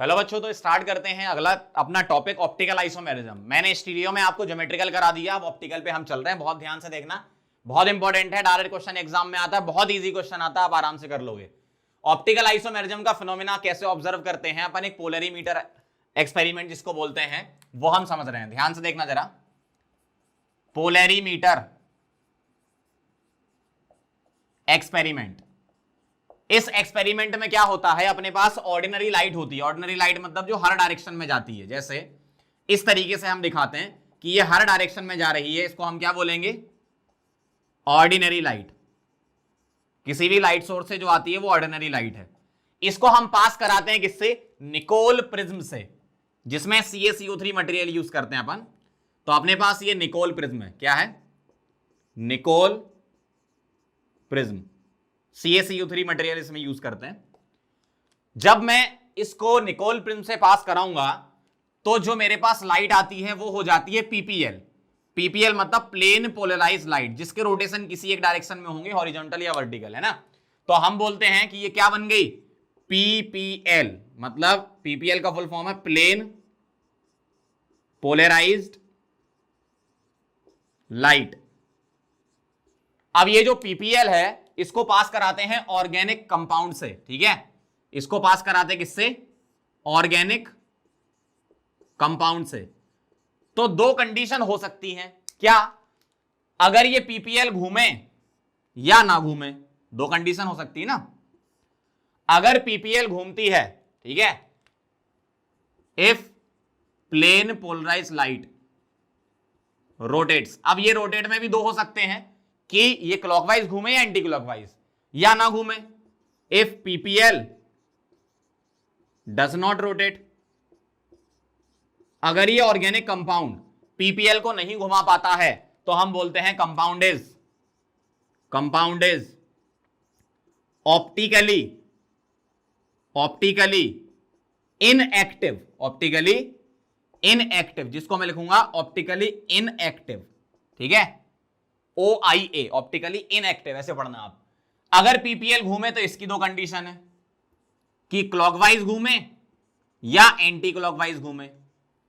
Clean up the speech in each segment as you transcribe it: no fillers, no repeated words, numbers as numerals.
Hello बच्चों, तो start करते हैं अगला अपना टॉपिक ऑप्टिकल आइसोमेरिज्म। मैंने स्टीरियो में आपको ज्योमेट्रिकल करा दिया, अब ऑप्टिकल पे हम चल रहे हैं। बहुत ध्यान से देखना, बहुत इंपॉर्टेंट है। डायरेक्ट क्वेश्चन एग्जाम में आता है, बहुत इजी क्वेश्चन आता है, आप आराम से कर लोगे। ऑप्टिकल आइसोमेरिज्म का फिनोमिना कैसे ऑब्जर्व करते हैं अपन, एक पोलरीमीटर एक्सपेरिमेंट जिसको बोलते हैं, वो हम समझ रहे हैं। ध्यान से देखना जरा, पोलरीमीटर एक्सपेरिमेंट। इस एक्सपेरिमेंट में क्या होता है, अपने पास ऑर्डिनरी लाइट होती है। ऑर्डिनरी लाइट मतलब जो हर डायरेक्शन में जाती है। जैसे इस तरीके से हम दिखाते हैं कि ये हर डायरेक्शन में जा रही है, इसको हम क्या बोलेंगे, ऑर्डिनरी लाइट। किसी भी लाइट सोर्स से जो आती है वो ऑर्डिनरी लाइट है। इसको हम पास कराते हैं किससे, निकोल प्रिज्म से, जिसमें CaCO3 मटेरियल यूज करते हैं अपन। तो अपने पास ये निकोल प्रिज्म है। क्या है, निकोल प्रिज्म, CaCO3 मटेरियल इसमें यूज करते हैं। जब मैं इसको निकोल प्रिज्म से पास कराऊंगा तो जो मेरे पास लाइट आती है वो हो जाती है PPL। PPL मतलब प्लेन पोलराइज लाइट, जिसके रोटेशन किसी एक डायरेक्शन में होंगे, हॉरिजॉन्टल या वर्टिकल, है ना। तो हम बोलते हैं कि ये क्या बन गई, PPL। मतलब PPL का फुल फॉर्म है प्लेन पोलराइज्ड लाइट। अब ये जो PPL है इसको पास कराते हैं ऑर्गेनिक कंपाउंड से, ठीक है। इसको पास कराते हैं किससे, ऑर्गेनिक कंपाउंड से। तो दो कंडीशन हो सकती हैं। क्या, अगर ये PPL घूमे या ना घूमे, दो कंडीशन हो सकती है ना। अगर PPL घूमती है, ठीक है, if plane polarised light rotates. अब ये रोटेट में भी दो हो सकते हैं कि ये क्लॉकवाइज घूमे या एंटी क्लॉकवाइज, या ना घूमे। If PPL does not rotate, अगर ये ऑर्गेनिक कंपाउंड PPL को नहीं घुमा पाता है तो हम बोलते हैं compound is optically inactive. Optically inactive, जिसको मैं लिखूंगा ऑप्टिकली इनएक्टिव, ठीक है, OIA, ऑप्टिकली इनएक्टिव, ऐसे पढ़ना आप। अगर PPL घूमे तो इसकी दो कंडीशन है कि क्लॉकवाइज घूमे या एंटी क्लॉकवाइज घूमे,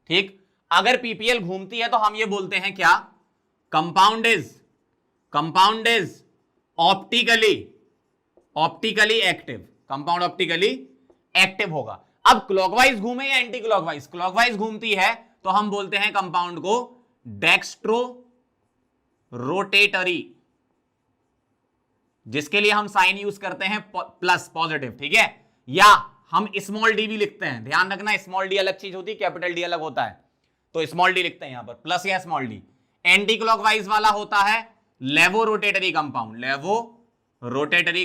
ठीक। अगर PPL घूमती है तो हम ये बोलते हैं क्या, compound is optically active. Compound optically active होगा। अब क्लॉकवाइज घूमे या एंटी क्लॉकवाइज, क्लॉकवाइज घूमती है तो हम बोलते हैं कंपाउंड को डेक्स्ट्रो रोटेटरी, जिसके लिए हम साइन यूज करते हैं प्लस, पॉजिटिव, ठीक है। या हम स्मॉल डी भी लिखते हैं। ध्यान रखना, स्मॉल डी अलग चीज होती है, कैपिटल डी अलग होता है। तो स्मॉल डी लिखते हैं यहां पर, प्लस या स्मॉल डी। एंटी क्लॉकवाइज वाला होता है लेवो रोटेटरी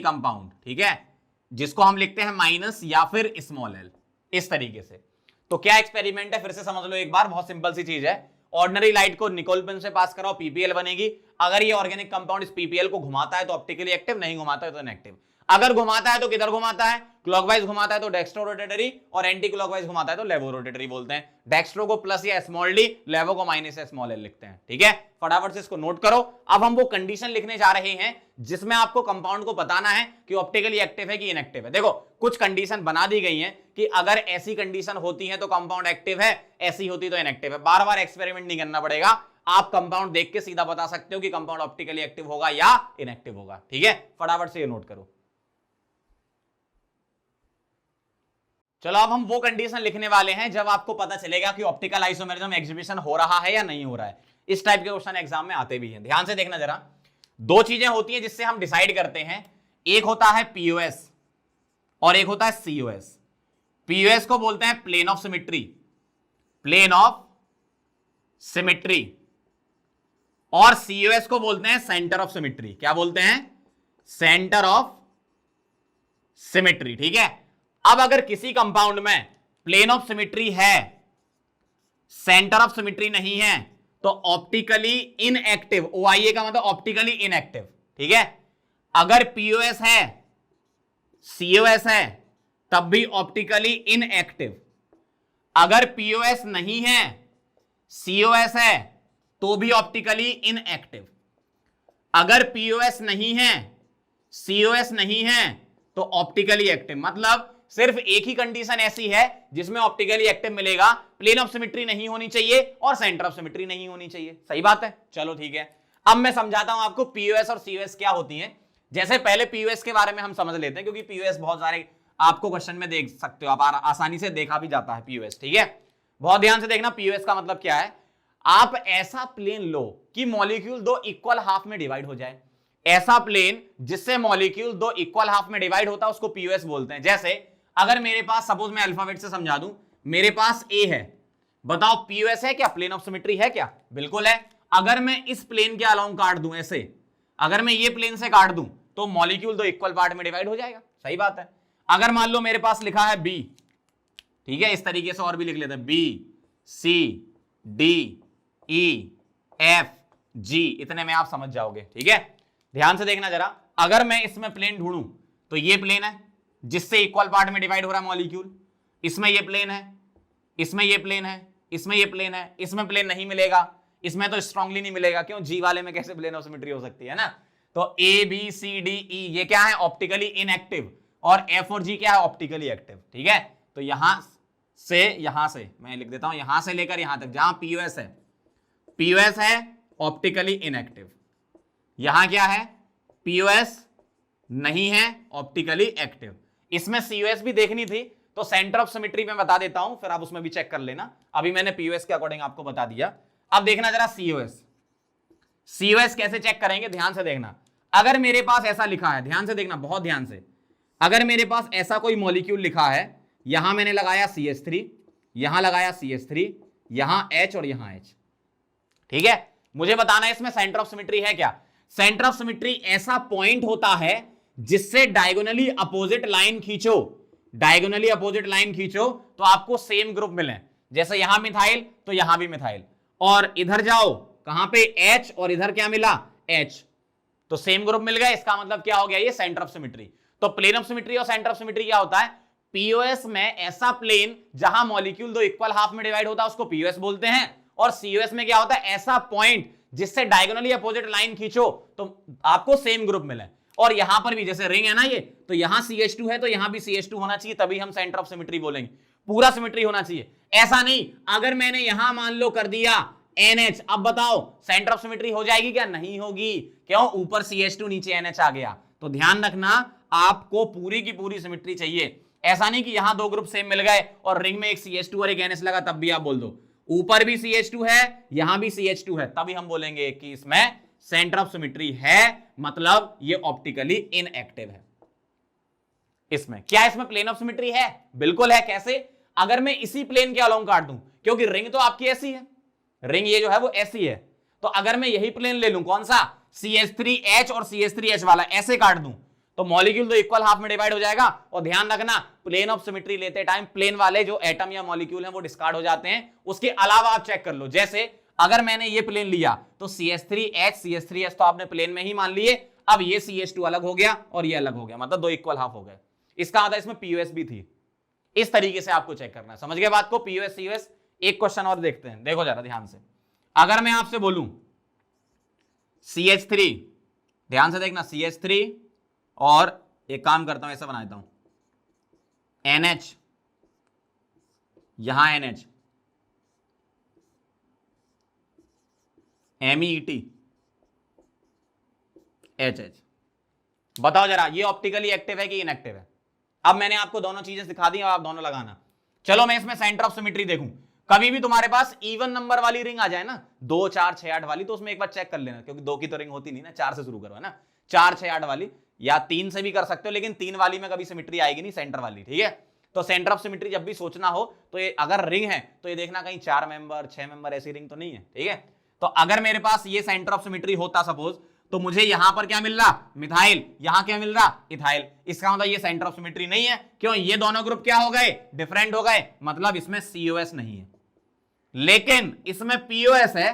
कंपाउंड, ठीक है, जिसको हम लिखते हैं माइनस या फिर स्मॉल एल, इस तरीके से। तो क्या एक्सपेरिमेंट है, फिर से समझ लो एक बार, बहुत सिंपल सी चीज है। ऑर्डिनरी लाइट को निकोल प्रिज्म से पास कराओ, PPL बनेगी। अगर ये ऑर्गेनिक कंपाउंड इस PPL को घुमाता है तो ऑप्टिकली एक्टिव, नहीं घुमाता है तो इनएक्टिव। अगर घुमाता है तो किधर घुमाता है, क्लॉकवाइज घुमाता है तो डेक्स्ट्रो रोटेटरी, और एंटी क्लॉकवाइज घुमाता है तो लेवो रोटेटरी बोलते हैं। डेक्स्ट्रो को प्लस या स्मॉल डी, लेवो को माइनस या स्मॉल एल लिखते हैं, ठीक है। फटाफट से इसको नोट करो। अब हम वो कंडीशन लिखने जा रहे हैं जिसमें आपको कंपाउंड को बताना है कि ऑप्टिकली एक्टिव है कि इनएक्टिव है। देखो, कुछ कंडीशन बना दी गई है कि अगर ऐसी कंडीशन होती है तो कंपाउंड एक्टिव है, ऐसी होती तो इनएक्टिव है। बार बार एक्सपेरिमेंट नहीं करना पड़ेगा, आप कंपाउंड देख के सीधा बता सकते हो कि कंपाउंड ऑप्टिकली एक्टिव होगा या इनएक्टिव होगा, ठीक है। फटाफट से ये नोट करो। चलो, अब हम वो कंडीशन लिखने वाले हैं जब आपको पता चलेगा कि ऑप्टिकल आइसोमेरिज्म एग्जीबिशन हो रहा है या नहीं हो रहा है। इस टाइप के क्वेश्चन एग्जाम में आते भी हैं। ध्यान से देखना जरा, दो चीजें होती हैं जिससे हम डिसाइड करते हैं। एक होता है POS और एक होता है COS। POS को बोलते हैं प्लेन ऑफ सिमेट्री, और COS को बोलते हैं सेंटर ऑफ सिमेट्री। क्या बोलते हैं, सेंटर ऑफ सिमेट्री, ठीक है। अब अगर किसी कंपाउंड में प्लेन ऑफ सिमेट्री है, सेंटर ऑफ सिमेट्री नहीं है, तो ऑप्टिकली इनएक्टिव, OIA का मतलब ऑप्टिकली इनएक्टिव, ठीक है। अगर POS है, COS है, तब भी ऑप्टिकली इनएक्टिव। अगर POS नहीं है, COS है, तो भी ऑप्टिकली इनएक्टिव। अगर POS नहीं है, COS नहीं है, तो ऑप्टिकली एक्टिव। मतलब सिर्फ एक ही कंडीशन ऐसी है जिसमें ऑप्टिकली एक्टिव मिलेगा, प्लेन ऑफ सिमेट्री नहीं होनी चाहिए और सेंटर ऑफ सिमेट्री नहीं होनी चाहिए। सही बात है, चलो ठीक है। अब मैं समझाता हूं आपको पीओएस और सीओएस क्या होती हैं। जैसे पहले पीओएस के बारे में हम समझ लेते हैं, क्योंकि पीओएस बहुत सारे आपको क्वेश्चन में देख सकते हो, आप आसानी से देखा भी जाता है पीओएस। ठीक है, बहुत ध्यान से देखना। पीओएस का मतलब क्या है, आप ऐसा प्लेन लो कि मॉलिक्यूल दो इक्वल हाफ में डिवाइड हो जाए। ऐसा प्लेन जिससे मॉलिक्यूल दो इक्वल हाफ में डिवाइड होता है उसको पीओएस बोलते हैं। जैसे अगर मेरे पास, सपोज मैं अल्फाबेट से समझा दूं, मेरे पास ए है, बताओ पीओएस है क्या, प्लेन ऑफ सिमेट्री है क्या? बिल्कुल है। अगर मैं इस प्लेन के अलोंग काट दूं ऐसे, अगर मैं ये प्लेन से काट दूं तो मॉलिक्यूल दो इक्वल पार्ट में डिवाइड हो जाएगा। सही बात है। अगर मान लो मेरे पास लिखा है बी, ठीक है, इस तरीके से और भी लिख लेते हैं, B C D E F G, इतने में आप समझ जाओगे। ठीक है, ध्यान से देखना जरा। अगर मैं इसमें प्लेन ढूंढूं तो ये प्लेन है जिससे इक्वल पार्ट में डिवाइड हो रहा है मॉलिक्यूल, इसमें ये प्लेन है, इसमें ये प्लेन है, इसमें ये प्लेन है, इसमें प्लेन नहीं मिलेगा, इसमें तो स्ट्रांगली नहीं मिलेगा। क्यों? जी वाले में कैसे प्लेन ऑफ सिमेट्री हो सकती है ना। तो ए बी सी डी ई ये क्या है, ऑप्टिकली इनएक्टिव, और एफ और जी क्या है, ऑप्टिकली एक्टिव। ठीक है, तो यहां से मैं लिख देता हूं, यहां से लेकर यहां तक जहां पीओएस है, पीओएस है ऑप्टिकली इनएक्टिव। यहां क्या है, पीओएस नहीं है, ऑप्टिकली एक्टिव। इसमें सीओएस भी देखनी थी तो सेंटर ऑफ सिमेट्री में बता देता हूं, फिर आप उसमें भी चेक कर लेना। अभी मैंने पीओएस के अकॉर्डिंग आपको बता दिया। अब देखना जरा सीओएस। सीओएस कैसे चेक करेंगे, ध्यान से देखना। अगर मेरे पास ऐसा लिखा है, ध्यान से देखना, बहुत ध्यान से, अगर मेरे पास ऐसा कोई मॉलिक्यूल लिखा है, यहां मैंने लगाया CH3, यहां लगाया CH3, यहां H और यहां H। ठीक है, मुझे बताना है इसमें सेंटर ऑफ सिमेट्री है क्या। सेंटर ऑफ सिमेट्री ऐसा पॉइंट होता है जिससे डायगोनली अपोजिट लाइन खींचो, डायगोनली अपोजिट लाइन खींचो तो आपको सेम ग्रुप मिले। जैसे यहां मिथाइल तो यहां भी मिथाइल, और इधर जाओ कहां पे H और इधर क्या मिला, H, तो सेम ग्रुप मिल गया। इसका मतलब क्या हो गया, ये सेंटर ऑफ सिमेट्री। तो प्लेन ऑफ सिमेट्री और सेंटर ऑफ सिमेट्री क्या होता है, पीओएस में ऐसा प्लेन जहां मॉलिक्यूल दो इक्वल हाफ में डिवाइड होता है उसको पीओएस बोलते हैं, और सीओएस में क्या होता है, ऐसा पॉइंट जिससे डायगोनली अपोजिट लाइन खींचो तो आपको सेम ग्रुप मिले। और यहां पर भी जैसे रिंग है ना ये, तो यहां CH2 है तो यहां भी CH2 होना चाहिए, तभी हम सेंटर ऑफ सिमेट्री बोलेंगे। पूरा सिमेट्री होना चाहिए, ऐसा नहीं अगर मैंने यहां मान लो कर दिया NH, अब बताओ सेंटर ऑफ सिमेट्री हो जाएगी क्या, नहीं होगी। क्यों? ऊपर CH2 नीचे NH आ गया। तो ध्यान रखना, आपको पूरी की पूरी सिमेट्री चाहिए। ऐसा नहीं कि यहां दो ग्रुप सेम मिल गए और रिंग में एक CH2 और एक NH लगा तब भी आप बोल दो। ऊपर भी CH2 है, यहां भी CH2 है, तभी हम बोलेंगे कि इसमें सेंटर ऑफ सिमेट्री है, मतलब ये ऑप्टिकली इनएक्टिव है। इसमें क्या, इसमें प्लेन ऑफ सिमेट्री है, बिल्कुल है। कैसे? अगर मैं इसी प्लेन के अलोंग काट दूं, क्योंकि रिंग तो आपकी ऐसी है, रिंग ये जो है वो ऐसी है, तो अगर मैं यही प्लेन ले लूं, कौन सा, CH3H और CH3H वाला, ऐसे काट दूं तो मॉलिक्यूल तो इक्वल हाफ में डिवाइड हो जाएगा। और ध्यान रखना, प्लेन ऑफ सिमेट्री लेते टाइम प्लेन वाले जो एटम या मॉलिक्यूल हैं वो डिस्कार्ड हो जाते हैं। उसके अलावा आप चेक कर लो, जैसे अगर मैंने ये प्लेन लिया तो CH3H तो आपने प्लेन में ही मान लिए, अब ये CH2 अलग हो गया और ये अलग हो गया, मतलब दो इक्वल हाफ हो गए। इसका मतलब इसमें पीओएस भी थी। इस तरीके से आपको चेक करना है, समझ गए बात को, पीओएस सीओएस। एक क्वेश्चन और देखते हैं, देखो जरा ध्यान से। अगर मैं आपसे बोलूं CH3, ध्यान से देखना, CH3 और एक काम करता हूं, ऐसा बना देता हूं, NH, यहां NH, MET, HH, बताओ जरा ये ऑप्टिकली एक्टिव है कि इनएक्टिव है। अब मैंने आपको दोनों चीजें सिखा दी, अब आप दोनों लगाना। चलो मैं इसमें सेंटर ऑफ सिमेट्री देखूं, कभी भी तुम्हारे पास इवन नंबर वाली रिंग आ जाए ना, 2 4 6 8 वाली, तो उसमें एक बार चेक कर लेना, क्योंकि 2 की तो रिंग होती नहीं ना, 4 से शुरू करो, है ना, 4 6 8 वाली, या 3 से भी कर सकते हो, लेकिन 3 वाली में कभी सिमेट्री आएगी नहीं, सेंटर वाली। ठीक है, तो सेंटर ऑफ सिमेट्री जब भी सोचना हो तो ये अगर रिंग है तो ये देखना कहीं 4 मेंबर 6 मेंबर ऐसी रिंग तो नहीं है। ठीक है, तो अगर मेरे पास ये सेंटर ऑफ सिमेट्री होता सपोज, तो मुझे यहां पर क्या मिल रहा, मिथाइल, यहां क्या मिल रहा, इथाइल। इसका मतलब ये सेंटर ऑफ सिमेट्री नहीं है। क्यों? ये दोनों ग्रुप क्या हो गए, डिफरेंट हो गए, मतलब इसमें COS नहीं है, लेकिन इसमें POS है।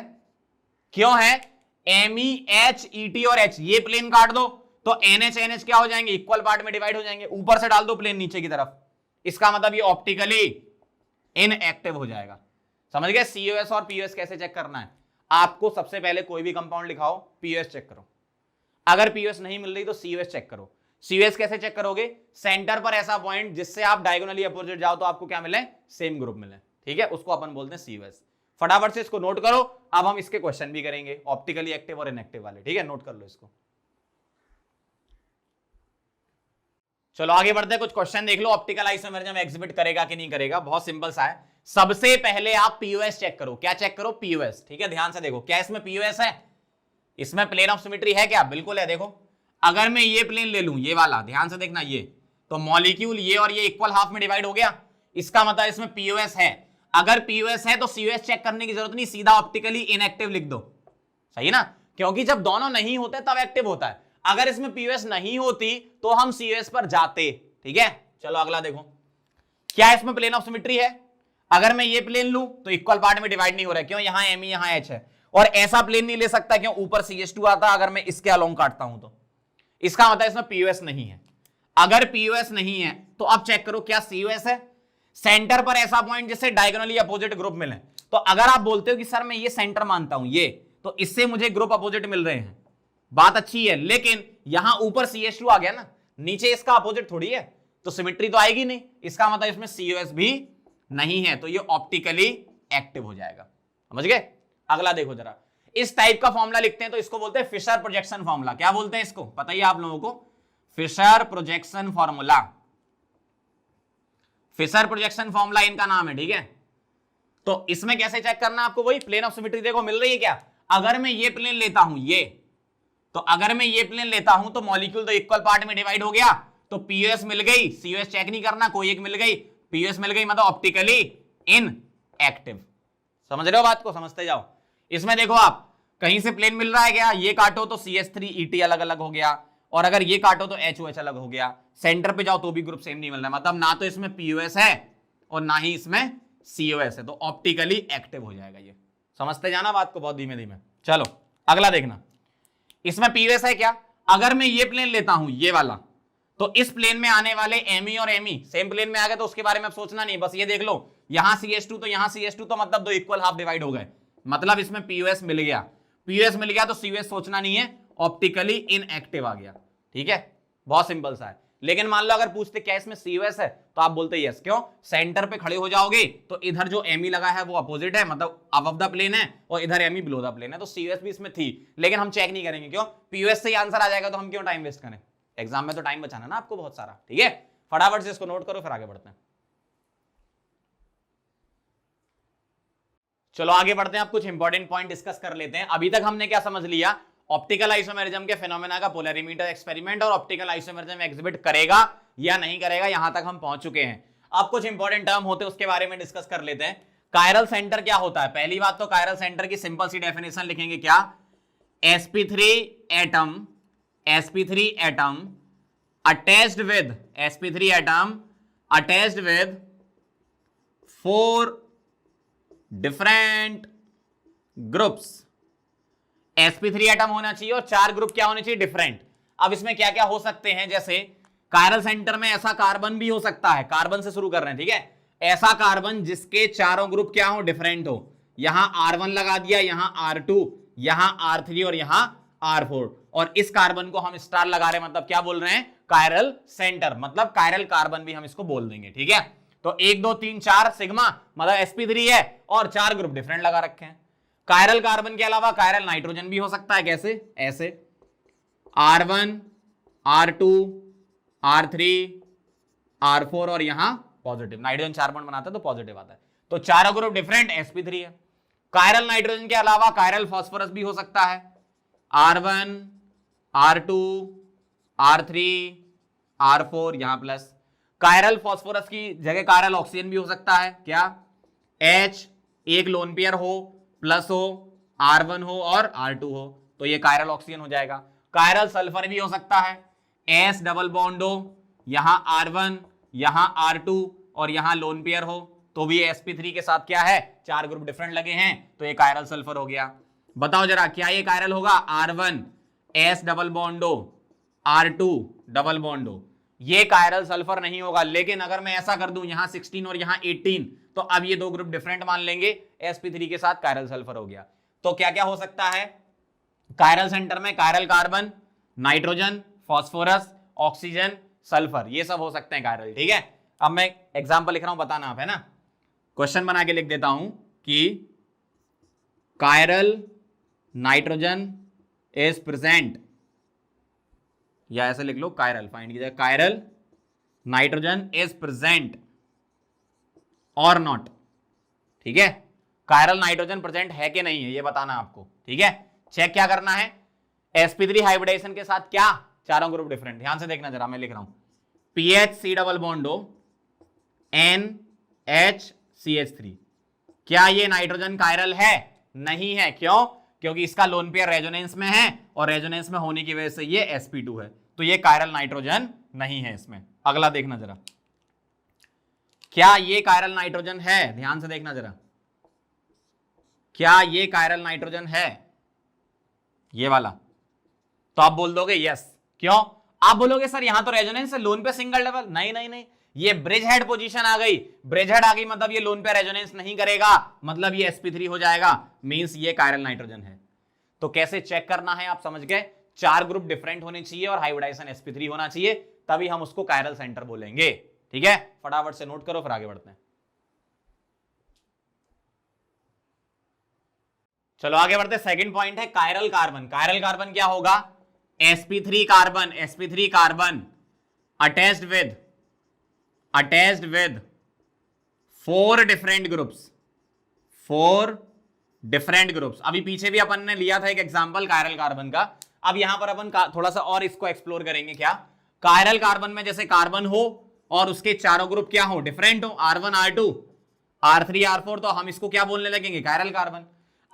क्यों है? MEHET और H, ये प्लेन काट दो तो NH NH क्या हो जाएंगे, इक्वल पार्ट में डिवाइड हो जाएंगे, ऊपर से डाल दो प्लेन नीचे की तरफ, इसका मतलब ये ऑप्टिकली इनएक्टिव हो जाएगा। समझ गए? COS और POS कैसे चेक करना है, आपको सबसे पहले कोई भी कंपाउंड लिखाओ, POS चेक करो, अगर POS नहीं मिल रही तो COS चेक करो। COS कैसे चेक करोगे? सेंटर पर ऐसा पॉइंट जिससे आप डायगोनली अपोजिट जाओ तो आपको क्या मिले? सेम ग्रुप मिले, ठीक है, उसको अपन बोलते हैं COS। फटाफट से इसको नोट करो, अब हम इसके क्वेश्चन भी करेंगे, ऑप्टिकली एक्टिव और इनएक्टिव वाले, ठीक है, नोट कर लो इसको। चलो आगे बढ़ते हैं, कुछ क्वेश्चन देख लो, ऑप्टिकल आइसोमेरिज्म एग्जिबिट करेगा कि नहीं करेगा, बहुत सिंपल सा है। सबसे पहले आप POS चेक करो, क्या चेक करो? POS, ठीक है, ध्यान से देखो, क्या इसमें POS है? इसमें प्लेन ऑफ सिमेट्री है क्या? बिल्कुल है। देखो अगर मैं ये प्लेन ले लूं, ये वाला, ध्यान से देखना, ये तो मॉलिक्यूल ये और ये इक्वल हाफ में डिवाइड हो गया, इसका मतलब इसमें POS है। अगर POS है तो COS चेक करने की जरूरत नहीं, सीधा ऑप्टिकली इनएक्टिव लिख दो, सही ना, क्योंकि जब दोनों नहीं होते तब एक्टिव होता है। अगर इसमें POS नहीं होती तो हम COS पर जाते, ठीक है। चलो अगला देखो, क्या इसमें प्लेन ऑफ सिमेट्री है? अगर मैं ये प्लेन लूं तो इक्वल पार्ट में डिवाइड नहीं हो रहा है, क्यों? यहां Me यहां H है, और ऐसा प्लेन नहीं ले सकता, क्यों? ऊपर CH2 आता, अगर मैं इसके अलोंग काटता हूं तो इसका मतलब इसमें POS नहीं है। अगर POS नहीं है तो अब चेक करो क्या COS है? सेंटर पर ऐसा पॉइंट जिससे डायगोनली अपोजिट ग्रुप मिले। तो अगर आप बोलते हो कि सर मैं ये सेंटर मानता हूं, ये तो इससे मुझे ग्रुप अपोजिट मिल रहे हैं, बात अच्छी है, लेकिन यहां ऊपर CH2 आ गया ना, नीचे इसका अपोजिट थोड़ी है, तो सिमेट्री तो आएगी नहीं, इसका मतलब इसमें COS भी नहीं है, तो ये ऑप्टिकली एक्टिव हो जाएगा, समझ गए। अगला देखो जरा, इस टाइप का फॉर्मूला लिखते हैं तो इसको बोलते हैं फिशर प्रोजेक्शन फॉर्मूला। क्या बोलते हैं इसको? पता ही आप लोगों को, Fisher projection formula. Fisher projection formula इनका नाम है, ठीक है। तो इसमें कैसे चेक करना है आपको? वही प्लेन ऑफ सिमेट्री देखो मिल रही है क्या? अगर मैं ये प्लेन लेता हूं, ये तो अगर मैं ये प्लेन लेता हूं तो मॉलिक्यूल तो इक्वल पार्ट में डिवाइड हो गया, तो POS मिल गई, COS चेक नहीं करना, कोई एक मिल गई, POS मिल गई, मतलब ऑप्टिकली इन एक्टिव। समझ रहे हो बात को? समझते जाओ। इसमें देखो आप, कहीं से प्लेन मिल रहा है क्या? ये काटो तो CH3ET अलग अलग हो गया, और अगर ये काटो तो HOH अलग हो गया, सेंटर पे जाओ तो भी ग्रुप सेम नहीं मिल रहा, मतलब ना तो इसमें POS है और ना ही इसमें COS है, तो ऑप्टिकली एक्टिव हो जाएगा ये। समझते जाना बात को बहुत धीमे धीमे। चलो अगला देखना, इसमें POS है क्या? अगर मैं ये प्लेन लेता हूं, ये वाला, तो इस प्लेन में आने वाले Me और Me सेम प्लेन में आ गए, तो उसके बारे में अब सोचना नहीं, बस ये देख लो, यहां CH2 तो यहां CH2, तो मतलब दो इक्वल हाफ डिवाइड हो गए, मतलब इसमें POS मिल गया। POS मिल गया तो COS सोचना नहीं है, ऑप्टिकली इनएक्टिव आ गया, ठीक है, बहुत सिंपल सा है। लेकिन मान लो अगर पूछते क्या इसमें COS है, तो आप बोलते यस, क्यों? सेंटर पे खड़े हो जाओगे तो इधर जो Me लगा है वो अपोजिट है, मतलब अबव द प्लेन है, और इधर Me बिलो द प्लेन है, तो COS भी इसमें थी, लेकिन हम चेक नहीं करेंगे, क्यों? POS से ही आंसर आ जाएगा, तो हम क्यों टाइम वेस्ट करें? एग्जाम में तो टाइम बचाना ना आपको बहुत सारा, ठीक है। फटाफट से इसको नोट करो, फिर आगे बढ़ते हैं। चलो आगे बढ़ते हैं, आप कुछ इंपॉर्टेंट पॉइंट डिस्कस कर लेते हैं। अभी तक हमने क्या समझ लिया? ऑप्टिकल आइसोमेरिज्म के फिनोमेना का पोलरिमीटर एक्सपेरिमेंट, और ऑप्टिकल आइसोमेरिज्म एग्जिबिट करेगा या नहीं करेगा, यहां तक हम पहुंच चुके हैं। अब कुछ इंपॉर्टेंट टर्म होते हैं उसके बारे में डिस्कस कर लेते हैं। कायरल सेंटर क्या होता है? पहली बात तो कायरल सेंटर की सिंपल सी डेफिनेशन लिखेंगे, क्या? sp3 atom attached with 4 different groups. sp3 atom होना चाहिए और 4 ग्रुप क्या होने चाहिए? डिफरेंट। अब इसमें क्या क्या हो सकते हैं? जैसे कायरल सेंटर में ऐसा कार्बन भी हो सकता है, कार्बन से शुरू कर रहे हैं, ठीक है, ऐसा कार्बन जिसके चारों ग्रुप क्या हो? डिफरेंट हो। यहां R1 लगा दिया, यहां R2, यहां R3 और यहां R4, और इस कार्बन को हम स्टार लगा रहे हैं, मतलब क्या बोल रहे हैं? कायरल सेंटर, मतलब कायरल कार्बन भी हम इसको बोल देंगे, ठीक है। तो 1 2 3 4 सिग्मा, मतलब sp3 है, और 4 ग्रुप डिफरेंट लगा रखे हैं। कायरल कार्बन के अलावा कायरल नाइट्रोजन भी हो सकता है, कैसे? ऐसे R1 R2 R3 R4, और यहां पॉजिटिव, नाइट्रोजन 4 बॉन्ड बनाता है तो पॉजिटिव आता है, तो चारों ग्रुप डिफरेंट, sp3 है। कायरल नाइट्रोजन के अलावा कायरल फास्फोरस भी हो सकता है, R1 R2 R3 R4, यहां प्लस। कायरल फास्फोरस की जगह कायरल ऑक्सीजन भी हो सकता है, क्या? H एक लोन पेयर हो, प्लस हो, R1 हो और R2 हो, तो ये कायरल ऑक्सीजन हो जाएगा। कायरल सल्फर भी हो सकता है, S डबल बॉन्ड हो, यहां R1 यहां R2 और यहां लोन पेयर हो, तो भी sp3 के साथ क्या है? 4 ग्रुप डिफरेंट लगे हैं, तो ये कायरल सल्फर हो गया। बताओ जरा, क्या ये कायरल होगा? R1 S डबल बॉन्ड हो, R2 डबल बॉन्ड हो, ये कायरल सल्फर नहीं होगा। लेकिन अगर मैं ऐसा कर दूं, यहां 16 और यहां 18, तो अब ये 2 ग्रुप डिफरेंट मान लेंगे, sp3 के साथ कायरल सल्फर हो गया। तो क्या क्या हो सकता है कायरल सेंटर में? Chiral carbon, nitrogen, phosphorus, oxygen, sulphur, ये सब हो सकते हैं कायरल। ठीक है, अब मैं एग्जांपल लिख रहा हूं, बताना आप, है ना। क्वेश्चन बना के लिख देता हूं कि कायरल नाइट्रोजन इज प्रेजेंट, या ऐसे लिख लो कायरल, फाइंड कीजिए कायरल नाइट्रोजन इज प्रेजेंट और नॉट। ठीक है, कायरल नाइट्रोजन प्रेजेंट है कि नहीं है ये बताना आपको। ठीक है, चेक क्या करना है, sp3 हाइब्रिडाइजेशन के साथ क्या, चारों ग्रुप डिफरेंट, ध्यान से देखना जरा, मैं लिख रहा हूं PHC डबल बॉन्ड हो NHCH3, क्या ये नाइट्रोजन कायरल है? नहीं है। क्यों? क्योंकि इसका लोन पेयर रेजोनेंस में है और रेजोनेंस में होने की वजह से ये sp2 है, तो ये कायरल नाइट्रोजन नहीं है इसमें। अगला देखना जरा, क्या ये कायरल नाइट्रोजन है? ध्यान से देखना जरा, क्या ये कायरल नाइट्रोजन है ये वाला? तो आप बोल दोगे यस। क्यों? आप बोलोगे सर यहां तो रेजोनेंस है, लोन पे सिंगल डबल। नहीं नहीं नहीं, ये ब्रिज हेड पोजीशन आ गई, ब्रिज हेड आ गई मतलब ये लोन पे रेजोनेंस नहीं करेगा, मतलब ये sp3 हो जाएगा, मींस ये कायरल नाइट्रोजन है। तो कैसे चेक करना है आप समझ गए, चार ग्रुप डिफरेंट होने चाहिए और हाइब्रिडाइजेशन sp3 होना चाहिए, तभी हम उसको कायरल सेंटर बोलेंगे। ठीक है, फटाफट से नोट करो फिर आगे बढ़ते हैं। चलो आगे बढ़ते, सेकंड पॉइंट है कायरल कार्बन। कायरल कार्बन क्या होगा, sp3 carbon, sp3 carbon attached with 4 different groups, 4 different groups. अभी पीछे भी अपन ने लिया था एक एग्जांपल कायरल कार्बन का, अब यहां पर अपन थोड़ा सा और इसको एक्सप्लोर करेंगे। क्या, कायरल कार्बन में जैसे कार्बन हो और उसके चारों ग्रुप क्या हो, डिफरेंट हो, R1 R2 R3 R4, तो हम इसको क्या बोलने लगेंगे, कायरल कार्बन।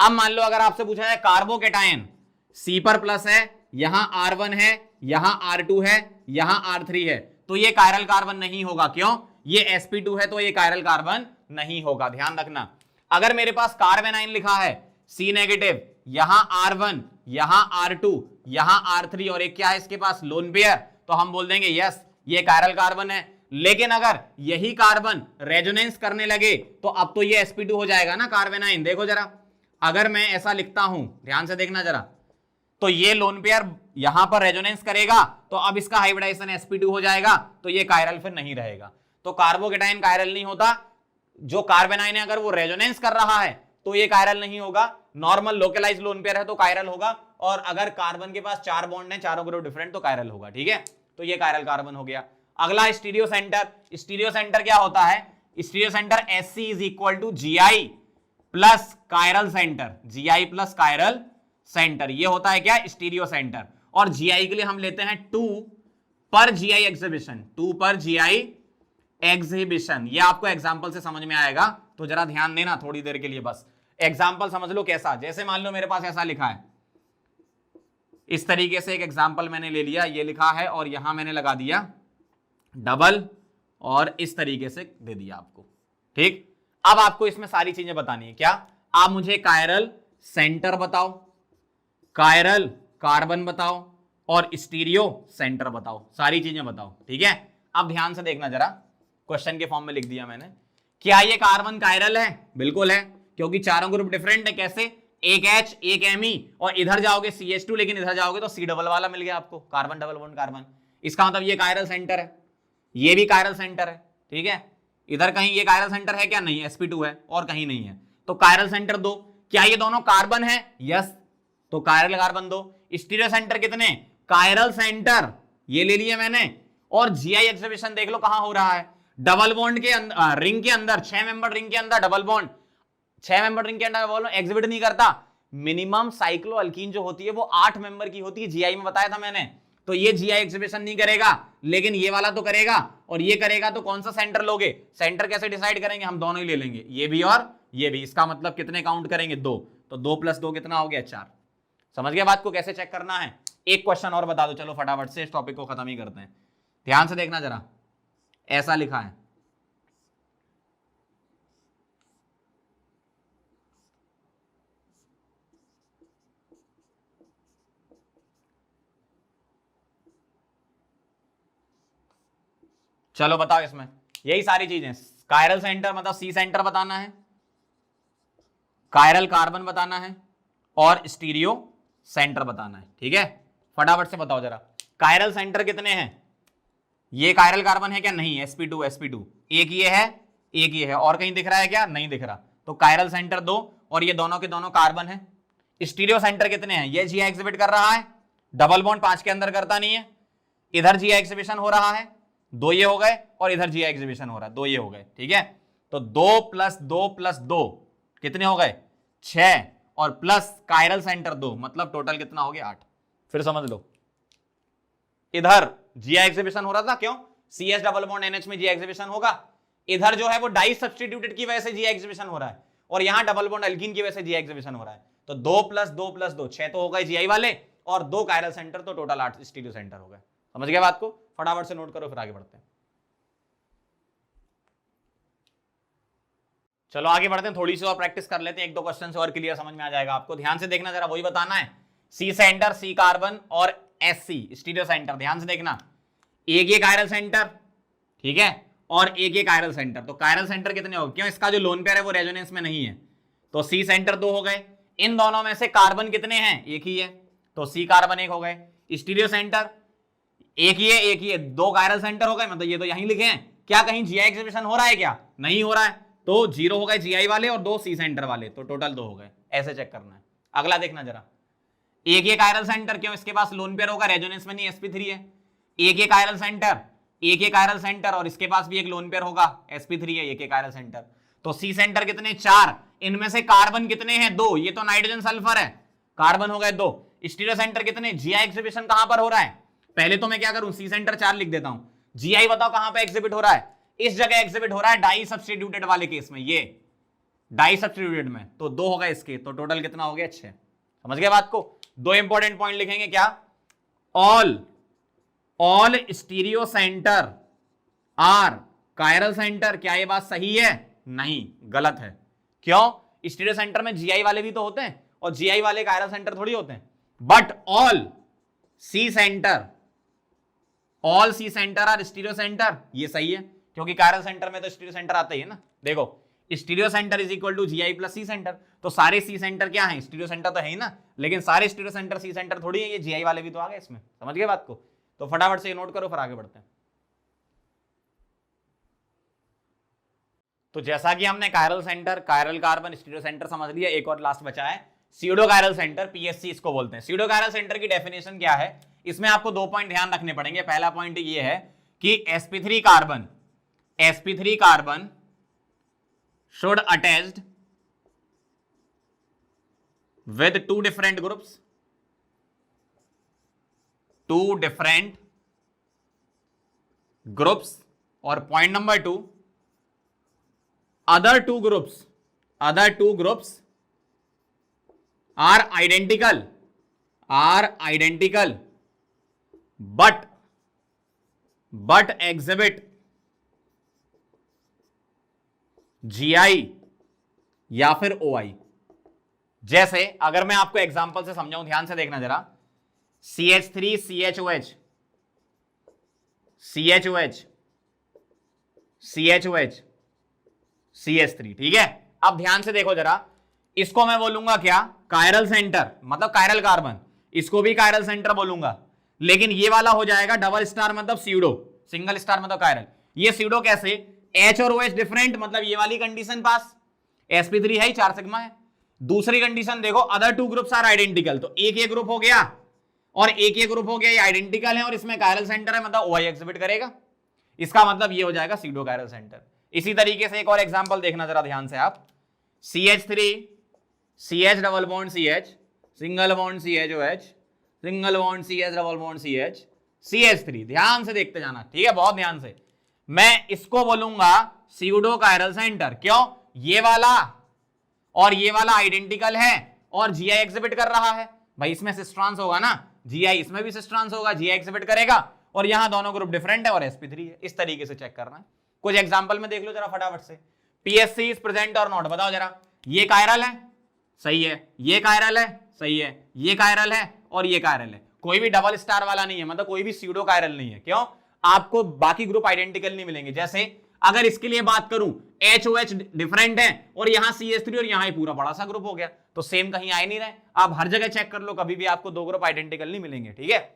अब मान लो अगर आपसे पूछा जाए कार्बोकेटायन C पर प्लस है, यहां R1 है, यहां R2 है, यहां R3 है, तो ये कायरल कार्बन नहीं होगा। क्यों? ये sp2 है तो ये कायरल कार्बन नहीं होगा। ध्यान रखना, अगर मेरे पास कार्बेनाइन लिखा है C नेगेटिव, यहां R1, यहां R2, यहां R3 और एक क्या है इसके पास, लोन पेयर, तो हम बोल देंगे यस ये कायरल कार्बन है। लेकिन अगर यही कार्बन रेजोनेंस करने लगे तो अब तो ये sp2 हो जाएगा ना कार्बेनाइन। देखो जरा, अगर मैं ऐसा लिखता हूं, ध्यान से देखना जरा, तो ये लोन पेयर यहां पर रेजोनेंस करेगा तो अब इसका हाइब्रिडाइजेशन sp2 हो जाएगा, तो ये कायरल फिर नहीं रहेगा। तो कार्बोकेटाइन कायरल नहीं होता, जो कार्बेनाइन है अगर वो रेजोनेंस कर रहा है तो ये कायरल नहीं होगा, नॉर्मल लोकलाइज लोन पेयर है तो कायरल होगा, और अगर कार्बन के पास 4 बॉन्ड है, चारों ग्रुप डिफरेंट, तो कायरल होगा। ठीक है, तो ये कायरल कार्बन हो गया। अगला स्टीरियो सेंटर। स्टीरियो सेंटर क्या होता है, stereo centre Sc is equal to Gi plus chiral centre, Gi plus chiral centre, ये होता है क्या, स्टीरियो सेंटर। और Gi के लिए हम लेते हैं 2 पर Gi एग्जिबिशन, 2 पर Gi एग्जिबिशन। ये आपको एग्जांपल से समझ में आएगा, तो जरा ध्यान देना थोड़ी देर के लिए, बस एग्जांपल समझ लो कैसा। जैसे मान लो मेरे पास ऐसा लिखा है, इस तरीके से एक एग्जांपल मैंने ले लिया, ये लिखा है और यहां मैंने लगा दिया डबल और इस तरीके से दे दिया आपको। ठीक, अब आपको इसमें सारी चीजें बतानी है। क्या, आप मुझे कायरल सेंटर बताओ, कायरल कार्बन बताओ और स्टीरियो सेंटर बताओ, सारी चीजें बताओ। ठीक है, अब ध्यान से देखना जरा, क्वेश्चन के फॉर्म में लिख दिया मैंने। क्या ये कार्बन कायरल है? बिल्कुल है, क्योंकि चारों ग्रुप डिफरेंट है। कैसे, एक H एक Me, और इधर जाओगे CH2, लेकिन इधर जाओगे तो C डबल वाला मिल गया आपको, कार्बन डबल बॉन्ड कार्बन। इसका मतलब ये कायरल सेंटर है, ये भी कायरल सेंटर है। ठीक है, इधर कहीं ये कायरल सेंटर है क्या? नहीं, sp2 है, और कहीं नहीं है, तो कायरल सेंटर 2। क्या ये दोनों कार्बन है? यस, तो कायरल कार्बन 2। स्टीरियो सेंटर कितने? कायरल सेंटर ये ले लिए मैंने, और Gi एग्जिबिशन देख लो कहां हो रहा है, डबल बॉन्ड के अंदर, रिंग के अंदर, 6 मेंबर रिंग के अंदर डबल बॉन्ड, 6 मेंबर रिंग के अंदर डबल बॉन्ड एग्जिबिट नहीं करता। मिनिमम साइक्लोअल्कीन जो होती है वो 8 मेंबर की होती है, Gi में बताया था मैंने, तो ये Gi एग्जिबिशन नहीं करेगा, लेकिन ये वाला तो करेगा, और ये करेगा, तो कौन सा सेंटर लोगे? सेंटर कैसे डिसाइड करेंगे? हम दोनों ही ले लेंगे, ये भी और ये भी। इसका मतलब कितने काउंट करेंगे? 2, तो 2 + 2 कितना हो गया? 4। समझ गया बात को कैसे चेक करना है? एक क्वेश्चन और बता दो, चलो फटाफट से इस टॉपिक को खत्म ही करते हैं। ध्यान से देखना जरा, ऐसा लिखा है, चलो बताओ इसमें यही सारी चीजें। कायरल सेंटर मतलब C सेंटर बताना है, कायरल कार्बन बताना है, और स्टीरियो सेंटर बताना है। ठीक है, फटाफट से बताओ जरा, कायरल सेंटर कितने हैं? ये कायरल कार्बन है क्या? नहीं, sp2 sp2, एक ये है एक ये है, और कहीं दिख रहा है क्या? नहीं दिख रहा। तो कायरल सेंटर 2 और ये दोनों के दोनों कार्बन है। स्टीरियो सेंटर कितने हैं? ये जीआई एग्जिबिट कर रहा है, डबल बॉन्ड 5 के अंदर करता नहीं है, इधर जीआई एग्जिबिशन हो रहा है, 2 ये हो गए, और इधर जीआई एग्जिबिशन हो रहा है, 2 ये हो गए। ठीक है, तो 2 + 2 + 2 कितने हो गए? 6, और प्लस कायरल सेंटर 2, मतलब टोटल कितना हो गया? 8। फिर समझ लो, इधर जीआई एग्जिबिशन हो रहा था, क्यों? CS डबल बॉन्ड NH में जीआई एग्जिबिशन होगा, इधर जो है वो डाई सब्स्टिट्यूटेड की वजह से जीआई एग्जिबिशन हो रहा है, और यहां डबल बॉन्ड एल्कीन की वजह से जीआई एग्जिबिशन हो रहा है। तो 2 + 2 + 2 6 तो हो गए जीआई वाले, और 2 कायरल सेंटर, तो टोटल 8 स्टीरियो सेंटर हो गए। समझ गए बात को? फटाफट से नोट करो, फिर आगे बढ़ते हैं। चलो आगे बढ़ते हैं, थोड़ी सी और प्रैक्टिस कर लेते हैं, 1-2 क्वेश्चन से और क्लियर समझ में आ जाएगा आपको। ध्यान से देखना, जरा वही बताना है, सी सेंटर, सी कार्बन और SC स्टीरियो सेंटर। ध्यान से देखना, एक ये कायरल सेंटर, ठीक है, और एक ये कायरल सेंटर। तो कायरल सेंटर कितने हो गए? क्यों? इसका जो लोन पेयर है वो रेजोनेंस में नहीं है, तो सी सेंटर 2 हो गए। इन दोनों में से कार्बन कितने हैं? एक ही है, तो सी कार्बन 1 हो गए। स्टीरियो सेंटर एक ही है, एक ही है, 2 कायरल सेंटर हो गए, मतलब ये तो यहीं लिखे हैं। क्या कहीं जीआई एग्जिबिशन हो रहा है क्या? नहीं हो रहा है, तो 0 हो गए जीआई वाले और 2 सी सेंटर वाले, तो टोटल 2 हो गए। ऐसे चेक करना है। अगला देखना जरा, एक ये कायरल सेंटर, क्यों? इसके पास लोन पेयर होगा, रेजोनेंस में नहीं, sp3 है। एक ये कायरल सेंटर, एक ये कायरल सेंटर, और इसके पास भी एक लोन पेयर होगा, sp3 है, एक ये कायरल सेंटर। तो सी सेंटर कितने? 4। इनमें से कार्बन कितने हैं? 2। ये तो नाइट्रोजन सल्फर है, कार्बन हो गए 2। स्टीरियो सेंटर कितने? जीआई एग्जिबिशन कहां पर हो रहा है? पहले तो मैं क्या करूं, सी सेंटर 4 लिख देता हूं। जीआई बताओ कहां पे एग्जिबिट हो रहा है? इस जगह एग्जिबिट हो रहा है, डाई सब्स्टिट्यूटेड वाले केस में, ये डाई सब्स्टिट्यूटेड में, तो 2 हो गए इसके, तो टोटल कितना हो गया? 6। समझ गए बात को? 2 इंपॉर्टेंट पॉइंट लिखेंगे, क्या? All stereo centre are chiral centre. क्या ये बात सही है? नहीं, गलत है। क्यों? स्टीरियो सेंटर में जीआई वाले भी तो होते हैं, और जीआई वाले कायरल सेंटर थोड़ी होते हैं। But all C centre are stereo centre, ये सही है, क्योंकि कायरल सेंटर में तो स्टीरियो सेंटर आता ही है ना। देखो, stereo centre is equal to GI plus C centre, तो सारे सी सेंटर क्या है? स्टीरियो सेंटर तो है ही ना, लेकिन सारे स्टीरियो सेंटर सी सेंटर थोड़ी है, ये जीआई वाले भी तो आ गए इसमें। समझ गए बात को? तो फटाफट से नोट करो, फिर आगे बढ़ते हैं। तो जैसा कि हमने chiral centre, chiral carbon, stereo centre समझ लिया, एक और लास्ट बचा है स्यूडो कायरल सेंटर, पीएससी इसको बोलते हैं। स्यूडो कायरल सेंटर की डेफिनेशन क्या है? इसमें आपको 2 पॉइंट ध्यान रखने पड़ेंगे। पहला पॉइंट ये है कि sp3 carbon should attached with 2 different groups, और point number 2, other two groups are identical but exhibit GI या फिर OI। जैसे अगर मैं आपको एग्जांपल से समझाऊं, ध्यान से देखना जरा, CH3 CHOH CH3, ठीक है। अब ध्यान से देखो जरा, इसको मैं बोलूंगा क्या? कायरल सेंटर, मतलब कायरल कार्बन, इसको भी कायरल सेंटर बोलूंगा, लेकिन ये वाला हो जाएगा डबल स्टार मतलब स्यूडो, सिंगल स्टार मतलब कायरल। ये स्यूडो कैसे? H और OH डिफरेंट, मतलब ये वाली कंडीशन पास, sp3 है ही, 4 सिग्मा है। दूसरी कंडीशन देखो, अदर 2 ग्रुप्स आर आइडेंटिकल, तो एक ये ग्रुप हो गया और एक ये ग्रुप हो गया, ये आइडेंटिकल है और इसमें कायरल सेंटर है, मतलब OI एग्जिबिट करेगा। इसका मतलब ये हो जाएगा स्यूडो कायरल सेंटर। इसी तरीके से एक और एग्जांपल देखना जरा ध्यान से आप, CH3 CH double bond CH single bond CHOH single bond CH double bond CH CH3, ध्यान से देखते जाना, ठीक है, बहुत ध्यान से। मैं इसको बोलूंगा स्यूडो कायरल सेंटर, क्यों? ये वाला और ये वाला आइडेंटिकल है और जीआई एग्जिबिट कर रहा है, भाई इसमें सिस्ट्रांस होगा ना, जीआई इसमें भी सिस्ट्रांस होगा, जीआई एग्जिबिट करेगा, और यहां दोनों ग्रुप डिफरेंट है और sp3 है। इस तरीके से चेक करना है। कुछ एग्जांपल में देख लो जरा फटाफट से। पीएससी इज प्रेजेंट और नॉट, बताओ जरा। ये कायरल है, सही है, ये कायरल है, सही है, ये कायरल है और ये कायरल है। कोई भी डबल स्टार वाला नहीं है, मतलब कोई भी स्यूडो कायरल नहीं है। क्यों? आपको बाकी ग्रुप आइडेंटिकल नहीं मिलेंगे। जैसे अगर इसके लिए बात करूं, HOH डिफरेंट है और यहां CH3 और यहां पूरा बड़ा सा ग्रुप हो गया, तो सेम कहीं आ ही नहीं रहे। आप हर जगह चेक कर लो, कभी भी आपको 2 ग्रुप आइडेंटिकल नहीं मिलेंगे, ठीक है।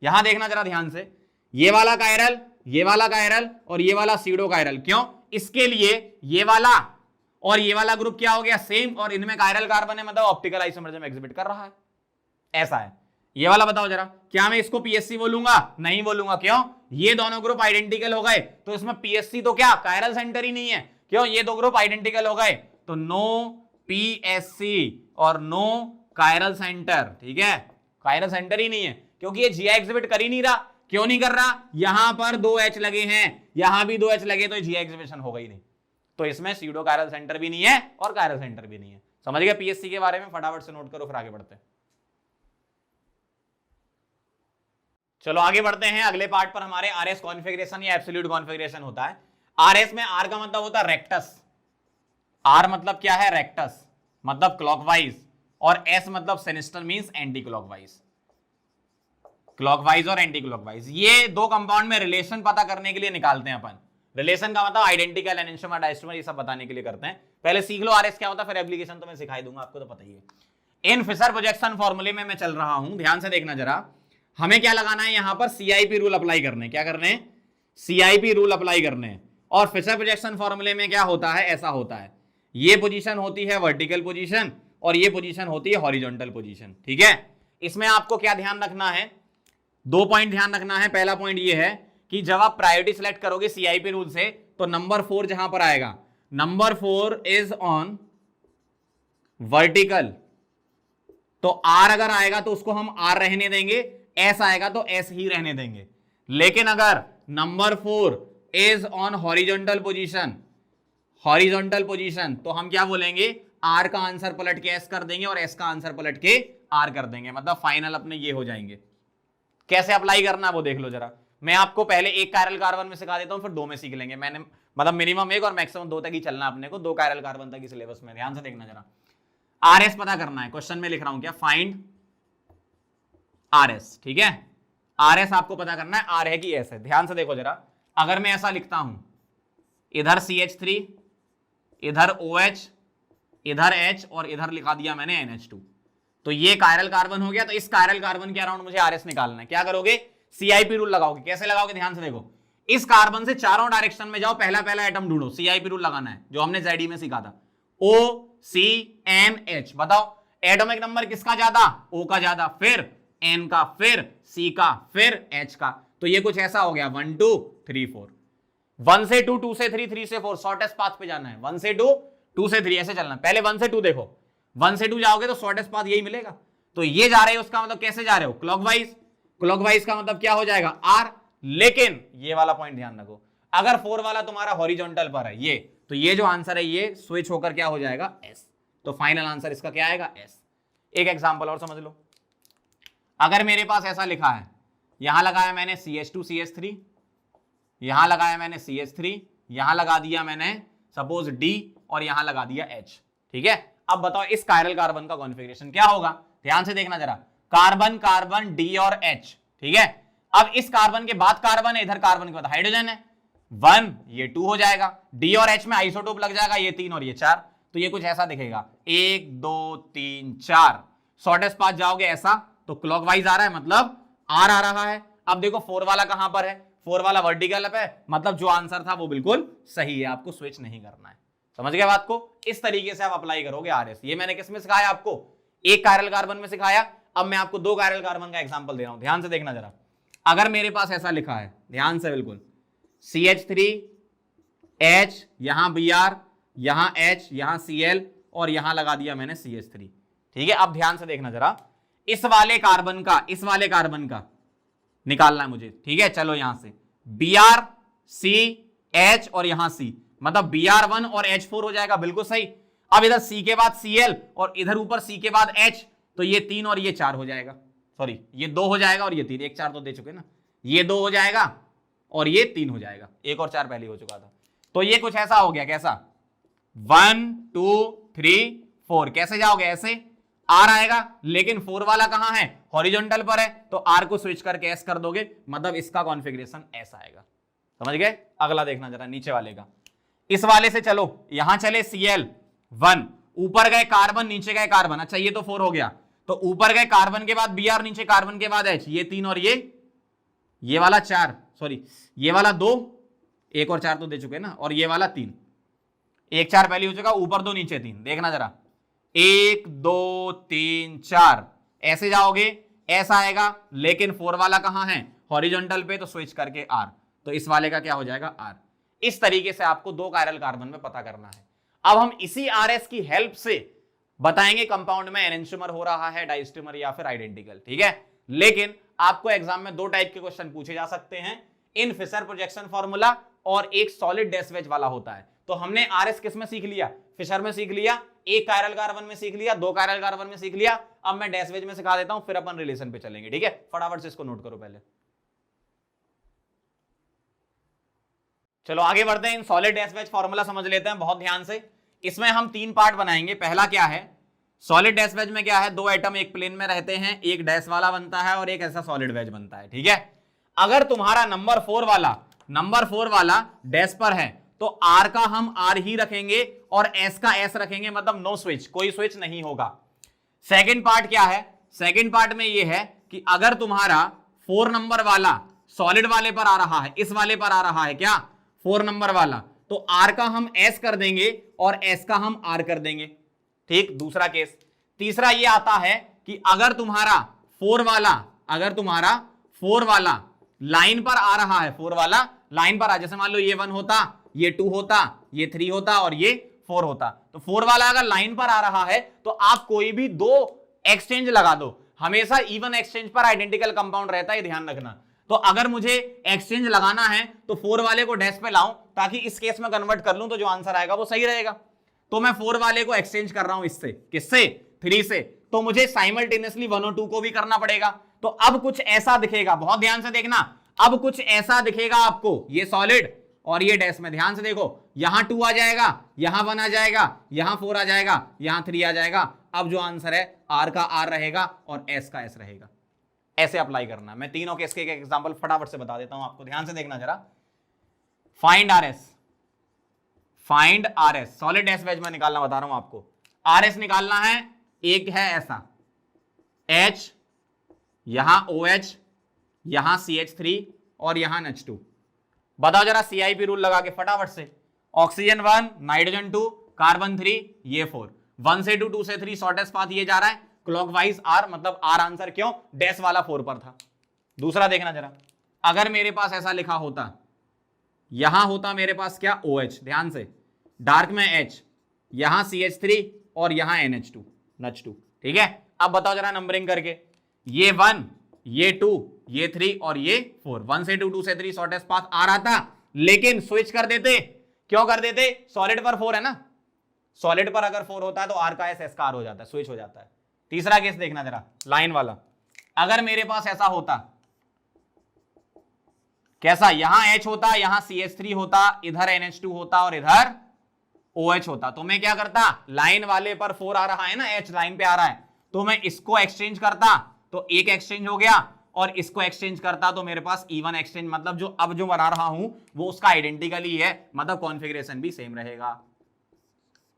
यहां देखना जरा ध्यान से, ये वाला कायरल, ये वाला कायरल और ये वाला सीडो कायरल। क्यों? इसके लिए ये वाला और ये वाला ग्रुप क्या हो गया? सेम, और इनमें कायरल कार्बन है, मतलब ऑप्टिकल आइसोमरिज्म एग्जिबिट कर रहा है। ऐसा है। ये वाला बताओ जरा, क्या मैं इसको पीएससी बोलूंगा? नहीं बोलूंगा। क्यों? ये दोनों ग्रुप आइडेंटिकल हो गए, तो इसमें पीएससी तो क्या, कायरल सेंटर ही नहीं है। क्यों? ये दो ग्रुप आइडेंटिकल हो गए, तो नो पीएससी और नो कायरल सेंटर। ठीक है, कायरल सेंटर ही नहीं है, क्योंकि ये जीआई एग्जिबिट कर ही नहीं रहा। क्यों नहीं कर रहा? यहां पर 2 H लगे हैं, यहां भी 2 H लगे, तो जीआई एग्जिबिशन होगा ही नहीं। तो इसमें सीडो कायरल सेंटर भी नहीं है और कायरल सेंटर भी नहीं है। समझ गया पीएससी के बारे में? फटाफट से नोट करो, फिर आगे बढ़ते हैं। चलो आगे बढ़ते हैं अगले पार्ट पर। हमारे आरएस कॉन्फ़िगरेशन या एब्सोल्यूट कॉन्फ़िगरेशन होता है। आरएस में आर का मतलब होता है रेक्टस। आर मतलब क्या है? रेक्टस, मतलब क्लॉकवाइज, और एस मतलब sinister means anti clockwise. Clockwise और एंटी क्लॉकवाइज, ये दो कंपाउंड में रिलेशन पता करने के लिए निकालते हैं अपन। रिलेशन का मतलब आइडेंटिकल, एनेंटियोमर, डायस्टोमर, ये सब बताने के लिए करते हैं। पहले सीख लो आरएस क्या होता है, फिर एप्लीकेशन तो मैं सिखाई दूंगा, आपको तो पता ही है। इन फिशर प्रोजेक्शन फॉर्मूले में मैं चल रहा हूं, ध्यान से देखना जरा। हमें क्या लगाना है यहां पर? सीआईपी रूल अप्लाई करने। क्या करने? सीआईपी रूल अप्लाई करने। और फिशर प्रोजेक्शन फॉर्मूले में क्या होता है? ऐसा होता है, ये पोजीशन होती है वर्टिकल पोजीशन और ये पोजीशन होती है हॉरिजॉन्टल पोजीशन। ठीक है, इसमें आपको क्या ध्यान रखना है? 2 पॉइंट ध्यान रखना है। पहला पॉइंट ये है कि जब आप प्रायोरिटी सिलेक्ट करोगे सीआईपी रूल से, तो नंबर 4 जहां पर आएगा, नंबर 4 इज ऑन वर्टिकल, तो आर अगर आएगा तो उसको हम आर रहने देंगे, एस आएगा तो एस ही रहने देंगे। लेकिन अगर number 4 is on horizontal position, horizontal position, तो हम क्या बोलेंगे? आर का आंसर पलट के एस कर देंगे और एस का आंसर पलट के आर कर देंगे, मतलब फाइनल अपने ये हो जाएंगे। कैसे अप्लाई करना वो देख लो जरा। मैं आपको पहले एक कायरल कार्बन में सिखा देता हूं, फिर 2 में सीख लेंगे। मैंने मतलब मिनिमम 1 और मैक्सिमम 2 तक ही चलना अपने को, 2 कायरल कार्बन तक ही सिलेबस में। ध्यान से देखना जरा। आरएस पता करना है, क्वेश्चन में लिख रहा हूं क्या, फाइंड आरएस। ठीक है, आरएस आपको पता करना है, आर है कि एस है। ध्यान से देखो जरा, अगर मैं ऐसा लिखता हूं, इधर CH3, इधर OH, इधर H और इधर लिखा दिया मैंने NH2, तो ये कायरल कार्बन हो गया। तो इस कायरल कार्बन के अराउंड मुझे आरएस निकालना है। क्या करोगे? सीआईपी रूल लगाओगे। कैसे लगाओगे? ध्यान से देखो, इस कार्बन से चारों डायरेक्शन में जाओ, पहला पहला एटम ढूंढो, सीआईपी रूल लगाना है जो हमने जेडी में सीखा था। OCNH, बताओ एटॉमिक नंबर किसका ज्यादा? O का ज्यादा, फिर N का, फिर C का, फिर H का। तो ये कुछ ऐसा हो गया 1 2 3 4, 1 से 2, 2 से 3, 3 से 4, शॉर्टेस्ट पाथ पे जाना है। 1 से 2, 2 से 3 ऐसे चलना है। पहले 1 से 2 देखो, 1 से 2 जाओगे तो शॉर्टेस्ट पाथ यही मिलेगा। तो ये जा रहे हो, उसका मतलब कैसे जा रहे हो? क्लॉकवाइज। क्लॉकवाइज का मतलब क्या हो जाएगा? आर। लेकिन ये वाला पॉइंट ध्यान रखो, अगर 4 वाला तुम्हारा हॉरिजॉन्टल पर है ये, तो ये जो आंसर है ये स्विच होकर क्या हो जाएगा? एस। तो फाइनल आंसर इसका क्या आएगा? एस। एक एग्जांपल और समझ लो, अगर मेरे पास ऐसा लिखा है, यहां लगाया मैंने CH2 CH3, यहां लगाया मैंने CH3, यहां लगा दिया मैंने सपोज D और यहां लगा दिया H। ठीक है, अब बताओ इस कायरल कार्बन का कॉन्फ़िगरेशन क्या होगा? ध्यान से देखना जरा, कार्बन कार्बन D और H। ठीक है, अब इस कार्बन के बाद कार्बन है, इधर कार्बन के बाद हाइड्रोजन है, 1 ये 2 हो जाएगा, D और H में आइसोटोप लग जाएगा, ये 3 और ये 4, तो ये कुछ ऐसा दिखेगा 1 2 3 4। शॉर्टेस्ट पाथ जाओगे ऐसा, तो क्लॉकवाइज आ रहा है, मतलब आर आ रहा है। अब देखो 4 वाला कहां पर है? 4 वाला वर्टिकल पे, मतलब जो आंसर था वो बिल्कुल सही है, आपको स्विच नहीं करना है। समझ गए बात को? इस तरीके से आप अप्लाई करोगे आरएस। ये मैंने किस में सिखाया आपको? एक कायरल कार्बन में सिखाया। अब मैं आपको 2 कायरल कार्बन का एग्जांपल दे रहा हूं, ध्यान से देखना जरा। अगर मेरे पास ऐसा लिखा है, ध्यान से बिल्कुल, CH3 H, यहां Br, यहां H, यहां Cl और यहां लगा दिया मैंने CH3। ठीक है, अब ध्यान से देखना जरा, इस वाले कार्बन का निकालना है मुझे। ठीक है, चलो यहां से Br C H और यहां C, मतलब Br1 और H4 हो जाएगा, बिल्कुल सही। अब इधर C के बाद Cl और इधर ऊपर C के बाद H, तो ये 3 और ये 4 हो जाएगा, सॉरी ये 2 हो जाएगा और ये 3, 1 4 तो दे चुके ना, ये 2 हो जाएगा और ये 3 हो जाएगा, 1 और 4 पहले हो चुका था। तो ये कुछ ऐसा हो गया, कैसा? 1 2 3 4, कैसे जाओगे? ऐसे आर आएगा, लेकिन 4 वाला कहां है? हॉरिजॉन्टल पर है, तो आर को स्विच करके एस कर दोगे, मतलब इसका कॉन्फ़िगरेशन ऐसा आएगा। समझ गए? अगला देखना जरा, नीचे वाले का। इस वाले से चलो, यहां चले Cl1, ऊपर गए कार्बन, नीचे गए कार्बन। अच्छा ये तो 4 हो गया, तो ऊपर गए कार्बन के बाद Br, नीचे कार्बन के बाद H, ये 3 और ये वाला 4, सॉरी ये वाला 2, 1 और 4 तो दे चुके ना, और ये वाला 3, 1 4 पहले हो चुका, ऊपर 2 नीचे 3, देखना जरा 1 2 3 4 ऐसे जाओगे ऐसा आएगा, लेकिन 4 वाला कहां है हॉरिजॉन्टल पे, तो स्विच करके R, तो इस वाले का क्या हो जाएगा R। इस तरीके से आपको 2 कायरल कार्बन में पता करना है। अब हम इसी RS की हेल्प से बताएंगे कंपाउंड में एनेंटियोमर हो रहा है, डाइस्टेमर या फिर आइडेंटिकल, ठीक है। लेकिन आपको एग्जाम में 2 टाइप के क्वेश्चन पूछे जा सकते हैं, इन फिशर प्रोजेक्शन फॉर्मूला और एक सॉलिड डैश वेज वाला होता है। तो हमने RS किस में सीख लिया, फिशर में सीख लिया, एक कायरल कार्बन में सीख लिया, 2 कायरल कार्बन में सीख लिया। अब मैं डैश वेज में सिखा देता हूं, फिर अपन रिलेशन पे चलेंगे, ठीक है। फटाफट से इसको नोट करो पहले। चलो आगे बढ़ते हैं, in solid dash veg formula समझ लेते हैं बहुत ध्यान से। इसमें हम 3 पार्ट बनाएंगे। पहला क्या है, सॉलिड डैश वेज में क्या है, 2 एटम एक प्लेन में रहते हैं, एक डैश वाला बनता है और एक ऐसा सॉलिड वेज बनता है, ठीक है। अगर तुम्हारा नंबर 4 वाला डैश पर है तो R का हम R ही रखेंगे और S का S रखेंगे, मतलब नो स्विच, कोई स्विच नहीं होगा। सेकंड पार्ट क्या है, सेकंड पार्ट में ये है कि अगर तुम्हारा 4 नंबर वाला सॉलिड वाले पर आ रहा है, इस वाले पर आ रहा है क्या 4 नंबर वाला, तो R का हम S कर देंगे और S का हम R कर देंगे, ठीक। दूसरा केस। तीसरा ये आता है कि अगर तुम्हारा 4 वाला लाइन पर आ रहा है, 4 वाला लाइन पर आ, जैसे मान लो ये 1 होता, ये 2 होता, ये 3 होता और ये 4 होता, तो 4 वाला अगर लाइन पर आ रहा है तो आप कोई भी 2 एक्सचेंज लगा दो। हमेशा इवन एक्सचेंज पर आइडेंटिकल कंपाउंड रहता है, ध्यान रखना। तो अगर मुझे एक्सचेंज लगाना है तो 4 वाले को डैश पे लाऊं ताकि इस केस में कन्वर्ट कर लूं, तो जो आंसर आएगा वो सही रहेगा। तो मैं 4 वाले को एक्सचेंज कर रहा हूं इससे, किससे 3 से, तो मुझे साइमल्टेनियसली 1 और 2 को भी करना पड़ेगा। तो अब कुछ ऐसा दिखेगा, बहुत ध्यान से देखना, अब कुछ ऐसा दिखेगा आपको, ये सॉलिड और ये डैश में, ध्यान से देखो, यहां 2 आ जाएगा, यहां 1 आ जाएगा, यहां 4 आ जाएगा, यहां 3 आ जाएगा। अब जो आंसर है R का R रहेगा और S का S रहेगा। ऐसे अप्लाई करना। मैं तीनों केस के एग्जांपल फटाफट से बता देता हूं आपको, ध्यान से देखना जरा। Find RS, solid dash wedge में निकालना बता रहा हूं आपको। RS निकालना है, एक है ऐसा H, यहां OH, यहां CH3 और यहां NH2। बताओ जरा CIP रूल लगा के फटाफट से। ऑक्सीजन 1, नाइट्रोजन 2, कार्बन 3, ये 4, 1 से 2, 2 से 3, शॉर्टेस्ट पाथ ये जा रहा है, क्लॉकवाइज R, मतलब R आंसर क्यों, डैश वाला 4 पर था। दूसरा देखना जरा, अगर मेरे पास ऐसा लिखा होता, यहां होता मेरे पास क्या OH, ध्यान से, डार्क में H, यहां CH3 और यहां NH2, ठीक है। अब बताओ जरा नंबरिंग करके, ये 1, ये 2, ये 3 और ये 4, 1 से 2, 2 से 3, शॉर्टेस्ट पाथ आ रहा था, लेकिन स्विच कर देते। क्यों कर देते, सॉलिड पर 4 है ना, सॉलिड पर अगर 4 होता है तो R का S का R हो जाता है, स्विच हो जाता है। तीसरा केस देखना जरा, लाइन वाला, अगर मेरे पास ऐसा होता, कैसा, यहां H होता, यहां CH3 होता, इधर NH2 होता और इधर OH होता, तो मैं क्या करता, लाइन वाले पर 4 आ रहा है ना, H लाइन पे आ रहा है, तो मैं इसको एक्सचेंज करता, तो एक एक्सचेंज हो गया, और इसको एक्सचेंज करता तो मेरे पास इवन एक्सचेंज, मतलब जो अब जो बना रहा हूं वो उसका आइडेंटिकल ही है, मतलब कॉन्फ़िगरेशन भी सेम रहेगा।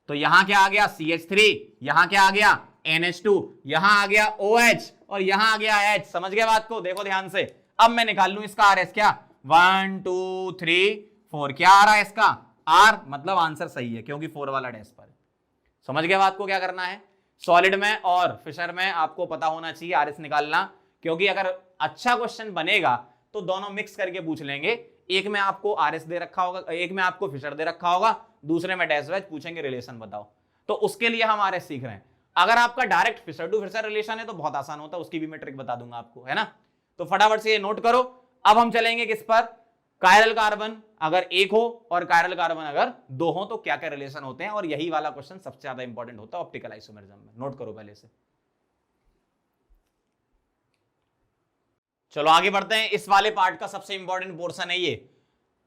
तो यहां क्या आ गया CH3, यहां क्या आ गया NH2, यहां आ गया OH और यहां आ गया H। समझ गए बात को, देखो ध्यान से। अब मैं निकाल लूं इसका RS, क्या 1 2 3 4, क्या आ रहा है इसका R, मतलब आंसर सही है क्योंकि 4 वाला डैश पर। समझ गए बात को, क्या करना है। सॉलिड में और फिशर में आपको पता होना चाहिए RS निकालना, क्योंकि अगर अच्छा क्वेश्चन बनेगा तो दोनों मिक्स करके पूछ लेंगे। एक में आपको RS दे रखा होगा, एक में आपको फिशर दे रखा होगा, दूसरे में डैश वेज पूछेंगे रिलेशन बताओ, तो उसके लिए हम RS सीख रहे हैं। अगर आपका direct Fisher to Fisher relation है तो बहुत आसान होता है, उसकी भी मैं ट्रिक बता दूंगा आपको, है ना। तो फटाफट से ये नोट करो। अब हम चलेंगे किस पर, कायरल कार्बन अगर 1 हो और कायरल कार्बन अगर 2 हो तो क्या क्या रिलेशन होते हैं, और यही वाला क्वेश्चन सबसे ज्यादा इंपॉर्टेंट होता है ऑप्टिकल आइसोमेरिज्म में। नोट करो पहले से। चलो आगे बढ़ते हैं। इस वाले पार्ट का सबसे इंपॉर्टेंट पोर्शन है ये,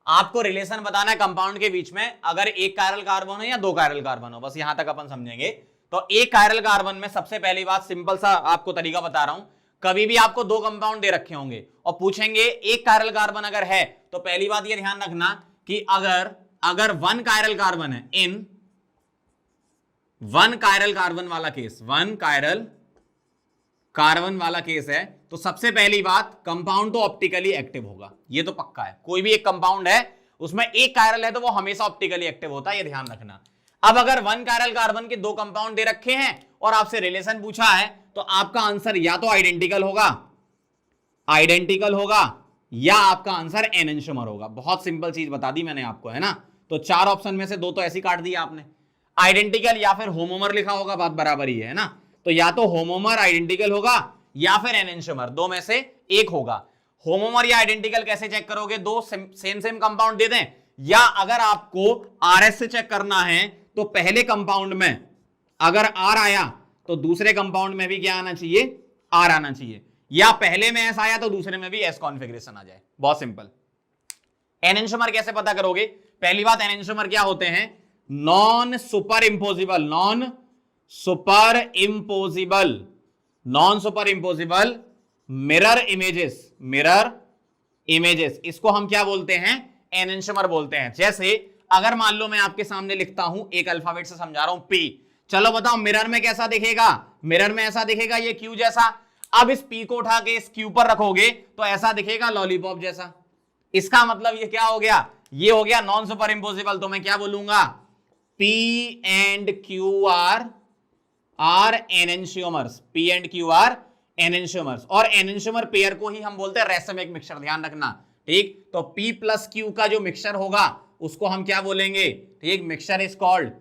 आपको रिलेशन बताना है कंपाउंड के बीच में, अगर एक कायरल कार्बन हो या 2 कायरल कार्बन हो, बस यहां तक अपन समझेंगे। तो एक कायरल कार्बन में सबसे पहली बात, सिंपल सा आपको तरीका बता रहा हूं, कभी भी आपको 2 कंपाउंड दे रखे होंगे और पूछेंगे एक कायरल कार्बन अगर है, तो पहली बात ये ध्यान रखना कि अगर 1 कायरल कार्बन है, इन 1 कायरल कार्बन वाला केस, 1 कायरल कार्बन वाला केस है तो सबसे पहली बात कंपाउंड तो ऑप्टिकली एक्टिव होगा, ये तो पक्का है। कोई भी एक कंपाउंड है उसमें एक कायरल है तो वो हमेशा ऑप्टिकली एक्टिव होता है, ये ध्यान रखना। अब अगर वन कायरल कार्बन के दो कंपाउंड दे रखे हैं और आपसे रिलेशन पूछा है तो आपका आंसर या तो आइडेंटिकल होगा या आपका आंसर एनेंटियोमर होगा। बहुत सिंपल चीज बता दी मैंने आपको, है ना। तो चार ऑप्शन में से दो तो ऐसी काट दिया आपने, आइडेंटिकल या फिर होमोमर लिखा होगा, बात बराबर ही है ना। तो या तो होमोमर आइडेंटिकल होगा या फिर एनेंटियोमर, दो में से एक होगा। होमोमर या आइडेंटिकल कैसे चेक करोगे? दो सेम कंपाउंड दे दें, या अगर आपको आरएस से चेक करना है तो पहले कंपाउंड में अगर आर आया तो दूसरे कंपाउंड में भी क्या आना चाहिए? आर आना चाहिए, या पहले में एस आया तो दूसरे में भी एस कॉन्फ़िगरेशन आ जाए। बहुत सिंपल। एनेंटियोमर कैसे पता करोगे? पहली बात, एनेंटियोमर क्या होते हैं? Non super imposable mirror images, इसको हम क्या बोलते हैं? एनेंटियोमर बोलते हैं। जैसे अगर मान लो मैं आपके सामने लिखता हूं, एक अल्फाबेट से समझा रहा हूं, पी, चलो बताओ मिरर में कैसा दिखेगा? मिरर में ऐसा दिखेगा, ये क्यू जैसा। अब इस पी को उठा के इस क्यू पर रखोगे तो ऐसा दिखेगा लॉलीपॉप जैसा। इसका मतलब ये क्या हो गया? ये हो गया नॉन सुपर इम्पोजिबल। तो मैं क्या बोलूंगा? P and Q are enantiomers। P and Q are enantiomers। और एनेंटियोमर पेयर को ही हम बोलते हैं रेसमिक मिक्सचर, ध्यान रखना, ठीक। तो P प्लस Q का जो मिक्सचर होगा उसको हम क्या बोलेंगे? ठीक, mixture is called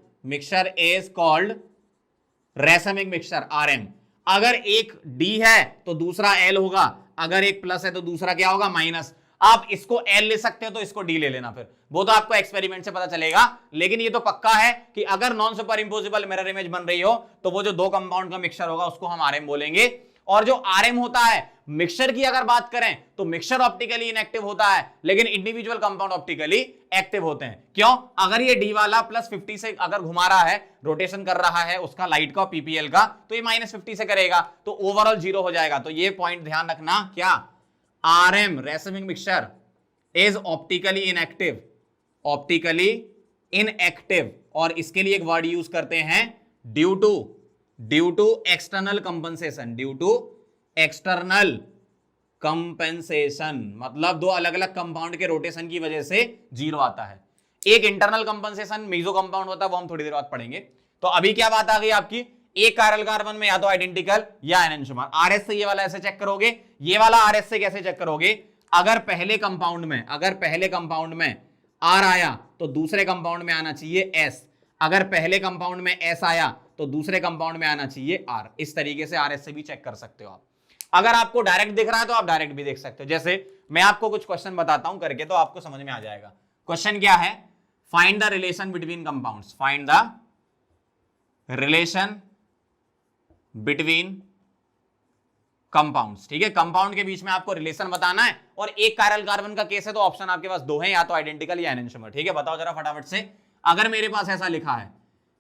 racemic mixture, RM। अगर एक D है तो दूसरा L होगा, अगर एक प्लस है तो दूसरा क्या होगा? माइनस। आप इसको L ले सकते हो तो इसको D ले लेना, फिर वो तो आपको एक्सपेरिमेंट से पता चलेगा। लेकिन ये तो पक्का है कि अगर non superimposable mirror image बन रही हो तो वो जो दो कंपाउंड का मिक्सचर होगा उसको हम RM बोलेंगे। और जो RM होता है मिक्सचर की अगर बात करें तो मिक्सचर ऑप्टिकली इनएक्टिव होता है, लेकिन इंडिविजुअल कंपाउंड ऑप्टिकली एक्टिव होते हैं। क्यों? अगर ये D वाला प्लस 50 से अगर घुमा रहा है, रोटेशन कर रहा है उसका लाइट का, PPL का, तो ये माइनस 50 से करेगा तो ओवरऑल 0 हो जाएगा। तो ये पॉइंट ध्यान रखना, क्या? RM racemic mixture is optically inactive. और इसके लिए एक वर्ड यूज करते हैं ड्यू टू एक्सटर्नल कंपनसेशन, मतलब दो अलग अलग कंपाउंड के रोटेशन की वजह से 0 आता है। एक इंटरनल कंपनसेशन मेसो कंपाउंड होता है, वो हम थोड़ी देर बाद पढ़ेंगे। तो अभी क्या बात आ गई आपकी? एक कायरल कार्बन में या तो आइडेंटिकल या एनेंटियोमर। आरएस से ये वाला ऐसे चेक करोगे, ये वाला आरएस से कैसे चेक करोगे? अगर पहले कंपाउंड में आर आया तो दूसरे कंपाउंड में आना चाहिए एस, अगर पहले कंपाउंड में एस आया तो दूसरे कंपाउंड में आना चाहिए आर। इस तरीके से आरएस से भी चेक कर सकते हो आप। अगर आपको डायरेक्ट दिख रहा है तो आप डायरेक्ट भी देख सकते हो। जैसे मैं आपको कुछ क्वेश्चन बताता हूं करके, तो आपको समझ में आ जाएगा। क्वेश्चन क्या है? Find the relation between compounds, find the relation between compounds. ठीक है, कंपाउंड के बीच में आपको रिलेशन बताना है। और एक कायरल कार्बन का केस है तो ऑप्शन आपके पास दो हैं, या तो आइडेंटिकल या एनेंटियोमर। ठीक है, बताओ जरा फटाफट से। अगर मेरे पास ऐसा लिखा है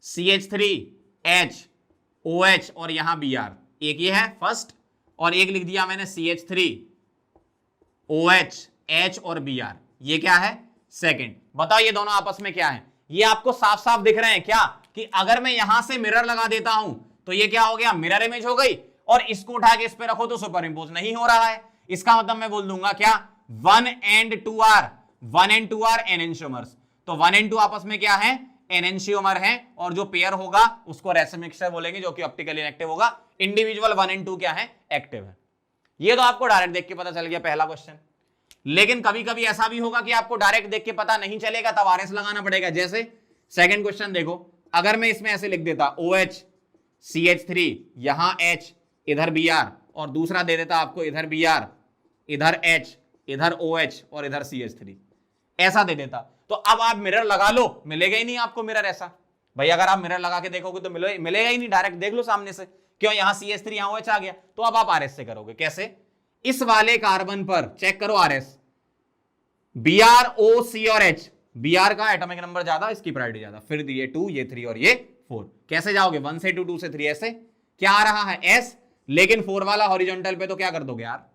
CH3HOH और यहां Br, एक ये है फर्स्ट, और एक लिख दिया मैंने CH3OH और Br, ये क्या है? सेकंड। बताओ ये दोनों आपस में क्या है? ये आपको साफ साफ दिख रहे हैं क्या? कि अगर मैं यहां से मिरर लगा देता हूं तो ये क्या हो गया? मिरर इमेज हो गई। और इसको उठा के इस पे रखो तो सुपर इंपोज नहीं हो रहा है। इसका मतलब मैं बोल दूंगा क्या? 1 and 2 आर एनेंटियोमर्स। तो 1 and 2 आपस में क्या है? एनेंटियोमर है। और जो पेयर होगा उसको रेसमिक मिक्सचर बोलेंगे, जो कि ऑप्टिकली इनएक्टिव होगा। इंडिविजुअल 1 and 2 क्या है? एक्टिव है। ये तो आपको डायरेक्ट देख के पता चल गया, पहला क्वेश्चन। लेकिन कभी कभी ऐसा भी होगा कि आपको डायरेक्ट देख के पता नहीं चलेगा, तब आरएस लगाना पड़ेगा। जैसे सेकंड क्वेश्चन देखो, अगर मैं इसमें ऐसे लिख देता OH CH3, यहां H, इधर Br, और दूसरा दे देता आपको इधर Br, इधर H, इधर OH और इधर CH3, ऐसा दे देता, तो अब आप मिरर लगा लो, मिलेगा ही नहीं आपको मिरर ऐसा। भाई अगर आप मिरर लगा के देखोगे तो मिलेगा ही नहीं, डायरेक्ट देख लो सामने से। क्यों? यहां CH3 यहां OH आ गया। तो अब आप आरएस से करोगे कैसे? इस वाले कार्बन पर चेक करो आरएस, Br O C और H, Br का एटॉमिक नंबर ज्यादा, इसकी प्रायोरिटी ज्यादा, फिर ये 2, ये 3 और ये 4। कैसे जाओगे? 1 से 2, 2 से 3, ऐसे। क्या आ रहा है? S, लेकिन 4 वाला हॉरिजॉन्टल पे तो क्या कर दोगे यार?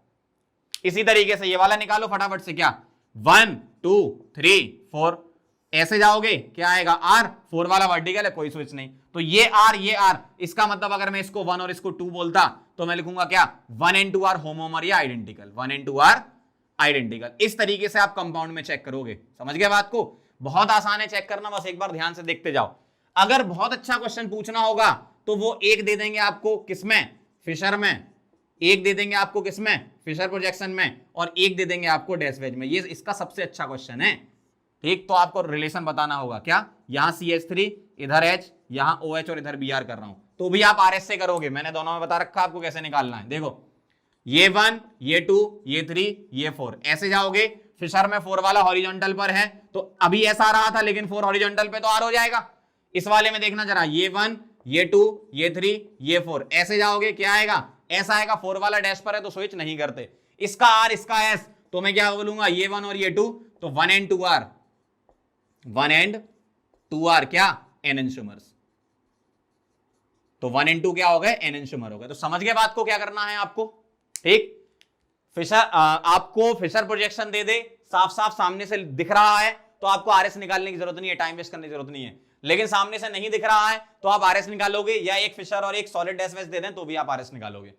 इसी तरीके से ये वाला निकालो फटाफट से। क्या? 1 2 3 4, ऐसे जाओगे क्या आएगा आर, 4 वाला वर्टिकल है, कोई स्विच नहीं, तो ये आर, इसका मतलब अगर मैं इसको 1 और इसको 2 बोलता तो मैं लिखूंगा क्या 1 and 2 आर होमोमर या आइडेंटिकल, 1 and 2 आर आइडेंटिकल। इस तरीके से आप कंपाउंड में चेक करोगे। समझ गए बात को? बहुत आसान है चेक करना, बस एक बार ध्यान से देखते जाओ। अगर बहुत अच्छा क्वेश्चन पूछना होगा तो वो एक दे देंगे आपको किसमें, फिशर में, एक दे देंगे आपको किसमें, फिशर प्रोजेक्शन में, और एक दे देंगे आपको डैशवेज में। ये इसका सबसे अच्छा क्वेश्चन है। ठीक, तो आपको रिलेशन बताना होगा क्या, यहां CH3 इधर H, यहां OH और इधर Br कर रहा हूं, तो भी आप RS से करोगे। मैंने दोनों में बता रखा आपको कैसे निकालना है। देखो ये 1, ये 2, ये 3, ये 4, ऐसे जाओगे। फिशर में 4 वाला हॉरिजॉन्टल पर है, तो अभी ऐसा आ रहा था, लेकिन 4 हॉरिजॉन्टल पे तो R हो जाएगा। इस वाले में देखना जरा, ये 1, ये 2, ये 3, ये 4, ऐसे जाओगे क्या आएगा, ऐसा आएगा। 4 वाला डैश पर है तो स्विच नहीं करते, इसका R इसका S, तो मैं क्या बोलूंगा, ये 1 और ये 2, तो 1 and 2 R, 1 and 2 R क्या एनेंशियोमर्स, तो 1 and 2 क्या हो गए, एनेंशियोमर हो गए। तो समझ गए बात को, क्या करना है आपको। ठीक, फिशर आपको फिशर प्रोजेक्शन दे दे, साफ साफ सामने से दिख रहा है, तो आपको आरएस निकालने की जरूरत नहीं है, टाइम वेस्ट करने की जरूरत नहीं है। लेकिन सामने से नहीं दिख रहा है तो आप आरएस निकालोगे, या एक फिशर और एक सॉलिड डैश दे दें तो भी आप आरएस निकालोगे।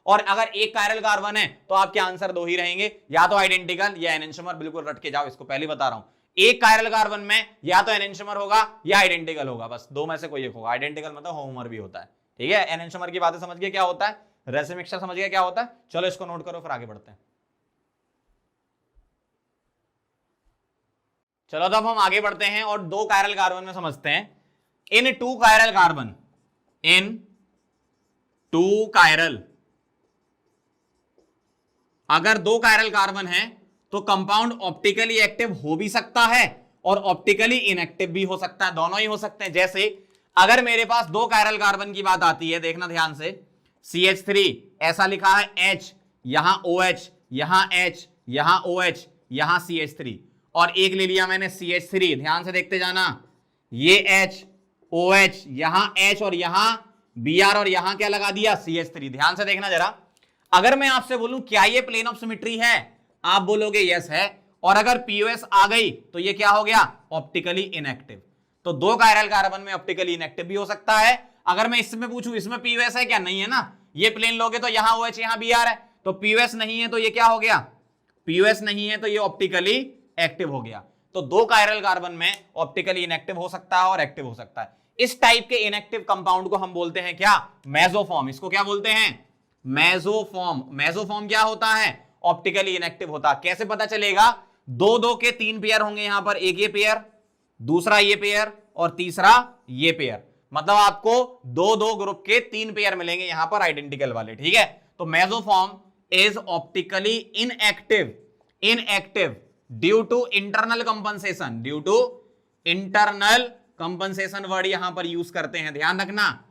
और अगर एक कायरल कार्बन है तो आपके आंसर 2 ही रहेंगे, या तो आइडेंटिकल या एनेंशियोमर। बिल्कुल रट के जाओ, इसको पहले बता रहा हूं, एक कायरल कार्बन में या तो एनेंशियोमर होगा या आइडेंटिकल होगा, बस 2 में से कोई एक होगा। आइडेंटिकल मतलब होमोमर भी होता है। ठीक है, एनेंशियोमर की बातें समझ गए क्या होता है, रेसिड्यू मिक्सचर समझ गए क्या होता है। चलो इसको नोट करो, फिर आगे बढ़ते हैं। चलो तो अब हम आगे बढ़ते हैं और 2 कायरल कार्बन में समझते हैं। इन 2 कायरल कार्बन, इन 2 कायरल, अगर 2 कायरल कार्बन है तो कंपाउंड ऑप्टिकली एक्टिव हो भी सकता है और ऑप्टिकली इनएक्टिव भी हो सकता है, दोनों ही हो सकते हैं। जैसे अगर मेरे पास 2 कायरल कार्बन की बात आती है, देखना ध्यान से, CH3 ऐसा लिखा है H, यहां OH, यहां H, यहां OH, यहां CH3, और एक ले लिया मैंने CH3, ध्यान से देखते जाना, ये H, OH, यहां H और यहां Br, और यहां क्या लगा दिया, CH3। ध्यान से देखना जरा, अगर मैं आपसे बोलूं क्या ये प्लेन ऑफ सिमेट्री है, आप बोलोगे यस है, और अगर POS आ गई तो ये क्या हो गया, ऑप्टिकली इनएक्टिव। तो 2 कायरल कार्बन में ऑप्टिकली इनएक्टिव भी हो सकता है। अगर मैं इसमें पूछूं इसमें POS है क्या, नहीं है ना, ये प्लेन लोगे तो यहां OH यहां Br है, तो POS नहीं है तो ये क्या हो गया, POS नहीं है तो ये ऑप्टिकली एक्टिव हो गया। तो 2 कायरल कार्बन में ऑप्टिकली इनएक्टिव हो सकता है और एक्टिव हो सकता है। इस टाइप के इनएक्टिव कंपाउंड को हम बोलते हैं क्या, मेसोफॉर्म। इसको क्या बोलते हैं, मेसोफॉर्म। मेसोफॉर्म क्या होता है, ऑप्टिकली इनएक्टिव होता है। कैसे पता चलेगा, 2 के 3 पेयर होंगे यहां पर, एक ये पेयर, दूसरा ये पेयर, और तीसरा ये पेयर, मतलब आपको 2 ग्रुप के 3 पेयर मिलेंगे यहां पर आइडेंटिकल वाले। ठीक है, तो meso form is optically inactive due to internal compensation. Due to internal compensation word यहां पर यूज करते हैं, ध्यान रखना।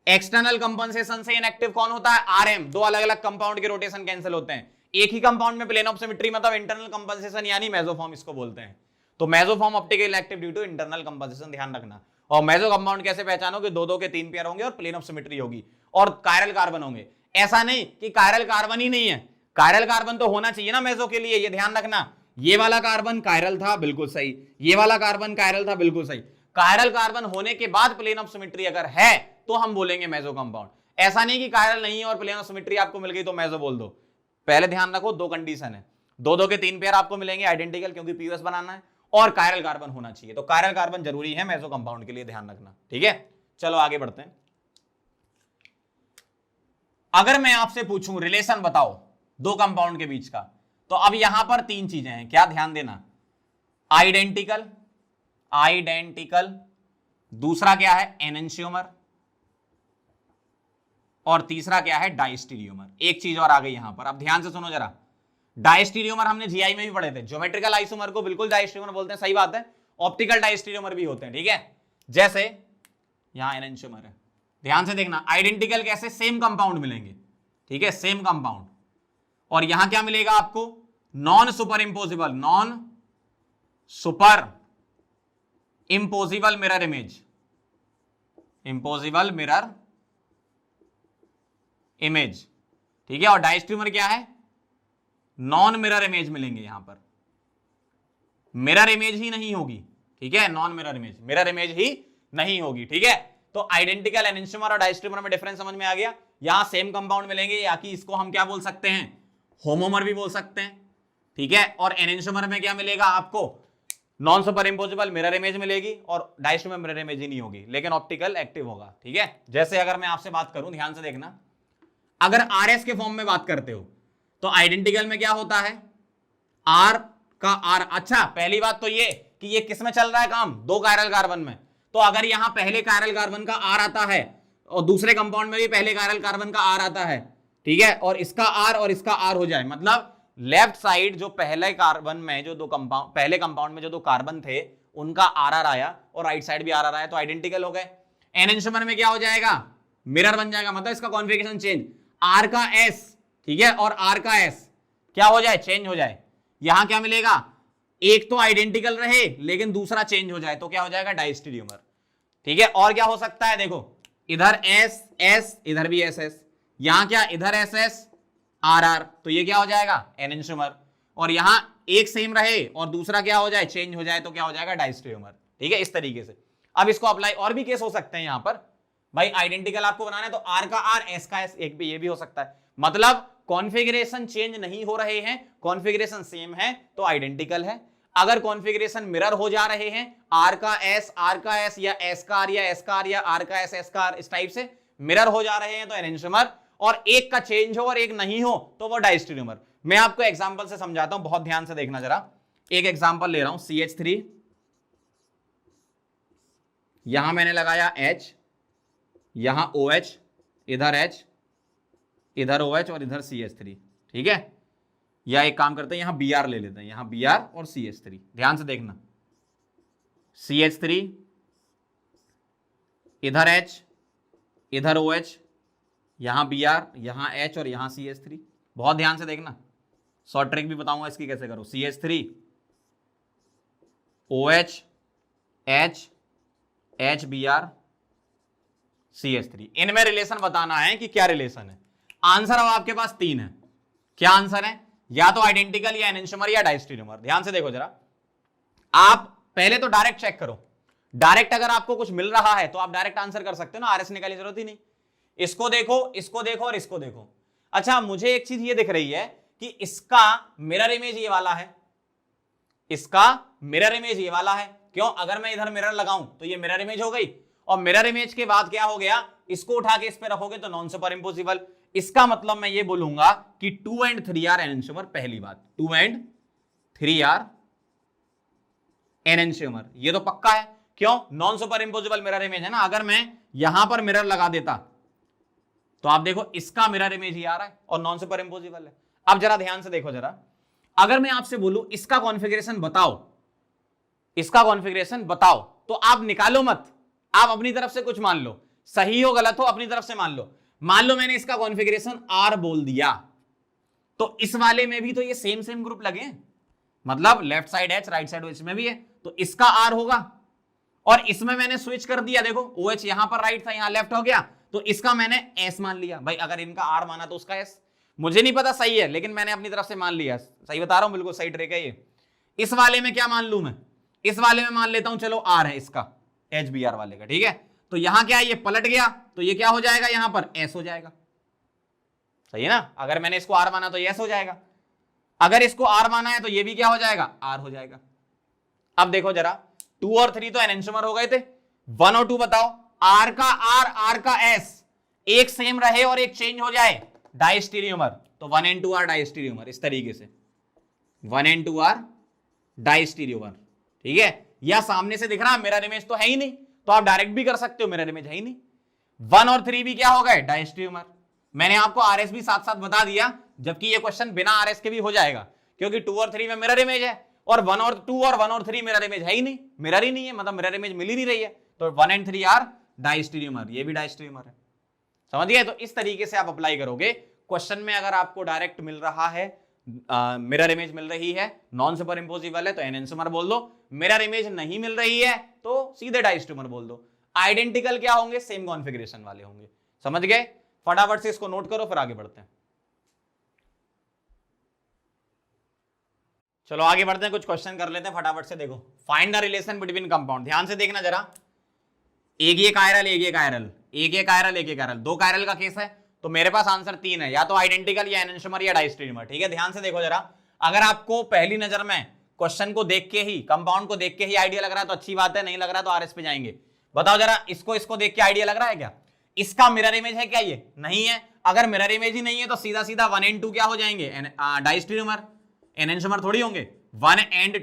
एक्सटर्नल कंपनसेशन से इनएक्टिव कौन होता है, आरएम। 2 अलग अलग कंपाउंड के रोटेशन कैंसिल होते हैं, एक ही कंपाउंड में प्लेन ऑफ सिमेट्री, मतलब इंटरनल कंपनसेशन, यानी मेसोफॉर्म इसको बोलते हैं। तो meso form optically inactive due to internal compensation, ध्यान रखना। और मेसो कंपाउंड कैसे पहचानोगे, 2 के 3 पेयर होंगे और प्लेन ऑफ सिमेट्री होगी और कायरल कार्बन होंगे। ऐसा नहीं कि कायरल कार्बन ही नहीं है, कायरल कार्बन तो होना चाहिए ना मेसो के लिए, ये ध्यान रखना। ये वाला कार्बन कायरल था, बिल्कुल सही, ये वाला कार्बन कायरल था, बिल्कुल सही। कायरल कार्बन होने के बाद प्लेन ऑफ सिमेट्री अगर है तो हम बोलेंगे मेसो कंपाउंड। ऐसा नहीं कि कायरल नहीं है और प्लेन ऑफ सिमेट्री आपको मिल गई तो मेसो बोल दो। पहले ध्यान रखो, 2 कंडीशन है, 2 के 3 पेयर आपको मिलेंगे आइडेंटिकल, क्योंकि POS बनाना है, और कायरल कार्बन होना चाहिए। तो कायरल कार्बन जरूरी है मेसो कंपाउंड के लिए, ध्यान रखना। ठीक है, चलो आगे बढ़ते हैं। अगर मैं आपसे पूछूं रिलेशन बताओ 2 कंपाउंड के बीच का, तो अब यहां पर 3 चीजें हैं, क्या ध्यान देना, आइडेंटिकल, दूसरा क्या है एनेंशियोमर, और तीसरा क्या है डाइस्टीरियोमर। एक चीज और आ गई यहां पर, अब ध्यान से सुनो जरा। डाइस्टीरियोमर हमने जीआई में भी पढ़े थे, ज्योमेट्रिकल आइसोमर को बिल्कुल डाइस्टीरियोमर बोलते हैं, सही बात है। ऑप्टिकल डाइस्टीरियोमर भी होते हैं, ठीक है। जैसे यहां एनेंशियोमर है, ध्यान से देखना। आइडेंटिकल कैसे, सेम कंपाउंड मिलेंगे, ठीक है, सेम कंपाउंड। और यहां क्या मिलेगा आपको, non superimposable, non superimposable mirror image, imposable mirror image, ठीक है। और डाइस्टीरियोमर क्या है, नॉन मिरर इमेज मिलेंगे यहां पर, मिरर इमेज ही नहीं होगी, ठीक है, non mirror image, mirror image ही नहीं होगी, ठीक है। तो आइडेंटिकल एनेंटियोमर और डायस्टेरियोमर में डिफरेंस समझ में आ गया। यहां सेम कंपाउंड मिलेंगे, या कि इसको हम क्या बोल सकते हैं, होमोमर भी बोल सकते हैं, ठीक है। और एनेंटियोमर में क्या मिलेगा आपको, non superimposable mirror image मिलेगी, और डायस्टेरियोमर मिरर इमेज ही नहीं होगी, लेकिन ऑप्टिकल एक्टिव होगा, ठीक है। जैसे अगर मैं आपसे बात करूं, ध्यान से देखना, अगर आरएस के फॉर्म में बात करते हो तो आइडेंटिकल में क्या होता है, आर का आर। अच्छा, पहली बात तो ये कि ये किस में चल रहा है काम, दो कायरल कार्बन में। तो अगर यहां पहले कायरल कार्बन का आर आता है और दूसरे कंपाउंड में भी पहले कायरल कार्बन का आर आता है, ठीक है, और इसका आर और इसका आर हो जाए, मतलब लेफ्ट साइड जो पहले कार्बन में जो दो कंपाउंड, पहले कंपाउंड में जो दो कार्बन थे उनका आर आर आया और राइट साइड भी आर आर आया, तो आइडेंटिकल हो गए। एनेंटियोमर में क्या हो जाएगा, मिरर बन जाएगा, मतलब इसका कॉन्फ़िगरेशन चेंज, आर का एस, ठीक है, और आर का एस क्या हो जाए, चेंज हो जाए। यहां क्या मिलेगा, एक तो आइडेंटिकल रहे लेकिन दूसरा चेंज हो जाए, तो क्या हो जाएगा, डायस्टेरियोमर, ठीक है। और क्या हो सकता है, देखो इधर एस एस, इधर भी एस एस, यहां क्या, इधर एस एस आर आर, तो ये क्या हो जाएगा, एनेंटियोमर। और यहां एक सेम रहे और दूसरा क्या हो जाए, चेंज हो जाए, तो क्या हो जाएगा, डायस्टेरियोमर, ठीक है। इस तरीके से अब इसको अप्लाई, और भी केस हो सकते हैं यहां पर, भाई आइडेंटिकल आपको बनाना है तो आर का आर एस का एस, एक भी ये भी हो सकता है, मतलब कॉन्फ़िगरेशन चेंज नहीं हो रहे हैं, कॉन्फ़िगरेशन सेम है तो आइडेंटिकल है। अगर कॉन्फ़िगरेशन मिरर हो जा रहे हैं, आर का एस या एस का आर या एस का आर या आर का एस का आर, इस टाइप से मिरर हो जा रहे हैं तो एनेंटियोमर, और एक का चेंज हो और एक नहीं हो तो वो डायस्टेरियोमर। मैं आपको एग्जांपल से समझाता हूं, बहुत ध्यान से देखना जरा। एक एग्जांपल ले रहा हूं, CH3, यहां मैंने लगाया H, यहां OH, इधर H, इधर OH और इधर CH3, ठीक है। या एक काम करते हैं, यहां Br ले लेते हैं, यहां Br और CH3, ध्यान से देखना, CH3, इधर H, इधर OH, यहां Br, यहां H और यहां CH3। बहुत ध्यान से देखना, शॉर्ट ट्रिक भी बताऊंगा इसकी कैसे करो। CH3, OH, H, HBr, CH3, इनमें रिलेशन बताना है कि क्या रिलेशन है। आंसर अब आपके पास तीन है। क्या आंसर है, या तो आइडेंटिकल या एनेंटियोमर या डायस्टेरियोमर। ध्यान से देखो जरा, आप पहले तो डायरेक्ट चेक करो, डायरेक्ट अगर आपको कुछ मिल रहा है तो आप डायरेक्ट आंसर कर सकते हो ना, आरएस निकालने की जरूरत ही नहीं। इसको देखो, इसको देखो और इसको देखो। अच्छा, मुझे एक चीज ये दिख रही है कि इसका मिरर इमेज ये वाला है, इसका मिरर इमेज ये वाला है। क्यों, अगर मैं इधर मिरर लगाऊं तो ये मिरर इमेज हो गई, और मिरर इमेज के बाद क्या हो गया, इसको उठा के इस पे रखोगे तो नॉन सुपर इंपोसिबल। इसका मतलब मैं ये बोलूंगा कि 2 and 3 आर एनेंटियोमर। पहली बात, 2 and 3 आर एनेंटियोमर, ये तो पक्का है। क्यों, non super impossible mirror image है ना। अगर मैं यहां पर मिरर लगा देता तो आप देखो इसका मिरर इमेज ही आ रहा है और नॉन सुपर इंपोसिबल है। अब जरा ध्यान से देखो जरा, अगर मैं आपसे बोलूं इसका कॉन्फ़िगरेशन बताओ, इसका कॉन्फ़िगरेशन बताओ, तो आप निकालो मत, आप अपनी तरफ से कुछ मान लो, सही हो गलत हो अपनी तरफ से मान लो। मान लो मैंने इसका कॉन्फ़िगरेशन आर बोल दिया, तो इस वाले में भी तो ये सेम सेम ग्रुप लगे हैं, मतलब left side H right side OH में भी है, तो इसका आर होगा। और इसमें मैंने स्विच कर दिया, देखो OH यहां पर राइट था, यहां लेफ्ट हो गया, तो इसका मैंने S मान लिया। भाई अगर इनका आर माना तो उसका S, मुझे नहीं पता सही है लेकिन मैंने अपनी तरफ से मान लिया। सही बता रहा हूं, बिल्कुल सही ट्रिक है ये। इस वाले में क्या मान लू मैं, इस वाले में मान लेता हूं चलो आर है इसका, HBr वाले का, ठीक है। तो यहां क्या है, ये पलट गया तो ये क्या हो जाएगा, यहां पर S हो जाएगा। सही है ना, अगर मैंने इसको R माना तो ये S हो जाएगा, अगर इसको R माना है तो ये भी क्या हो जाएगा, R हो जाएगा। अब देखो जरा, 2 और 3 तो एनेंटियोमर हो गए थे, 1 और 2 बताओ। R का R, R का S एक सेम रहे और एक चेंज हो जाए, डायस्टेरियोमर, तो 1 and 2 आर डायस्टेरियोमर। इस तरीके से 1 and 2 आर डायस्टेरियोमर, ठीक है। या सामने से दिख रहा है मिरर इमेज तो है ही नहीं, तो आप डायरेक्ट भी कर सकते हो, मिरर इमेज है ही नहीं। 1 और 3 भी क्या हो गए, डायस्टेरियोमर। मैंने आपको आरएस भी साथ साथ बता दिया, जबकि ये क्वेश्चन बिना आरएस के भी हो जाएगा, क्योंकि 2 और 3 में मिरर इमेज है, और 1 और 2 और 1 और 3 मिरर इमेज है ही नहीं, मिरर ही नहीं है, मतलब मिरर इमेज मिल ही नहीं रही है, तो 1 and 3 आर डायस्टेरियोमर, ये भी डायस्टेरियोमर है। समझ गए, तो इस तरीके से आप अप्लाई करोगे क्वेश्चन में। अगर आपको डायरेक्ट मिल रहा है, मिरर इमेज मिल रही है, नॉन सुपर इंपोसिबल है तो एनेंटियोमर बोल दो, मिरर इमेज नहीं मिल रही है तो सीधे डायस्टेरियोमर बोल दो। आइडेंटिकल क्या होंगे, सेम कॉन्फ़िगरेशन वाले होंगे। समझ गए, फटाफट से इसको नोट करो फिर आगे बढ़ते हैं। चलो आगे बढ़ते हैं, कुछ क्वेश्चन कर लेते हैं फटाफट से। देखो, find the relation between compound. ध्यान से देखना जरा, एक ये कायरल, एक ये कायरल, एक ये कायरल, एक ये कायरल, दो कायरल का केस है, तो मेरे पास आंसर तीन है, या तो आइडेंटिकल या एनेंटियोमर या डाइस्टेरियोमर। ठीक है, ध्यान से देखो जरा, अगर आपको पहली नजर में क्वेश्चन को देख के ही, कंपाउंड को देख के ही आइडिया लग रहा है तो अच्छी बात है, नहीं लग रहा तो आरएस पे जाएंगे। बताओ जरा, इसको देख के आइडिया लग रहा है क्या? इसका मिरर इमेज है क्या? ये नहीं है। अगर मिरर इमेज ही नहीं है तो सीधा सीधा 1 and 2 क्या हो जाएंगे? डाइस्टेरियोमर, एनेंटियोमर थोड़ी होंगे। 1 and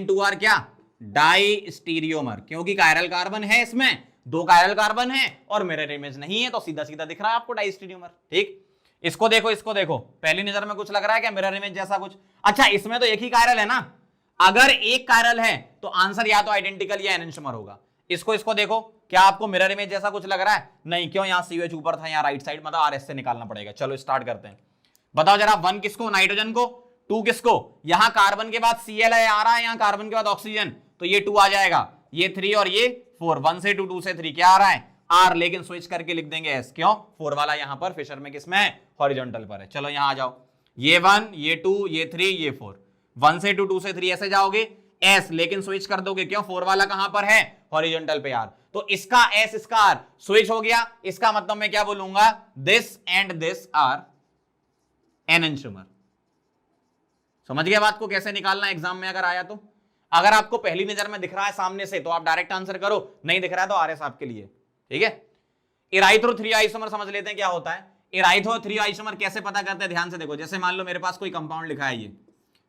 2 आर क्या? डाइस्टेरियोमर, क्योंकि कायरल कार्बन है इसमें, दो कायरल कार्बन है और मिरर इमेज नहीं है, तो सीधा सीधा दिख रहा है आपको डाइस्टेरियोमर। ठीक, इसको देखो, पहली नजर में कुछ लग रहा है क्या मिरर इमेज जैसा कुछ? अच्छा, इसमें तो एक ही कायरल है ना, अगर एक कायरल है तो आंसर या तो आइडेंटिकल या एनेंटियोमर होगा। इसको देखो, क्या आपको मिरर इमेज जैसा कुछ लग रहा है? नहीं, क्यों? यहां COH ऊपर था, यहां राइट साइड, मतलब RS से निकालना पड़ेगा। चलो स्टार्ट करते हैं। बताओ जरा, 1 किसको? नाइट्रोजन को। 2 किसको? यहां कार्बन के बाद Cl आ रहा है, यहां कार्बन के बाद ऑक्सीजन, तो ये 2 आ जाएगा, ये 3 और ये 4। 1 से 2 से 3 क्या आ रहा है? R, लेकिन स्विच करके लिख देंगे S। क्यों? 4 वाला यहां पर फिशर में किसमें है? हॉरिजॉन्टल पर है। चलो यहां आ जाओ, ये 1, ये 2, ये 3, ये 4। 1 से 2 से 3 ऐसे जाओगे, S, लेकिन स्विच कर दोगे, क्यों? 4 वाला कहां पर है? हॉरिजॉन्टल पे R, तो इसका S, इसका R स्विच हो गया। इसका मतलब मैं क्या बोलूंगा? This and this are enantiomer. समझ गए बात को कैसे निकालना एग्जाम में अगर आया तो? अगर आपको पहली नजर में दिख रहा है सामने से तो आप डायरेक्ट आंसर करो, नहीं दिख रहा है तो RS आपके लिए। ठीक है, इराइथ्रो 3 आइसोमर समझ लेते हैं क्या होता है। इराइथ्रो 3 आइसोमर कैसे पता करते हैं? ध्यान से देखो, जैसे मान लो मेरे पास कोई कंपाउंड लिखा है, ये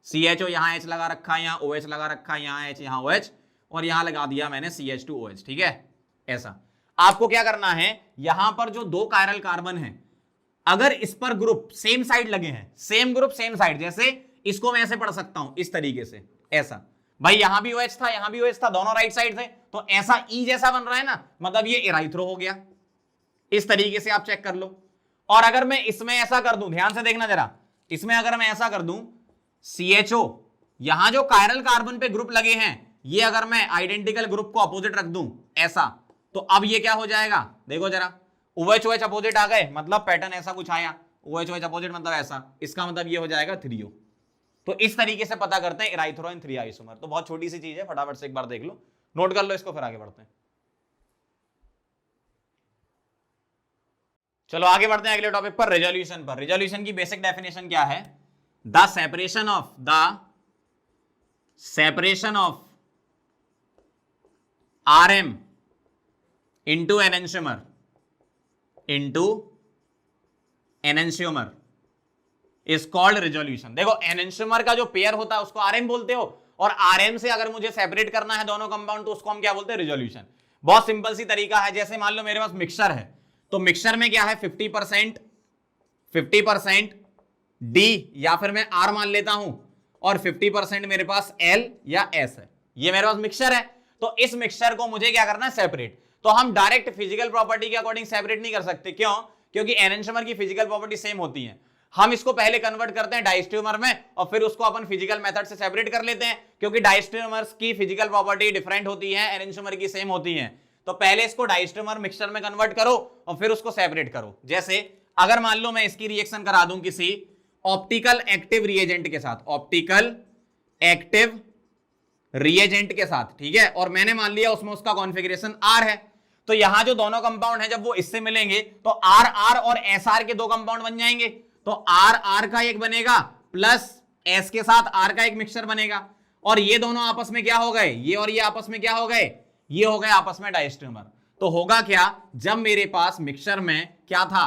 CHO, यहां H लगा रखा है, यहां OH लगा रखा है, यहां H, यहां OH, और यहां लगा दिया मैंने CH2OH। ठीक है, ऐसा आपको क्या करना है, यहां पर जो दो कायरल कार्बन है, अगर इस पर ग्रुप सेम साइड लगे हैं, सेम ग्रुप सेम साइड, जैसे इसको मैं ऐसे पढ़ सकता हूं इस तरीके से, ऐसा, भाई यहां भी OH था, यहां भी OH था, दोनों राइट साइड थे, तो ऐसा E जैसा बन रहा है ना, मतलब ये इराइथ्रो हो गया। इस तरीके से आप चेक कर लो। और अगर मैं इसमें ऐसा कर दूं, ध्यान से देखना जरा, इसमें अगर मैं ऐसा कर दूं, CHO, यहां जो कायरल कार्बन पे ग्रुप लगे हैं, ये अगर मैं आइडेंटिकल ग्रुप को अपोजिट रख दूं ऐसा, तो अब ये क्या हो जाएगा? देखो जरा, OH OH अपोजिट आ गए, मतलब पैटर्न ऐसा कुछ आया, OH OH अपोजिट मतलब ऐसा, इसका मतलब ये हो जाएगा 3O। तो इस तरीके से पता करते हैं इराइथ्रो एंड 3 आइसोमर। तो बहुत छोटी सी चीज है, फटाफट से एक बार देख लो, नोट कर लो इसको, फिर आगे बढ़ते हैं। चलो आगे बढ़ते हैं अगले टॉपिक पर, रेजोल्यूशन पर। रेजोल्यूशन की बेसिक डेफिनेशन क्या है? The separation of RM into enantiomer is called resolution. देखो, एनेंटियोमर का जो पेयर होता है उसको RM बोलते हो, और RM से अगर मुझे सेपरेट करना है दोनों कंपाउंड तो उसको हम क्या बोलते हैं? रेजोल्यूशन। बहुत सिंपल सी तरीका है, जैसे मान लो मेरे पास मिक्सचर है, तो मिक्सचर में क्या है? 50% D, या फिर मैं R मान लेता हूं, और 50% मेरे पास L या S है। ये मेरे पास मिक्सचर है, तो इस मिक्सचर को मुझे क्या करना है? सेपरेट। तो हम डायरेक्ट फिजिकल प्रॉपर्टी के अकॉर्डिंग सेपरेट नहीं कर सकते। क्यों? क्योंकि एनेंटियोमर की फिजिकल प्रॉपर्टी सेम होती है। हम इसको पहले कन्वर्ट करते हैं डाइस्टेरियोमर में, और फिर उसको अपन फिजिकल मेथड से सेपरेट कर लेते हैं, क्योंकि डाइस्टेरियोमर्स की फिजिकल प्रॉपर्टी डिफरेंट होती है, एनेंटियोमर की सेम होती है। तो पहले इसको डाइस्टेरियोमर मिक्सचर में कन्वर्ट करो और फिर उसको सेपरेट करो। जैसे अगर मान लो मैं इसकी रिएक्शन करा दूं किसी ऑप्टिकल एक्टिव रिएजेंट के साथ, ऑप्टिकल एक्टिव रिएजेंट के साथ, ठीक है, और मैंने मान लिया उसमें उसका कॉन्फ़िगरेशन R है, तो यहां जो दोनों कंपाउंड हैं जब वो इससे मिलेंगे तो RR और SR के दो कंपाउंड बन जाएंगे। तो RR का एक बनेगा प्लस S के साथ R का एक मिक्सचर बनेगा, और ये दोनों आपस में क्या हो गए? ये और ये आपस में क्या हो गए? ये हो गए आपस में डाइस्टेरियोमर। तो होगा क्या, जब मेरे पास मिक्सचर में क्या था?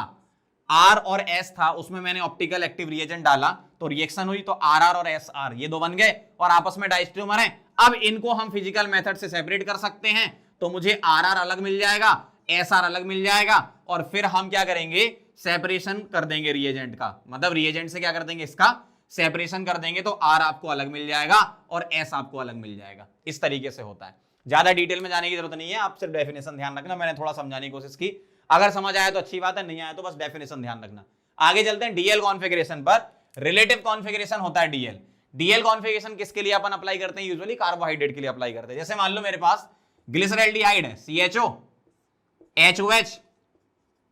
R और S था, उसमें मैंने ऑप्टिकल एक्टिव रिएजेंट डाला तो रिएक्शन हुई, तो RR और SR ये दो बन गए और आपस में डाइस्टेरियोमर हैं। अब इनको हम फिजिकल मेथड से सेपरेट कर सकते हैं, तो मुझे RR अलग मिल जाएगा, SR अलग मिल जाएगा, और फिर हम क्या करेंगे? सेपरेशन कर देंगे रिएजेंट का, मतलब रिएजेंट से क्या कर देंगे? इसका सेपरेशन कर देंगे, तो R आपको अलग मिल जाएगा और S आपको अलग मिल जाएगा। इस तरीके से होता है, ज्यादा डिटेल में जाने की जरूरत नहीं है, आप सिर्फ डेफिनेशन ध्यान रखना। मैंने थोड़ा समझाने की कोशिश की, अगर समझ आया तो अच्छी बात है, नहीं आया तो बस डेफिनेशन ध्यान रखना। आगे चलते हैं डीएल कॉन्फ़िगरेशन पर। रिलेटिव कॉन्फ़िगरेशन होता है डीएल। डीएल कॉन्फ़िगरेशन किसके लिए अपन अप्लाई करते हैं? यूजुअली कार्बोहाइड्रेट के लिए अप्लाई करते हैं। जैसे मान लो मेरे पास ग्लिसरॉल्डिहाइड है, CHO, HOH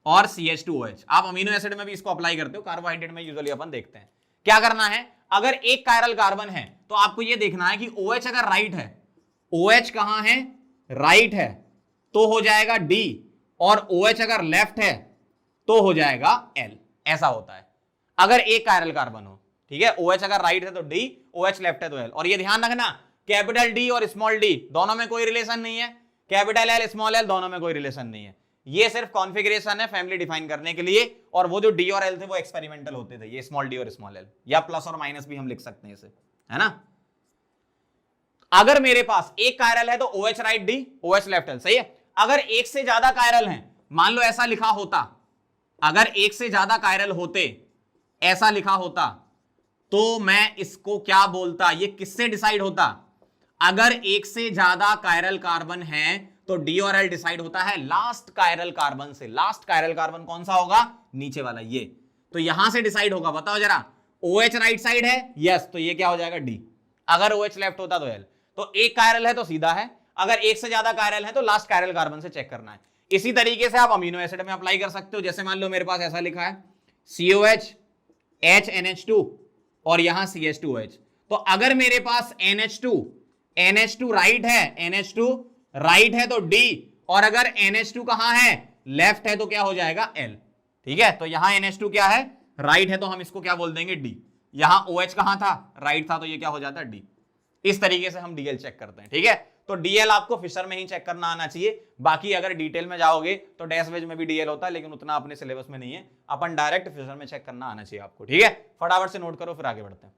और CH2OH। आप अमीनो एसिड में भी इसको अप्लाई करते हो, कार्बोहाइड्रेट में यूजुअली अपन देखते हैं। क्या करना है? अगर एक कायरल कार्बन है तो आपको यह देखना है कि OH अगर राइट है, OH कहां है, राइट है, तो हो जाएगा D, और OH अगर लेफ्ट है तो हो जाएगा L। ऐसा होता है अगर एक कायरल कार्बन हो, ठीक है। OH अगर राइट है तो D, OH लेफ्ट है तो L। और ये ध्यान रखना, कैपिटल D और स्मॉल d दोनों में कोई रिलेशन नहीं है, कैपिटल L स्मॉल l दोनों में कोई रिलेशन नहीं है। ये सिर्फ कॉन्फ़िगरेशन है फैमिली डिफाइन करने के लिए, और वो जो D और L थे वो एक्सपेरिमेंटल होते थे, ये स्मॉल d और स्मॉल l, या प्लस और माइनस भी हम लिख सकते हैं इसे, है ना। अगर मेरे पास एक कायरल है तो OH right D, OH left L, सही है। अगर एक से ज्यादा कायरल हैं, मान लो ऐसा लिखा होता, अगर एक से ज्यादा कायरल होते, ऐसा लिखा होता, तो मैं इसको क्या बोलता, ये किससे डिसाइड होता, अगर एक से ज्यादा कायरल कार्बन है तो D और L डिसाइड होता है लास्ट कायरल कार्बन से। लास्ट कायरल कार्बन कौन सा होगा, नीचे वाला, ये तो यहां से डिसाइड होगा। बताओ जरा, OH राइट साइड है, यस, तो ये क्या हो जाएगा D। अगर OH लेफ्ट होता तो L। तो एक कायरल है तो सीधा है, अगर एक से ज्यादा कायरल है तो लास्ट कायरल कार्बन से चेक करना है। इसी तरीके से आप अमीनो एसिड में अप्लाई कर सकते हो। जैसे मान लो मेरे पास ऐसा लिखा है COH HNH2 और यहां CH2OH, तो अगर मेरे पास NH2 राइट है, NH2 राइट है तो D, और अगर NH2 कहां है, लेफ्ट है, तो क्या हो जाएगा L। ठीक है, तो यहां NH2 क्या है, राइट है, तो हम इसको क्या बोल देंगे D। यहां OH कहां था, राइट था, तो ये क्या हो जाता है D। इस तरीके से हम DL चेक करते हैं। ठीक है, तो DL आपको फिशर में ही चेक करना आना चाहिए। बाकी अगर डिटेल में जाओगे तो डैश वेज में भी DL होता है, लेकिन उतना अपने सिलेबस में नहीं है, अपन डायरेक्ट फिशर में चेक करना आना चाहिए आपको। ठीक है, फटाफट से नोट करो, फिर आगे बढ़ते हैं।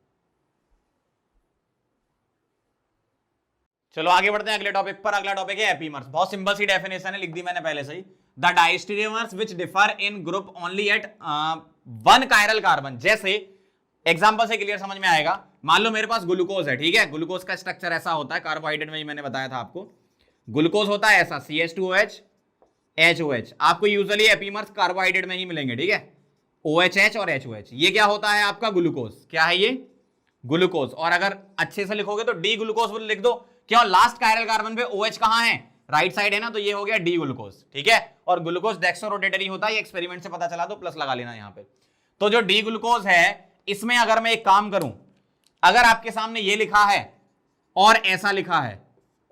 चलो आगे बढ़ते हैं अगले टॉपिक पर। अगला टॉपिक है एपीमर्स। बहुत सिंपल सी डेफिनेशन है, लिख दी मैंने पहले से ही। The diastereomers which differ in group only at one chiral carbon. जैसे एग्जांपल से क्लियर समझ में आएगा, मान लो मेरे पास ग्लूकोज है, ठीक है, ग्लूकोज का स्ट्रक्चर ऐसा होता है, कार्बोहाइड्रेट में ही मैंने बताया था आपको, ग्लूकोज होता है ऐसा CH2OH HOH। आपको यूजुअली एपीमर्स कार्बोहाइड्रेट में ही मिलेंगे, ठीक है, OHH और HOH। ये क्या होता है आपका ग्लूकोज, क्या है ये, ग्लूकोज। और अगर अच्छे से लिखोगे तो डी ग्लूकोज लिख दो, क्यों, लास्ट कायरल कार्बन पे OH कहां है, राइट साइड है ना, तो ये हो गया डी ग्लूकोज। ठीक है, और ग्लूकोज डेक्सोरोटेटरी होता है, ये एक्सपेरिमेंट से पता चला, तो प्लस लगा लेना यहां पे। तो जो डी ग्लूकोज है, इसमें अगर मैं एक काम करूं, अगर आपके सामने ये लिखा है और ऐसा लिखा है,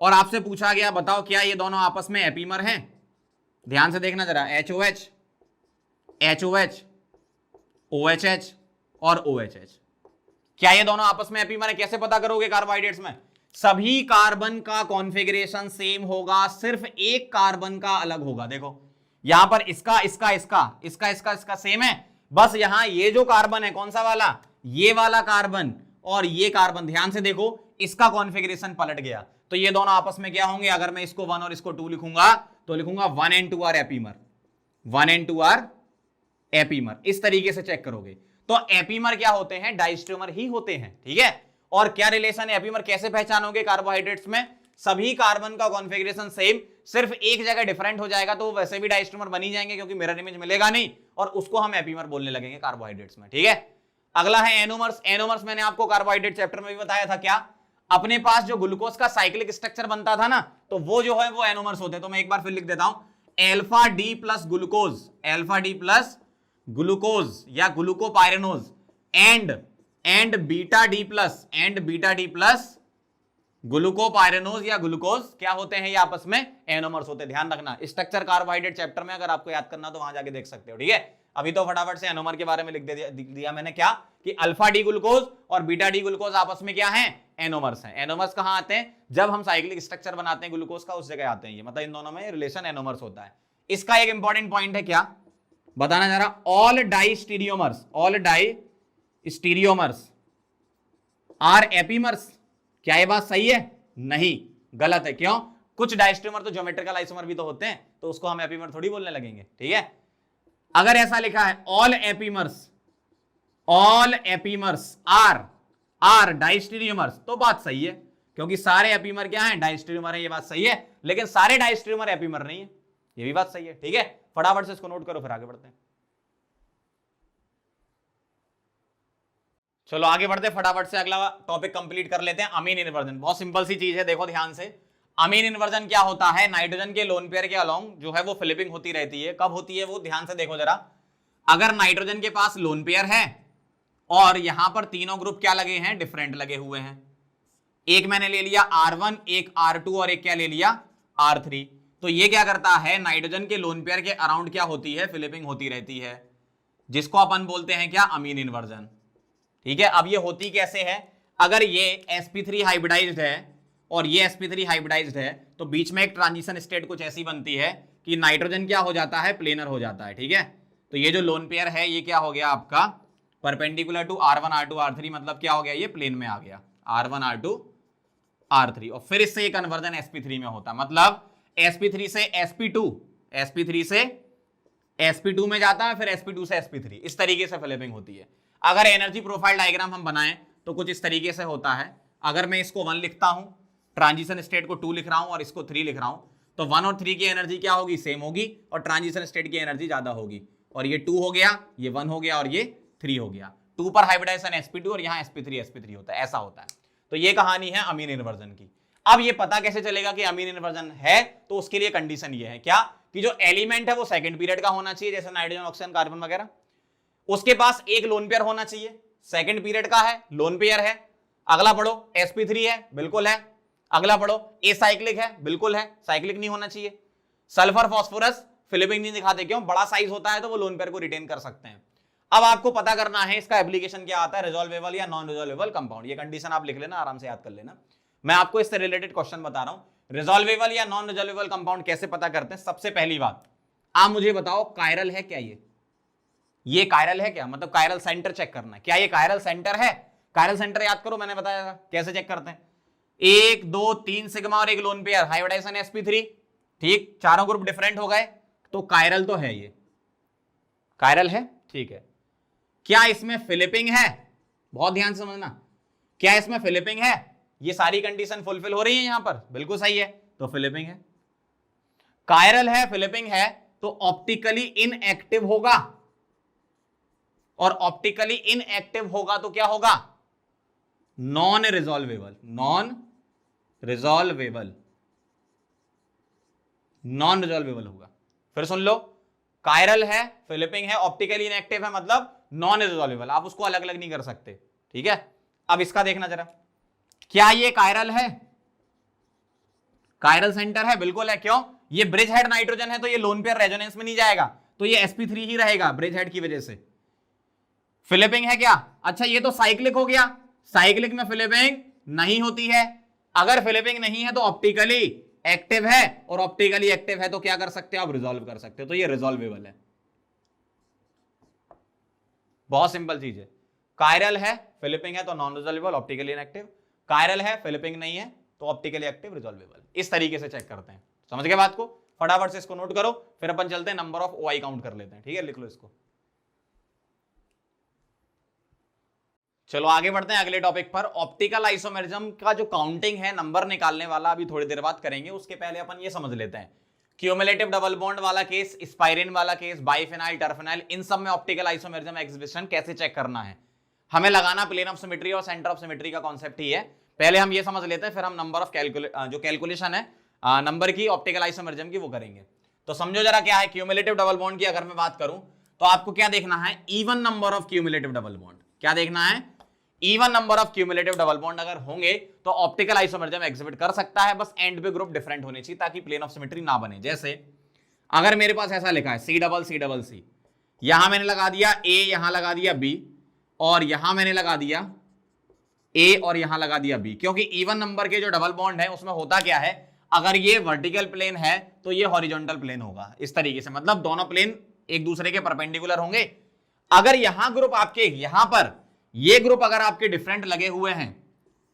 और आपसे पूछा गया बताओ क्या ये दोनों आपस में एपीमर हैं, ध्यान से देखना जरा, HOH HOH OHH और OHH, क्या ये दोनों आपस में एपीमर है। कैसे पता करोगे, कार्बोहाइड्रेट्स में सभी कार्बन का कॉन्फ़िगरेशन सेम होगा, सिर्फ एक कार्बन का अलग होगा। देखो यहां पर इसका इसका इसका इसका इसका इसका सेम है, बस यहां ये जो कार्बन है, कौन सा वाला, ये वाला कार्बन और ये कार्बन, ध्यान से देखो, इसका कॉन्फ़िगरेशन पलट गया, तो ये दोनों आपस में क्या होंगे। अगर मैं इसको 1 और इसको 2 लिखूंगा तो लिखूंगा 1 and 2 are epimer, 1 and 2 are epimer. इस तरीके से चेक करोगे तो एपीमर क्या होते हैं, डाइस्टेरियोमर ही होते हैं। ठीक है, और क्या रिलेशन है एपीमर, कैसे पहचानोगे, कार्बोहाइड्रेट्स में सभी कार्बन का कॉन्फ़िगरेशन सेम, सिर्फ एक जगह डिफरेंट हो जाएगा तो वैसे भी डाइस्टेरियोमर बन ही जाएंगे, क्योंकि मिरर इमेज मिलेगा नहीं, और उसको हम एपीमर बोलने लगेंगे कार्बोहाइड्रेट्स में। ठीक है, अगला है एनोमर्स। एनोमर्स मैंने आपको कार्बोहाइड्रेट चैप्टर में भी बताया था, क्या अपने पास जो ग्लूकोज का साइक्लिक स्ट्रक्चर बनता था ना, तो वो जो है वो एनोमर्स होते हैं। तो मैं एक बार फिर लिख देता हूं, alpha D plus glucose, alpha D plus glucose या glucopyranose and beta D plus glucopyranose या ग्लूकोज, क्या होते हैं ये आपस में, एनोमर्स होते हैं। ध्यान रखना, स्ट्रक्चर कार्बोहाइड्रेट चैप्टर में अगर आपको याद करना तो वहां जाके देख सकते हो। ठीक है, अभी तो फटाफट से एनोमर के बारे में लिख दिया मैंने, क्या कि अल्फा डी ग्लूकोज और बीटा डी ग्लूकोज आपस में क्या है, एनोमर्स हैं। एनोमर्स कहां आते हैं, जब हम साइक्लिक स्ट्रक्चर बनाते हैं ग्लूकोज का, उस जगह आते हैं ये, मतलब इन दोनों में रिलेशन एनोमर्स होता है। इसका एक इंपॉर्टेंट पॉइंट है, क्या बताना जरा, ऑल डाइस्टीरियोमर्स आर एपीमर्स। क्या ये बात सही है, नहीं, गलत है। क्यों, कुछ डाइस्टेरियोमर तो ज्योमेट्रिकल आइसोमर भी तो होते हैं, तो उसको हम एपीमर थोड़ी बोलने लगेंगे। ठीक है, अगर ऐसा लिखा है ऑल एपीमर्स आर डाइस्टेरियोमर्स, तो बात सही है, क्योंकि सारे एपीमर क्या हैं, डाइस्टेरियोमर है, ये बात सही है। लेकिन सारे डाइस्टेरियोमर एपीमर नहीं है, ये भी बात सही है। ठीक है, फटाफट से इसको नोट करो, फिर आगे बढ़ते हैं। चलो आगे बढ़ते हैं फटाफट से, अगला टॉपिक कंप्लीट कर लेते हैं, अमीन इन्वर्जन। बहुत सिंपल सी चीज है, देखो ध्यान से। अमीन इन्वर्जन क्या होता है, नाइट्रोजन के लोन पेयर के अलोंग जो है वो फ्लिपिंग होती रहती है। कब होती है वो, ध्यान से देखो जरा, अगर नाइट्रोजन के पास लोन पेयर है और यहां पर तीनों ग्रुप क्या लगे हैं, डिफरेंट लगे हुए हैं। एक मैंने ले लिया R1, एक R2 और एक क्या ले लिया R3। तो ये क्या करता है, नाइट्रोजन के लोन पेयर के अराउंड क्या होती है, फिलिपिंग होती रहती है, जिसको अपन बोलते हैं क्या, अमीन इन्वर्जन। ठीक है, अब ये होती कैसे है, अगर ये sp3 हाइब्रिडाइज्ड है और ये sp3 हाइब्रिडाइज्ड है तो बीच में एक ट्रांजिशन स्टेट कुछ ऐसी बनती है कि नाइट्रोजन क्या हो जाता है, प्लेनर हो जाता है। ठीक है, तो ये जो लोन पेयर है ये क्या हो गया आपका, perpendicular to R1 R2 R3, मतलब क्या हो गया, ये प्लेन में आ गया R1 R2 R3, और फिर इससे ये कन्वर्जन sp3 में होता है, मतलब sp3 से sp2 से sp2 में जाता है, फिर sp2 से sp3, इस तरीके से फिलिपिंग होती है। अगर एनर्जी प्रोफाइल डायग्राम हम बनाएं तो कुछ इस तरीके से होता है। अगर मैं इसको 1 लिखता हूं, ट्रांजिशन स्टेट को 2 लिख रहा हूं और इसको 3 लिख रहा हूं, तो 1 और 3 की एनर्जी क्या होगी, सेम होगी, और ट्रांजिशन स्टेट की एनर्जी ज्यादा होगी। और ये 2 हो गया, ये 1 हो गया और ये 3 हो गया। 2 पर हाइब्रिडाइजेशन sp2 और यहाँ sp3 होता है, ऐसा होता है। तो ये कहानी है अमीन इन्वर्जन की। अब ये पता कैसे चलेगा कि अमीन इन्वर्जन है, तो उसके लिए कंडीशन ये है क्या, कि जो एलिमेंट है वो सेकंड पीरियड का होना चाहिए, जैसे नाइट्रोजन, ऑक्सीजन, कार्बन वगैरह। उसके पास एक लोन पेयर होना चाहिए, सेकंड पीरियड का है, लोन पेयर है। अगला पढ़ो, sp3 है, बिल्कुल है। अगला पढ़ो, एसाइक्लिक है, बिल्कुल है, साइक्लिक नहीं होना चाहिए। सल्फर फास्फोरस फिलिपिंग नहीं दिखाते, क्यों, बड़ा साइज होता है तो वो लोन पेयर को रिटेन कर सकते हैं। अब आपको पता करना है इसका एप्लीकेशन क्या आता है, रिजॉल्वेबल या नॉन रिजॉल्वेबल कंपाउंड। ये कंडीशन आप लिख लेना, आराम से याद कर लेना। मैं आपको इससे रिलेटेड क्वेश्चन बता रहा हूं। रिजॉल्वेबल या नॉन रिजॉल्वेबल कंपाउंड कैसे पता करते हैं। सबसे पहली बात, आप मुझे बताओ कायरल है क्या, ये कायरल है क्या, मतलब कायरल सेंटर चेक करना है, क्या ये कायरल सेंटर है। कायरल सेंटर याद करो, मैंने बताया था कैसे चेक करते हैं। 1 2 3 सिग्मा और एक लोन पेयर, हाइब्रिडाइजेशन sp3, ठीक, चारों ग्रुप डिफरेंट हो गए, तो कायरल तो है, ये कायरल है। ठीक है, क्या इसमें फिलिपिंग है, बहुत ध्यान से समझना, क्या इसमें फिलिपिंग है, ये सारी कंडीशन फुलफिल हो रही है यहां पर, बिल्कुल सही है, तो फिलिपिंग है। कायरल है, फिलिपिंग है, तो ऑप्टिकली इनएक्टिव होगा, और ऑप्टिकली इनएक्टिव होगा तो क्या होगा, नॉन रिजॉल्वेबल, नॉन रिजॉल्वेबल होगा। फिर सुन लो, कायरल है, फिलिपिंग है, ऑप्टिकली इनएक्टिव है, मतलब नॉन रिजॉल्वेबल, आप उसको अलग अलग नहीं कर सकते। ठीक है, अब इसका देखना जरा, क्या ये कायरल है, कायरल सेंटर है, बिल्कुल है। क्यों, ये ब्रिज हेड नाइट्रोजन है, तो ये लोन पेयर रेजोनेंस में नहीं जाएगा, तो ये sp3 ही रहेगा ब्रिज हेड की वजह से। फिलिपिंग है क्या, अच्छा ये तो साइक्लिक हो गया, साइक्लिक में फिलिपिंग नहीं होती है। अगर फिलिपिंग नहीं है तो ऑप्टिकली एक्टिव है, और ऑप्टिकली एक्टिव है तो क्या कर सकते हो आप, रिजॉल्व कर सकते हो, तो ये रिजॉल्वेबल है। बहुत सिंपल चीज है, कायरल है, फिलिपिंग है तो नॉन रिजॉल्वेबल, ऑप्टिकली इनएक्टिव। कायरल है, फिलिपिंग नहीं है तो ऑप्टिकली एक्टिव, रिजॉल्वेबल। इस तरीके से चेक करते हैं, समझ गए बात को। फटाफट से इसको नोट करो, फिर अपन चलते हैं नंबर ऑफ OI काउंट कर लेते हैं। ठीक है, लिख लो इसको। चलो आगे बढ़ते हैं अगले टॉपिक पर। ऑप्टिकल आइसोमेरिज्म का जो काउंटिंग है, नंबर निकालने वाला, अभी थोड़ी देर बाद करेंगे। उसके पहले अपन ये समझ लेते हैं, क्यूमुलेटिव डबल बॉन्ड वाला केस, स्पाइरिन वाला केस, बाइफेनाइल, टर्फेनाइल, इन सब में ऑप्टिकल आइसोमेरिज्म एग्जिबिशन कैसे चेक करना है। हमें लगाना प्लेन ऑफ सिमेट्री और सेंटर ऑफ सिमेट्री का कॉन्सेप्ट ही है। पहले हम ये समझ लेते हैं, फिर हम नंबर ऑफ जो कैलकुलेशन है नंबर की ऑप्टिकल आइसोमेरिज्म की, वो करेंगे। तो समझो जरा क्या है क्यूमुलेटिव डबल बॉन्ड की। अगर मैं बात करूं तो आपको क्या देखना है, even number of cumulative double bond. क्या देखना है, even number of cumulative double bond अगर होंगे तो ऑप्टिकल आइसोमेरिज्म एग्जिबिट कर सकता है। बस एंड पे ग्रुप डिफरेंट होने चाहिए ताकि प्लेन ऑफ सिमेट्री ना बने। जैसे अगर मेरे पास ऐसा लिखा है C+C+C, यहां मैंने लगा दिया A, यहां लगा दिया B, और यहां मैंने लगा दिया A और यहां लगा दिया B, क्योंकि इवन नंबर के जो डबल बॉन्ड है उसमें होता क्या है, अगर ये वर्टिकल प्लेन है तो ये हॉरिजॉन्टल प्लेन होगा, इस तरीके से, मतलब दोनों प्लेन एक दूसरे के परपेंडिकुलर होंगे। अगर यहां ग्रुप आपके, यहां पर ये ग्रुप अगर आपके डिफरेंट लगे हुए हैं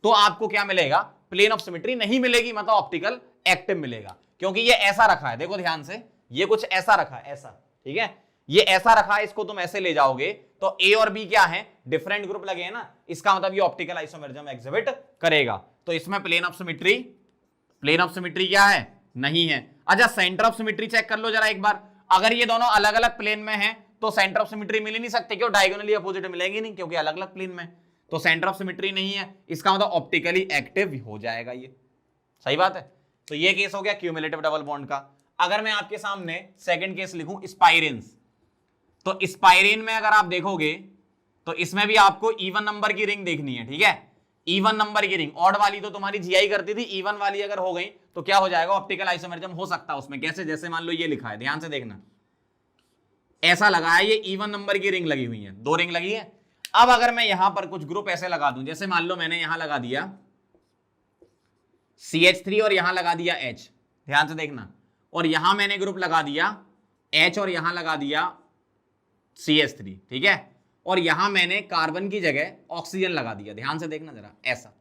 तो आपको क्या मिलेगा, प्लेन ऑफ सिमेट्री नहीं मिलेगी, मतलब ऑप्टिकल एक्टिव मिलेगा। क्योंकि ये ऐसा रखा है, देखो ध्यान से, ये कुछ ऐसा रखा है, ऐसा, ठीक है, ये ऐसा रखा है, इसको तुम ऐसे ले जाओगे तो A और B क्या है, डिफरेंट ग्रुप लगे हैं ना, इसका मतलब ये ऑप्टिकल आइसोमेरिज्म एग्जिबिट करेगा। तो इसमें प्लेन ऑफ सिमेट्री क्या है, नहीं है। अच्छा सेंटर ऑफ सिमेट्री चेक कर लो जरा एक बार। अगर ये दोनों अलग अलग प्लेन में हैं तो सेंटर ऑफ सिमेट्री मिल ही नहीं सकते, क्यों, डायगोनली अपोजिट मिलेंगे नहीं, क्योंकि अलग अलग प्लेन में, तो सेंटर ऑफ सिमेट्री नहीं है, इसका मतलब ऑप्टिकली एक्टिव हो जाएगा ये। सही बात है। तो ये केस हो गया क्यूमुलेटिव डबल बॉन्ड का। अगर मैं आपके सामने सेकंड केस लिखूं स्पाइरिन्स, तो स्पाइरिन में अगर आप देखोगे तो इसमें भी आपको इवन नंबर की रिंग देखनी है, ठीक है, इवन नंबर की रिंग। ऑड वाली तो तुम्हारी जीआई करती थी, इवन वाली अगर हो गई तो क्या हो जाएगा, ऑप्टिकल आइसोमेरिज्म हो सकता है उसमें। कैसे, जैसे मान लो ये लिखा है, ध्यान से देखना, ऐसा लगा है, ये इवन नंबर की रिंग लगी हुई है, 2 रिंग लगी है। अब अगर मैं यहां पर कुछ ग्रुप ऐसे लगा दूं, जैसे मान लो मैंने यहां लगा दिया CH3 और यहां लगा दिया H, ध्यान से देखना, और यहां मैंने ग्रुप लगा दिया H और यहां लगा दिया CH3, ठीक है, और यहां मैंने कार्बन की जगह ऑक्सीजन लगा दिया, ध्यान से देखना जरा, ऐसा।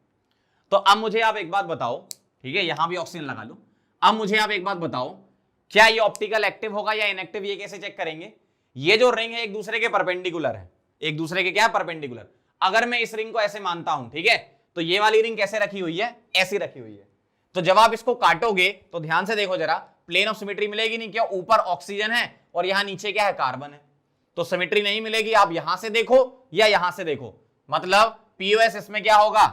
तो अब मुझे आप एक बात बताओ, ठीक है, यहां भी ऑक्सीजन लगा लो। अब मुझे आप एक बात बताओ, क्या ये ऑप्टिकल एक्टिव होगा या इनएक्टिव, ये कैसे चेक करेंगे? ये जो रिंग है एक दूसरे के परपेंडिकुलर है, एक दूसरे के क्या, परपेंडिकुलर। अगर मैं इस रिंग को ऐसे मानता हूं, ठीक है, तो ये वाली रिंग कैसे रखी हुई है, ऐसी रखी हुई है। तो जब आप इसको काटोगे तो ध्यान से देखो जरा, प्लेन ऑफ सिमेट्री मिलेगी नहीं, क्या ऊपर ऑक्सीजन है और यहां नीचे क्या है, कार्बन है, तो सिमेट्री नहीं मिलेगी। आप यहां से देखो या यहां से देखो, मतलब पीओएस इसमें क्या होगा,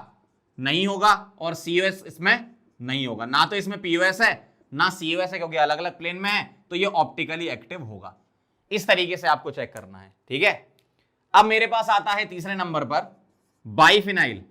नहीं होगा, और सीओएस इसमें नहीं होगा। ना तो इसमें पीओएस है ना सीओएस है, क्योंकि अलग अलग प्लेन में है, तो ये ऑप्टिकली एक्टिव होगा। इस तरीके से आपको चेक करना है, ठीक है। अब मेरे पास आता है तीसरे नंबर पर बाइफिनाइल।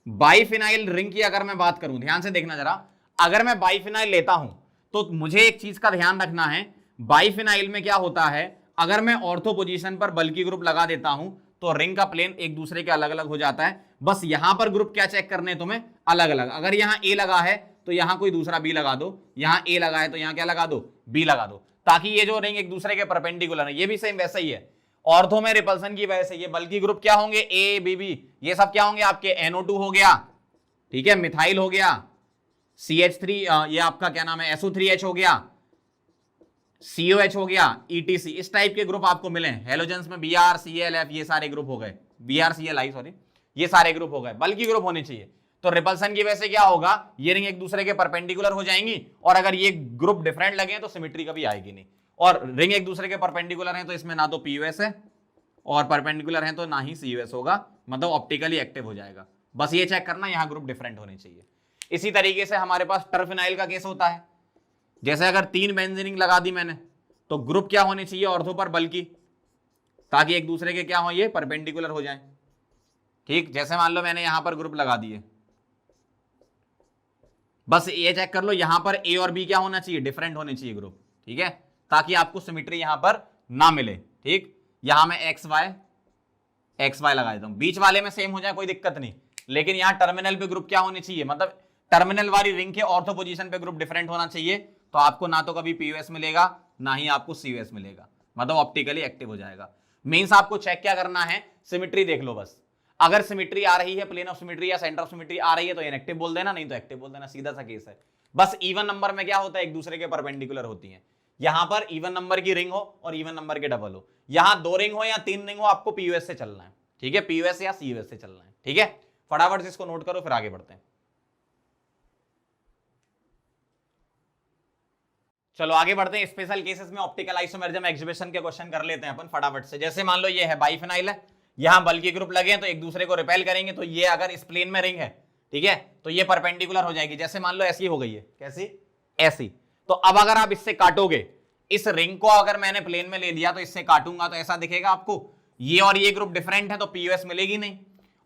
बाइफिनाइल रिंग की अगर मैं बात करूं, ध्यान से देखना जरा, अगर मैं बाइफिनाइल लेता हूं तो मुझे एक चीज का ध्यान रखना है, बाइफिनाइल में क्या होता है, अगर मैं ऑर्थो पोजीशन पर बल्कि ग्रुप लगा देता हूं तो रिंग का प्लेन एक दूसरे के अलग अलग हो जाता है। बस यहां पर ग्रुप क्या चेक करने तुम्हें, अलग अलग। अगर यहां ए लगा है तो यहां कोई दूसरा बी लगा दो, यहां ए लगा है तो यहां क्या लगा दो, बी लगा दो, ताकि ये जो रिंग एक दूसरे के परपेंडिकुलर है। ये भी सेम वैसा ही है, ऑर्थो में रिपल्सन की वजह से ये बल्कि ग्रुप क्या होंगे, ए बी बी, ये सब क्या होंगे आपके, NO2 हो गया, ठीक है, मिथाइल हो गया, CH3, ये आपका क्या नाम है, SO3H हो गया, COH हो गया, ETC, इस टाइप के ग्रुप आपको मिले। हेलोजेंस में Br Cl F, ये सारे ग्रुप हो गए, Br Cl I सॉरी, ये सारे ग्रुप हो गए, बल्कि ग्रुप होने चाहिए। तो रिपल्सन की वजह से क्या होगा, ये रिंग एक दूसरे के परपेंडिकुलर हो जाएंगी, और अगर ये ग्रुप डिफरेंट लगे तो सिमेट्री कभी आएगी नहीं। और रिंग एक दूसरे के परपेंडिकुलर है तो इसमें ना तो पीयूएस है और परपेंडिकुलर है तो ना ही सीयूएस होगा, मतलब ऑप्टिकली एक्टिव हो जाएगा। बस ये चेक करना, यहां ग्रुप डिफरेंट होने चाहिए। इसी तरीके से हमारे पास टर्फिनाइल का केस होता है, जैसे अगर 3 बेंजीन लगा दी मैंने तो ग्रुप क्या होने चाहिए, ऑर्थो पर बल्कि, ताकि एक दूसरे के क्या हो, ये परपेंडिकुलर हो जाए, ठीक। जैसे मान लो मैंने यहां पर ग्रुप लगा दिए, बस ये चेक कर लो यहां पर ए और बी क्या होना चाहिए, डिफरेंट होने चाहिए ग्रुप, ठीक है, ताकि आपको सिमेट्री यहां पर ना मिले, ठीक। यहां मैं एक्स वाई लगा देता हूं, बीच वाले में सेम हो जाए कोई दिक्कत नहीं, लेकिन यहां टर्मिनल पे ग्रुप क्या होने चाहिए, मतलब टर्मिनल वाली रिंग के ऑर्थो पोजीशन पे ग्रुप डिफरेंट होना चाहिए। तो आपको ना तो कभी पीयूएस मिलेगा ना ही आपको सीयूएस मिलेगा, मतलब ऑप्टिकली एक्टिव हो जाएगा। मींस आपको चेक क्या करना है, सिमेट्री देख लो बस। अगर सिमेट्री आ रही है, प्लेन ऑफ सिमेट्री या सेंटर ऑफ सिमेट्री आ रही है तो इनएक्टिव बोल देना, नहीं तो एक्टिव बोल देना, सीधा सा केस है। बस इवन नंबर में क्या होता है, एक दूसरे के परपेंडिकुलर होती है। यहां पर इवन नंबर की रिंग हो और इवन नंबर के डबल हो, यहां 2 रिंग हो या 3 रिंग हो, आपको पीयूएस से चलना है, ठीक है, पीयूएस या सीयूएस से चलना है, ठीक है। फटाफट से इसको नोट करो, फिर आगे बढ़ते हैं। चलो आगे बढ़ते हैं। स्पेशल केसेस में ऑप्टिकल आइसोमेरिज्म एग्जिबिशन के क्वेश्चन कर लेते हैं अपन फटाफट से। जैसे मान लो ये है बाइफिनाइल है, यहां बल्कि ग्रुप लगे हैं तो एक दूसरे को रिपेल करेंगे, तो ये अगर इस प्लेन में रिंग है, ठीक है, तो ये परपेंडिकुलर हो जाएगी। जैसे मान लो ऐसी हो गई है, कैसी, ऐसी। तो अब अगर आप इससे काटोगे, इस रिंग को अगर मैंने प्लेन में ले लिया तो इससे काटूंगा तो ऐसा दिखेगा आपको, ये और ये ग्रुप डिफरेंट है तो पीयूएस मिलेगी नहीं,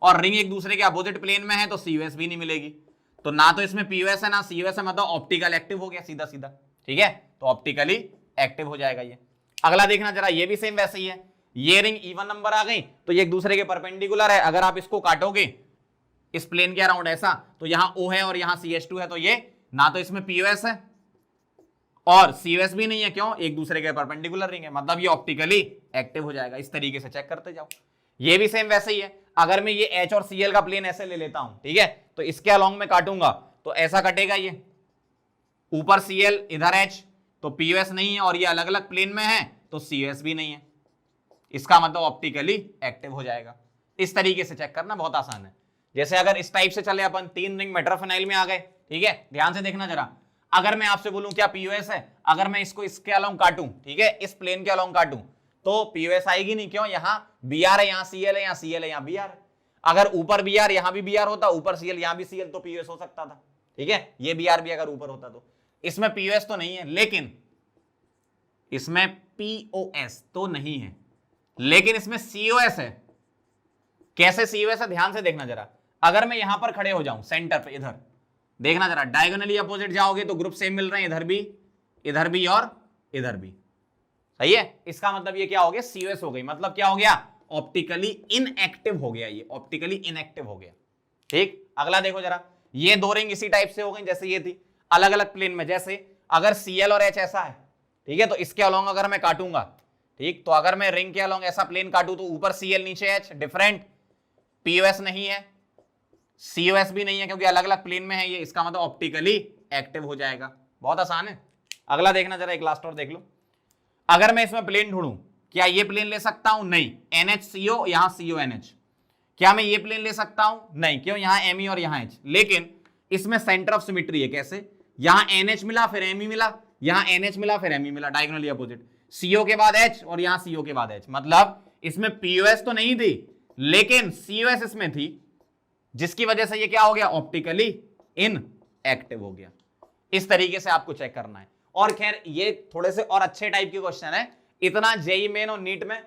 और रिंग एक दूसरे के अपोजिट प्लेन में है तो सीयूएस भी नहीं मिलेगी। तो ना तो इसमें पीयूएस है ना सीयूएस है, मतलब ऑप्टिकल एक्टिव हो गया सीधा सीधा, ठीक है, तो ऑप्टिकली एक्टिव हो जाएगा ये। अगला देखना जरा, ये भी सेम वैसे ही है, ये रिंग इवन नंबर आ गई तो ये एक दूसरे के परपेंडिकुलर है। अगर आप इसको काटोगे इस प्लेन के अराउंड ऐसा, तो यहां O है और यहां CH2 है, तो ये ना तो इसमें पीयूएस है और सीयूएस भी नहीं है, क्यों, एक दूसरे के परपेंडिकुलर रिंग है, मतलब ये ऑप्टिकली एक्टिव हो जाएगा। इस तरीके से चेक करते जाओ। ये भी सेम वैसे ही है, अगर मैं ये H और Cl का प्लेन ऐसे ले लेता हूं, ठीक है, तो इसके अलोंग में काटूंगा तो ऐसा कटेगा, ये ऊपर Cl इधर H, तो पीयूएस नहीं है, और ये अलग अलग प्लेन में है तो सीयूएस भी नहीं है, इसका मतलब ऑप्टिकली एक्टिव हो जाएगा। इस तरीके से चेक करना बहुत आसान है। जैसे अगर इस टाइप से चले अपन, 3 रिंग मेट्रोफिनाइल में आ गए, ठीक है, ध्यान से देखना जरा। अगर मैं आपसे बोलूं क्या पीयूएस है, अगर मैं इसको इसके अलोंग काटूं, ठीक है, इस प्लेन के अलोंग काटूं, तो पीयूएस आएगी नहीं, क्यों, यहां Br है, यहां Cl है, यहां Cl है, यहां Br है। अगर ऊपर Br यहां भी Br होता, ऊपर Cl यहां भी Cl, तो पीयूएस हो सकता था, ठीक है, ये Br भी अगर ऊपर होता तो। इसमें पीयूएस तो नहीं है, लेकिन इसमें पीओएस तो नहीं है, लेकिन इसमें सीओएस है, कैसे COS है ध्यान से देखना जरा। अगर मैं यहां पर खड़े हो जाऊं सेंटर पे, इधर देखना जरा, डायगोनली अपोजिट जाओगे तो ग्रुप सेम मिल रहे हैं, इधर भी और इधर भी, सही है। इसका मतलब ये क्या हो गया, COS हो गई, मतलब क्या हो गया, ऑप्टिकली इनएक्टिव हो गया, ये ऑप्टिकली इनएक्टिव हो गया। ठीक, अगला देखो जरा, ये दो रिंग इसी टाइप से हो गई जैसे ये थी, अलग अलग प्लेन में। जैसे अगर Cl और H ऐसा है, ठीक है, तो इसके अलोंग अगर मैं काटूंगा, ठीक, तो अगर मैं रिंग के अलोंग ऐसा प्लेन काटूं तो ऊपर Cl नीचे H, डिफरेंट। POS नहीं है, COS भी नहीं है, क्योंकि अलग अलग प्लेन में है ये, इसका मतलब ऑप्टिकली एक्टिव हो जाएगा। बहुत आसान है। अगला देखना जरा, एक लास्ट और देख लो। अगर मैं इसमें प्लेन ढूंढूं, क्या ये प्लेन ले सकता हूं, नहीं, NHCO यहां CONH, क्या मैं ये प्लेन ले सकता हूं, नहीं, क्यों, यहां Me और यहां H। लेकिन इसमें सेंटर ऑफ सिमिट्री है, कैसे, यहां NH मिला फिर Me मिला, यहां NH मिला फिर Me मिला, डायगोनली अपोजिट, CO के बाद H और यहां CO के बाद H, मतलब इसमें POS तो नहीं थी लेकिन COS इसमें थी, जिसकी वजह से ये क्या हो गया, ऑप्टिकली इनएक्टिव हो गया। इस तरीके से आपको चेक करना है। और खैर ये थोड़े से और अच्छे टाइप के क्वेश्चन है, इतना जेई मेन और नीट में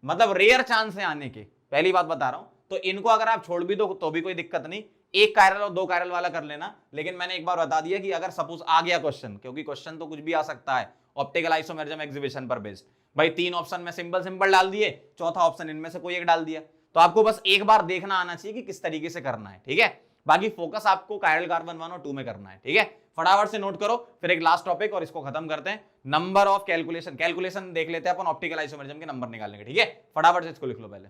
मतलब रेयर चांस है आने के, पहली बात बता रहा हूं। तो इनको अगर आप छोड़ भी दो तो भी कोई दिक्कत नहीं, एक कायरल और दो कायरल वाला कर लेना। लेकिन मैंने एक बार बता दिया कि अगर सपोज आ गया क्वेश्चन, क्योंकि क्वेश्चन तो कुछ भी आ सकता है ऑप्टिकल आइसोमेरिज्म एग्जीबिशन पर बेस्ड, भाई 3 ऑप्शन में सिंपल डाल दिए, चौथा ऑप्शन इनमें से कोई एक डाल दिया, तो आपको बस एक बार देखना आना चाहिए कि किस तरीके से करना है, ठीक है। बाकी फोकस आपको कायरल कार्बन 1 और 2 में करना है, ठीक है। फटाफट से नोट करो, फिर एक लास्ट टॉपिक और इसको खत्म करते हैं। नंबर ऑफ कैलकुलेशन देख लेते हैं अपन ऑप्टिकल आइसोमेरिज्म के नंबर निकालने के, ठीक है। फटाफट से इसको लिख लो पहले।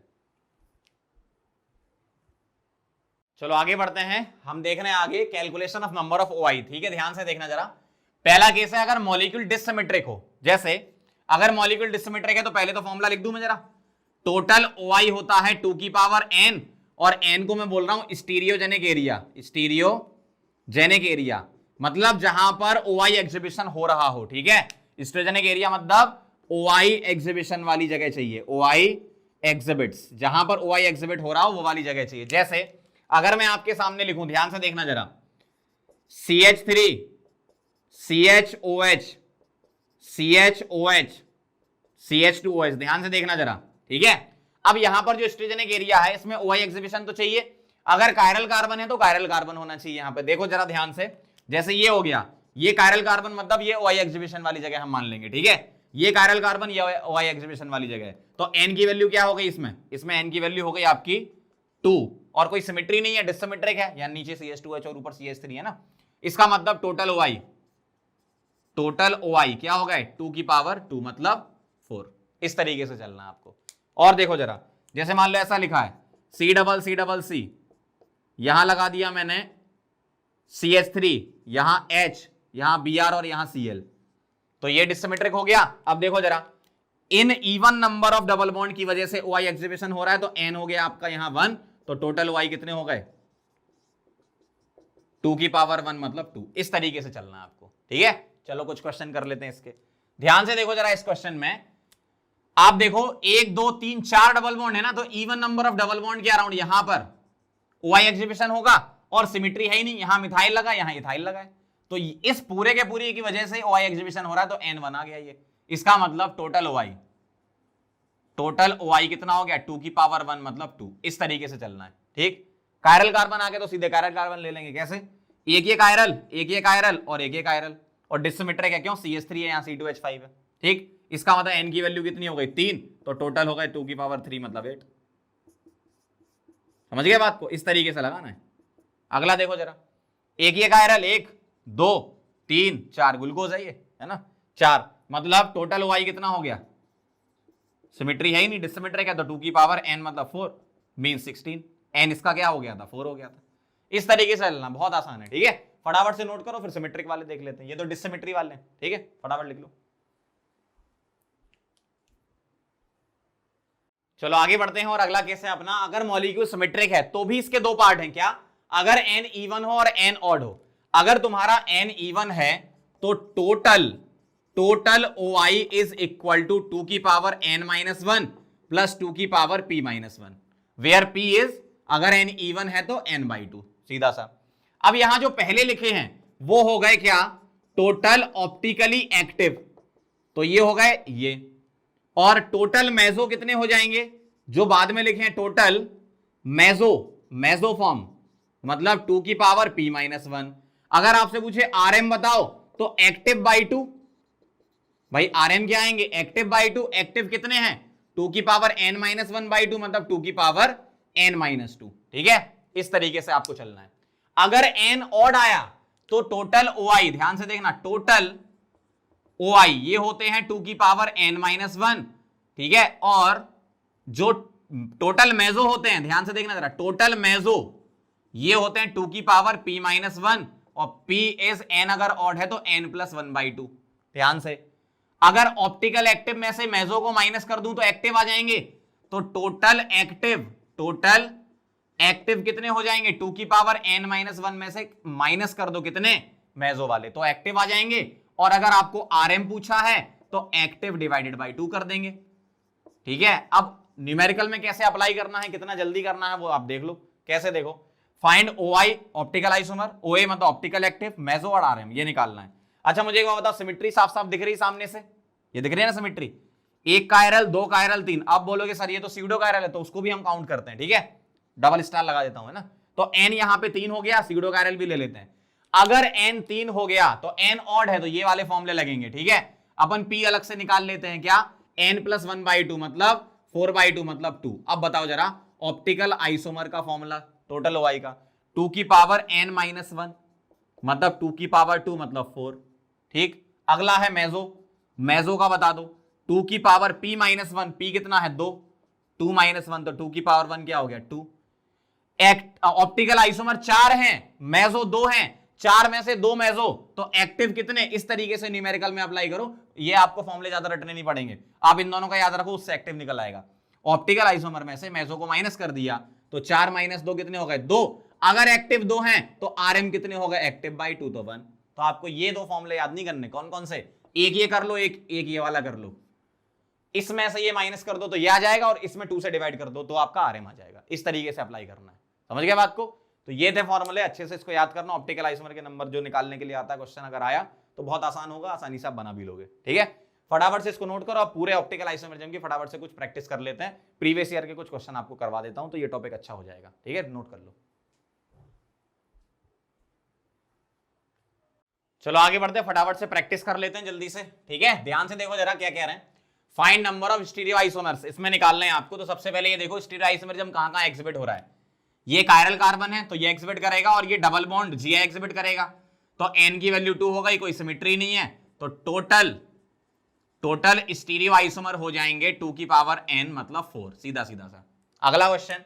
चलो आगे बढ़ते हैं, हम देख रहे हैं आगे calculation of number of OI, ठीक है। ध्यान से देखना जरा। पहला केस है अगर मॉलिक्यूल डिसिमेट्रिक हो, जैसे अगर मॉलिक्यूल डिसिमेट्रिक है तो पहले तो फॉर्मूला लिख दूं मैं जरा। टोटल OI होता है 2 की पावर n, और n को मैं बोल रहा हूं स्टीरियोजेनिक एरिया, स्टीरियोजेनिक एरिया मतलब जहां पर OI एग्जीबिशन हो रहा हो, ठीक है। स्टीरियोजेनिक एरिया मतलब OI एग्जीबिशन वाली जगह चाहिए, OI एग्जिबिट्स, जहां पर OI एग्जिबिट हो रहा हो वो वाली जगह चाहिए। जैसे अगर मैं आपके सामने लिखूं, ध्यान से देखना जरा, CH3 CHOH CHOH CH2OH, ध्यान से देखना जरा, ठीक है। अब यहां पर जो स्टीरियोजेनिक एरिया है इसमें OI एग्जीबिशन तो चाहिए, अगर कायरल कार्बन है तो कायरल कार्बन होना चाहिए। यहां पे देखो जरा ध्यान से, जैसे ये हो गया, ये कायरल कार्बन मतलब ये OI एग्जीबिशन वाली जगह हम मान लेंगे, ठीक है। ये कायरल कार्बन, ये OI एग्जीबिशन वाली जगह है, तो n की वैल्यू क्या हो गई इसमें n की वैल्यू हो गई आपकी 2, और कोई सिमेट्री नहीं है, डिसिमेट्रिक है, यानी नीचे CH2H और ऊपर CH3 है ना। इसका मतलब टोटल OI क्या हो गए, 2 की पावर 2 मतलब 4। इस तरीके से चलना है आपको। और देखो जरा, जैसे मान लो ऐसा लिखा है C, यहां लगा दिया मैंने CH3, यहां H, यहां Br और यहां Cl, तो ये डिसिमेट्रिक हो गया। अब देखो जरा, in even number of double bond की वजह से OI एग्जीबिशन हो रहा है, तो n हो गया आपका यहां 1, तो टोटल OI कितने हो गए, 2 की पावर 1 मतलब 2। इस तरीके से चलना है आपको, ठीक है। चलो कुछ क्वेश्चन कर लेते हैं इसके। ध्यान से देखो जरा, इस क्वेश्चन में आप देखो 1 2 3 4 डबल बॉन्ड है ना, तो even number of double bond के अराउंड यहां पर OI एग्जीबिशन होगा, और सिमेट्री है ही नहीं, यहां मिथाइल लगा यहां इथाइल लगा है, तो इस पूरे के पूरी की वजह से OI एग्जीबिशन हो रहा है, तो n1 आ गया ये। इसका मतलब टोटल OI कितना हो गया, 2 की पावर 1 मतलब 2। इस तरीके से चलना है, ठीक। कायरल कार्बन आ गया तो सीधे कायरल कार्बन ले लेंगे, कैसे, एक ये कायरल और एक ये कायरल, और डिसिमेट्रिक है क्यों, CH3 है, यहां C2H5 है, ठीक। इसका मतलब n की वैल्यू कितनी हो गई 3, तो टोटल हो गए 2 की पावर 3 मतलब 8। समझ गए बात को, इस तरीके से लगाना है। अगला देखो जरा, एक ये कायरल, 1 2 3 4 ग्लूकोज है ना, 4 मतलब टोटल OI कितना हो गया, सिमेट्री है ही नहीं, डिसिमेट्रिक है, तो 2 की पावर n मतलब 4 मीन 16। n इसका क्या हो गया था, 4 हो गया था। इस तरीके से चलना, बहुत आसान है, ठीक है। फटाफट से नोट करो, फिर सिमेट्रिक वाले देख लेते हैं। ये तो डिसिमेट्री वाले हैं, ठीक है, फटाफट लिख लो। चलो आगे बढ़ते हैं, और अगला केस है अपना, अगर मॉलिक्यूल सिमेट्रिक है तो भी इसके दो पार्ट हैं, क्या, अगर n इवन हो और n ऑड हो। अगर तुम्हारा n इवन है तो total OI is equal to 2 की पावर n-1 प्लस 2 की पावर p-1, वेयर p इज, अगर n इवन है तो n/2, सीधा सा। अब यहां जो पहले लिखे हैं वो हो गए क्या, टोटल ऑप्टिकली एक्टिव, तो ये हो गए ये, और टोटल मेसो कितने हो जाएंगे, जो बाद में लिखे हैं टोटल मेजो फॉर्म मतलब 2 की पावर p माइनस 1। अगर आपसे पूछे rm बताओ तो एक्टिव बाई 2, भाई rm क्या आएंगे, एक्टिव बाई 2। एक्टिव कितने हैं, 2 की पावर n माइनस 1 बाई 2 मतलब 2 की पावर n माइनस 2। ठीक है, इस तरीके से आपको चलना है। अगर n ऑड आया तो टोटल OI, ध्यान से देखना, टोटल OI ये होते हैं 2 की पावर n माइनस 1। ठीक है, और जो टोटल मेजो होते हैं, ध्यान से देखना जरा, टोटल मेजो ये होते हैं 2 की पावर p माइनस 1 और p इज n अगर ऑड है तो n प्लस 1 बाई 2। ध्यान से, अगर ऑप्टिकल एक्टिव में से मेजो को माइनस कर दूं तो एक्टिव आ जाएंगे, तो टोटल एक्टिव कितने हो जाएंगे, 2 की पावर n माइनस 1 में से माइनस कर दो कितने, मेजो वाले, तो एक्टिव आ जाएंगे। और अगर आपको rm पूछा है तो एक्टिव डिवाइडेड बाई 2 कर देंगे। ठीक है, अब न्यूमेरिकल में कैसे अप्लाई करना है, कितना जल्दी करना है वो आप देख लो। कैसे, देखो, find OI optical isomer, OA मतलब ऑप्टिकल एक्टिव, मेजो और rm ये निकालना है। अच्छा मुझे एक बात बताओ, सिमेट्री साफ साफ दिख रही सामने से, ये दिख रही है ना सिमेट्री, 1 कायरल 2 कायरल 3। अब बोलोगे सर ये तो सीडो कायरल है, तो उसको भी हम काउंट करते हैं। ठीक है, डबल स्टार लगा देता हूं, है ना, तो n यहाँ पे 3 हो गया, सीडो कायरल भी ले लेते हैं। अगर n 3 हो गया तो n ऑड है तो ये वाले फॉर्मूले लगेंगे। ठीक है, अपन p अलग से निकाल लेते हैं, क्या, n प्लस 1 बाई 2 मतलब 4 बाई 2 मतलब 2। अब बताओ जरा ऑप्टिकल आइसोमर का फॉर्मूला टोटल OI का, 2 की पावर n माइनस 1 मतलब 2 की पावर 2 मतलब 4। ठीक, अगला है मेजो का बता दो, 2 की पावर p माइनस 1, p कितना है 2, 2 माइनस 1 तो 2 की पावर 1 क्या हो गया 2। ऑप्टिकल आइसोमर 4 हैं, मेजो 2 हैं, 4 में से 2 मेजो, तो एक्टिव कितने, इस तरीके से न्यूमेरिकल में अप्लाई करो। ये आपको फॉर्मूले ज्यादा रटने नहीं पड़ेंगे, आप इन दोनों का याद रखो, उससे एक्टिव निकल आएगा। ऑप्टिकल आइसोमर में से मेजो को माइनस कर दिया तो 4 माइनस 2 कितने हो गए 2। अगर एक्टिव 2 हैं तो rm कितने हो गए, एक्टिव बाई 2 तो 1। तो आपको ये 2 फॉर्मूले याद नहीं करने, कौन कौन से, एक ये कर लो, एक ये वाला कर लो, इसमें से ये माइनस कर दो तो ये आ जाएगा, और इसमें 2 से डिवाइड कर दो तो आपका rm आ जाएगा। इस तरीके से अप्लाई करना है, समझ गए बात को। तो ये थे फॉर्मूले, अच्छे से इसको याद करना। ऑप्टिकल आइसोमर के नंबर जो निकालने के लिए आता है क्वेश्चन अगर आया तो बहुत आसान होगा, आसानी से आप बना भी लोगे। ठीक है, फटाफट से इसको नोट करो। आप पूरे ऑप्टिकल आइसोमर की फटाफट से कुछ प्रैक्टिस कर लेते हैं, प्रीवियस ईयर के कुछ क्वेश्चन आपको करवा देता हूं तो ये टॉपिक अच्छा हो जाएगा। ठीक है, नोट कर लो। चलो आगे बढ़ते हैं, फटाफट से प्रैक्टिस कर लेते हैं जल्दी से। ठीक है, ध्यान से देखो जरा क्या कह रहे हैं। Find number of stereo isomers, इसमें निकालना है आपको। तो सबसे पहले ये देखो स्टीरियो आइसोमरिज्म कहां एग्जिबिट हो रहा है। ये कायरल कार्बन है तो ये एग्जिबिट करेगा, और ये डबल बॉन्ड Gi एग्जिबिट करेगा, तो n की वैल्यू 2 हो गई, कोई सिमेट्री नहीं है, तो टोटल स्टीरियो आइसोमर हो जाएंगे 2 की पावर n मतलब 4। सीधा सीधा सा अगला question,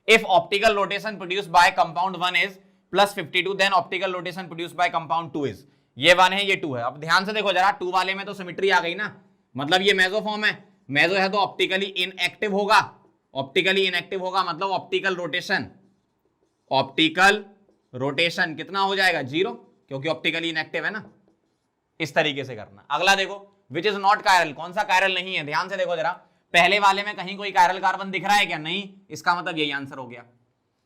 if optical rotation produce by compound 1 is plus 52 then optical rotation produce by compound 2 is, ये 1 है ये 2 है। अब ध्यान से देखो जरा, 2 वाले में तो सिमेट्री आ गई ना, मतलब ये मेजो फॉर्म है, मेजो है तो ऑप्टिकली इनएक्टिव होगा, ऑप्टिकली इनएक्टिव होगा मतलब ऑप्टिकल रोटेशन कितना हो जाएगा 0, क्योंकि ऑप्टिकली इनएक्टिव है ना। इस तरीके से करना। अगला देखो, विच इज नॉट कायरल, कौन सा कायरल नहीं है, ध्यान से देखो जरा, पहले वाले में कहीं कोई कायरल कार्बन दिख रहा है क्या, नहीं, इसका मतलब यही आंसर हो गया।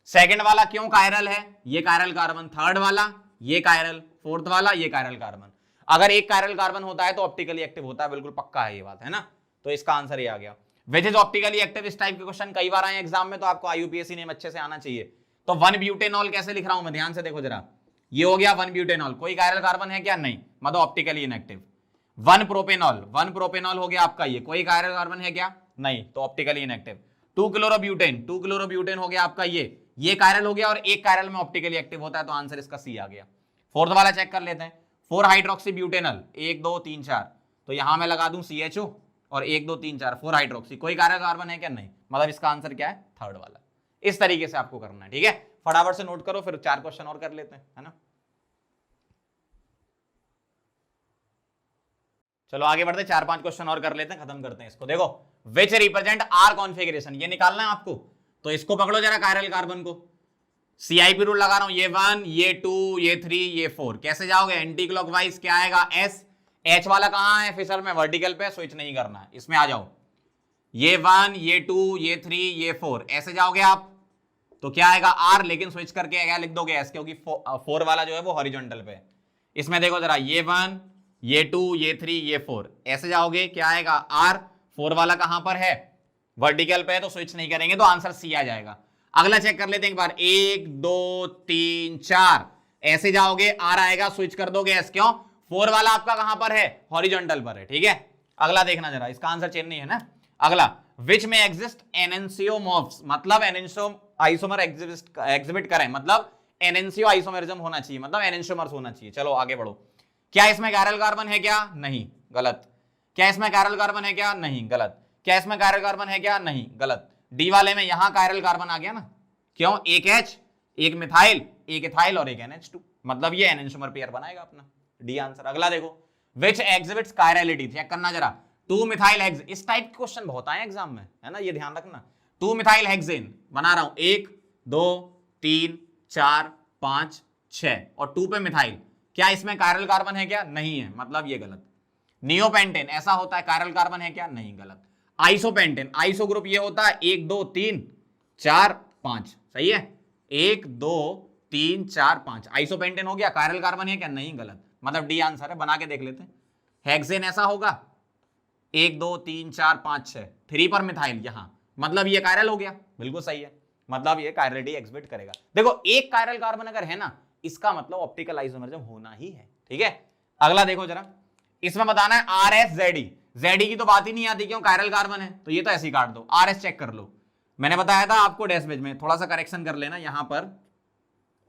सेकंड वाला क्यों कायरल है, ये कायरल कार्बन, थर्ड वाला ये कायरल, फोर्थ वाला ये कायरल कार्बन। अगर एक कायरल कार्बन होता है तो ऑप्टिकली एक्टिव होता है, बिल्कुल पक्का है ये बात, है ना। तो इसका आंसर ये आ गया। विच इज ऑप्टिकली एक्टिव, इस टाइप के क्वेश्चन कई बार आए एग्जाम में, तो आपको IUPAC नेम अच्छे से आना चाहिए। तो 1 ब्यूटेनॉल कैसे लिख रहा हूं मैं, ध्यान से देखो जरा, ये हो गया 1 ब्यूटेनॉल, कोई कायरल कार्बन है क्या, नहीं, मतलब ऑप्टिकली इनएक्टिव। 1 प्रोपेनॉल हो गया आपका, ये कोई कायरल कार्बन है क्या, नहीं, तो ऑप्टिकली इनएक्टिव। 2 क्लोरोब्यूटेन हो गया आपका, ये कायरल हो गया, और एक कायरल में ऑप्टिकली एक्टिव होता है, तो आंसर इसका सी आ गया। फोर्थ वाला चेक कर लेते हैं, 4 हाइड्रोक्सी ब्यूटेनल, 1 2 3 4, तो यहां मैं लगा दूं CHO और 1 2 3 4 4 हाइड्रोक्सी, कोई कायरल कार्बन है क्या, नहीं, मतलब इसका आंसर क्या है, थर्ड वाला। इस तरीके से आपको करना है। ठीक है, फटाफट से नोट करो, फिर 4 क्वेश्चन और कर लेते हैं, है ना। चलो आगे बढ़ते, 4-5 क्वेश्चन और कर लेते हैं, खत्म करते हैं इसको। देखो, विच रिप्रेजेंट R कॉन्फिगरेशन, ये निकालना है आपको, तो इसको पकड़ो जरा कायरल कार्बन को, CIP रूल लगा रहा हूं, ये 1 ये 2 ये 3 ये 4, कैसे जाओगे, एंटी क्लॉकवाइज, क्या आएगा S, H वाला कहां है फिशर में, वर्टिकल पे, स्विच नहीं करना है, इसमें आ जाओ, ये 1 ये 2 ये 3 ये 4, ऐसे जाओगे आप तो क्या आएगा R, लेकिन स्विच करके क्या लिख दोगे S, क्योंकि 4 वाला जो है वो हॉरिजॉन्टल पे। इसमें देखो जरा, ये 1 ये 2 ये 3 ये 4, ऐसे जाओगे क्या आएगा R, 4 वाला कहां पर है, वर्टिकल पे, तो स्विच नहीं करेंगे तो आंसर C आ जाएगा। अगला चेक कर लेते हैं एक बार, 1 2 3 4 ऐसे जाओगे, आर आएगा, स्विच कर दोगे एस, क्यों? 4 वाला आपका कहां पर है? हॉरिजॉन्टल पर है, ठीक है। अगला देखना जरा, इसका आंसर चेन नहीं है ना। अगला, विच में एग्जिस्ट एनेंशियोमॉर्फ्स, मतलब एनेंशियो आइसोमर एग्जिबिट करें, मतलब एनेंशियो आइसोमरिज्म होना चाहिए, मतलब एनेंशियोमर्स होना चाहिए। चलो आगे बढ़ो। क्या इसमें कायरल कार्बन है क्या? नहीं, गलत। क्या इसमें कायरल कार्बन है क्या? नहीं, गलत। क्या इसमें कायरल कार्बन है क्या? नहीं, गलत। डी वाले में यहां कायरल कार्बन आ गया ना, क्यों? एक H, एक मिथाइल, एक इथाइल और एक NH2, मतलब ये एनेंशियोमर पेयर बनाएगा अपना, डी आंसर। अगला देखो, विच एग्जिबिट्स कायरलिटी, चेक करना जरा, 2 मिथाइल हेक्स, इस टाइप के क्वेश्चन बहुत आए एग्जाम में, है ना, ये ध्यान रखना। 2 मिथाइल हेक्सेन बना रहा हूं, 1 2 3 4 5 6 और 2 पे मिथाइल, क्या इसमें कायरल कार्बन है क्या? नहीं है, मतलब ये गलत। नियोपेंटेन ऐसा होता है, कायरल कार्बन है क्या? नहीं, गलत। आइसोपेंटेन, आइसो ग्रुप ये होता है 1 2 3 4 5, सही है, 1 2 3 4 5, आइसोपेंटेन हो गया, कायरल कार्बन है क्या? नहीं, गलत, मतलब डी आंसर है। बना के देख लेते हैं, हेक्सेन ऐसा होगा 1 2 3 4 5 6, 3 पर मिथाइल यहां, मतलब ये कायरल हो गया, बिल्कुल सही है, मतलब ये कायरलिटी एग्जिबिट करेगा। देखो एक कायरल कार्बन अगर है ना, इसका मतलब ऑप्टिकल आइसोमरिज्म होना ही है, ठीक है। अगला देखो जरा, इसमें बताना है RSZD, ZD की तो बात ही नहीं आती, क्यों? कायरल कार्बन है, तो ये तो ऐसे ही काट दो। RS चेक कर लो, मैंने बताया था आपको डैशबेज में, थोड़ा सा करेक्शन कर लेना, यहां पर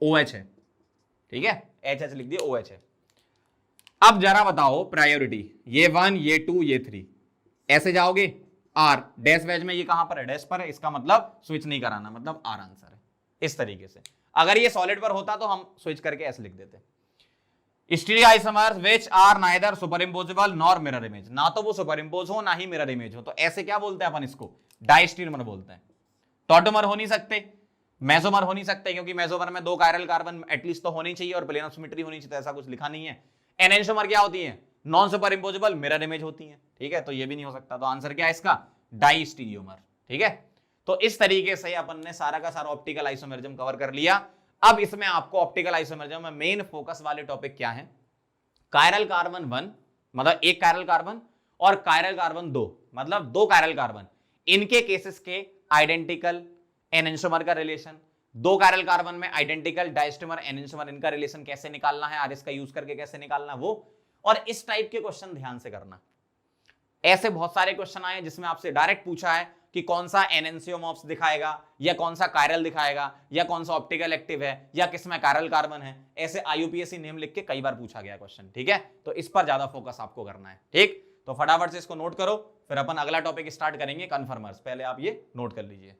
OH है, ठीक है, HH लिख दिया, OH है। अब जरा बताओ प्रायोरिटी, ये 1 ये 2 ये 3, ऐसे जाओगे, R डैश वेज में, ये कहां पर है? डैश पर है, इसका मतलब स्विच नहीं कराना, मतलब R आंसर है, इस तरीके से। अगर ये सॉलिड पर होता तो हम स्विच करके ऐसे लिख देते। Stereoisomers which are neither superimposable nor mirror image, ना तो वो सुपरइम्पोज हो ना ही मिरर इमेज हो, तो ऐसे क्या बोलते हैं अपन इसको? डाइस्टीरियोमर बोलते हैं। टॉटोमर हो नहीं सकते, मेसोमर हो नहीं सकते, क्योंकि मेसोमर में 2 कायरल कार्बन एटलीस्ट तो होनी चाहिए और प्लेन ऑफ सिमेट्री होनी चाहिए, तो ऐसा कुछ लिखा नहीं है। एनेंशियोमर क्या होती है? नॉन सुपरइम्पोजेबल मिरर इमेज होती है, ठीक है, तो ये भी नहीं हो सकता, तो आंसर क्या है इसका? डाइस्टीरियोमर, ठीक है। तो इस तरीके से अपन ने सारा का सारा ऑप्टिकल आइसोमरिज्म कवर कर लिया। अब इसमें आपको ऑप्टिकल आइसोमरिज्म में मेन फोकस वाले टॉपिक क्या है? कायरल कार्बन 1, मतलब एक कायरल कार्बन, और कायरल कार्बन 2, मतलब 2 कायरल कार्बन, इनके केसेस के आइडेंटिकल एनेंशियोमर का रिलेशन, 2 कायरल कार्बन में आइडेंटिकल डायस्टेमर एनेंशियोमर, इनका रिलेशन कैसे निकालना है, आरएस का यूज करके कैसे निकालना वो, और इस टाइप के क्वेश्चन ध्यान से करना। ऐसे बहुत सारे क्वेश्चन आए जिसमें आपसे डायरेक्ट पूछा है कि कौन सा एनेंशियोमॉर्फ्स दिखाएगा, या कौन सा कायरल दिखाएगा, या कौन सा ऑप्टिकल एक्टिव है, या किसमें कायरल कार्बन है, ऐसे IUPAC नेम लिख के कई बार पूछा गया क्वेश्चन, ठीक है। तो इस पर ज्यादा फोकस आपको करना है, ठीक। तो फटाफट से इसको नोट करो, फिर अपन अगला टॉपिक स्टार्ट करेंगे, कन्फर्मर्स। पहले आप ये नोट कर लीजिए।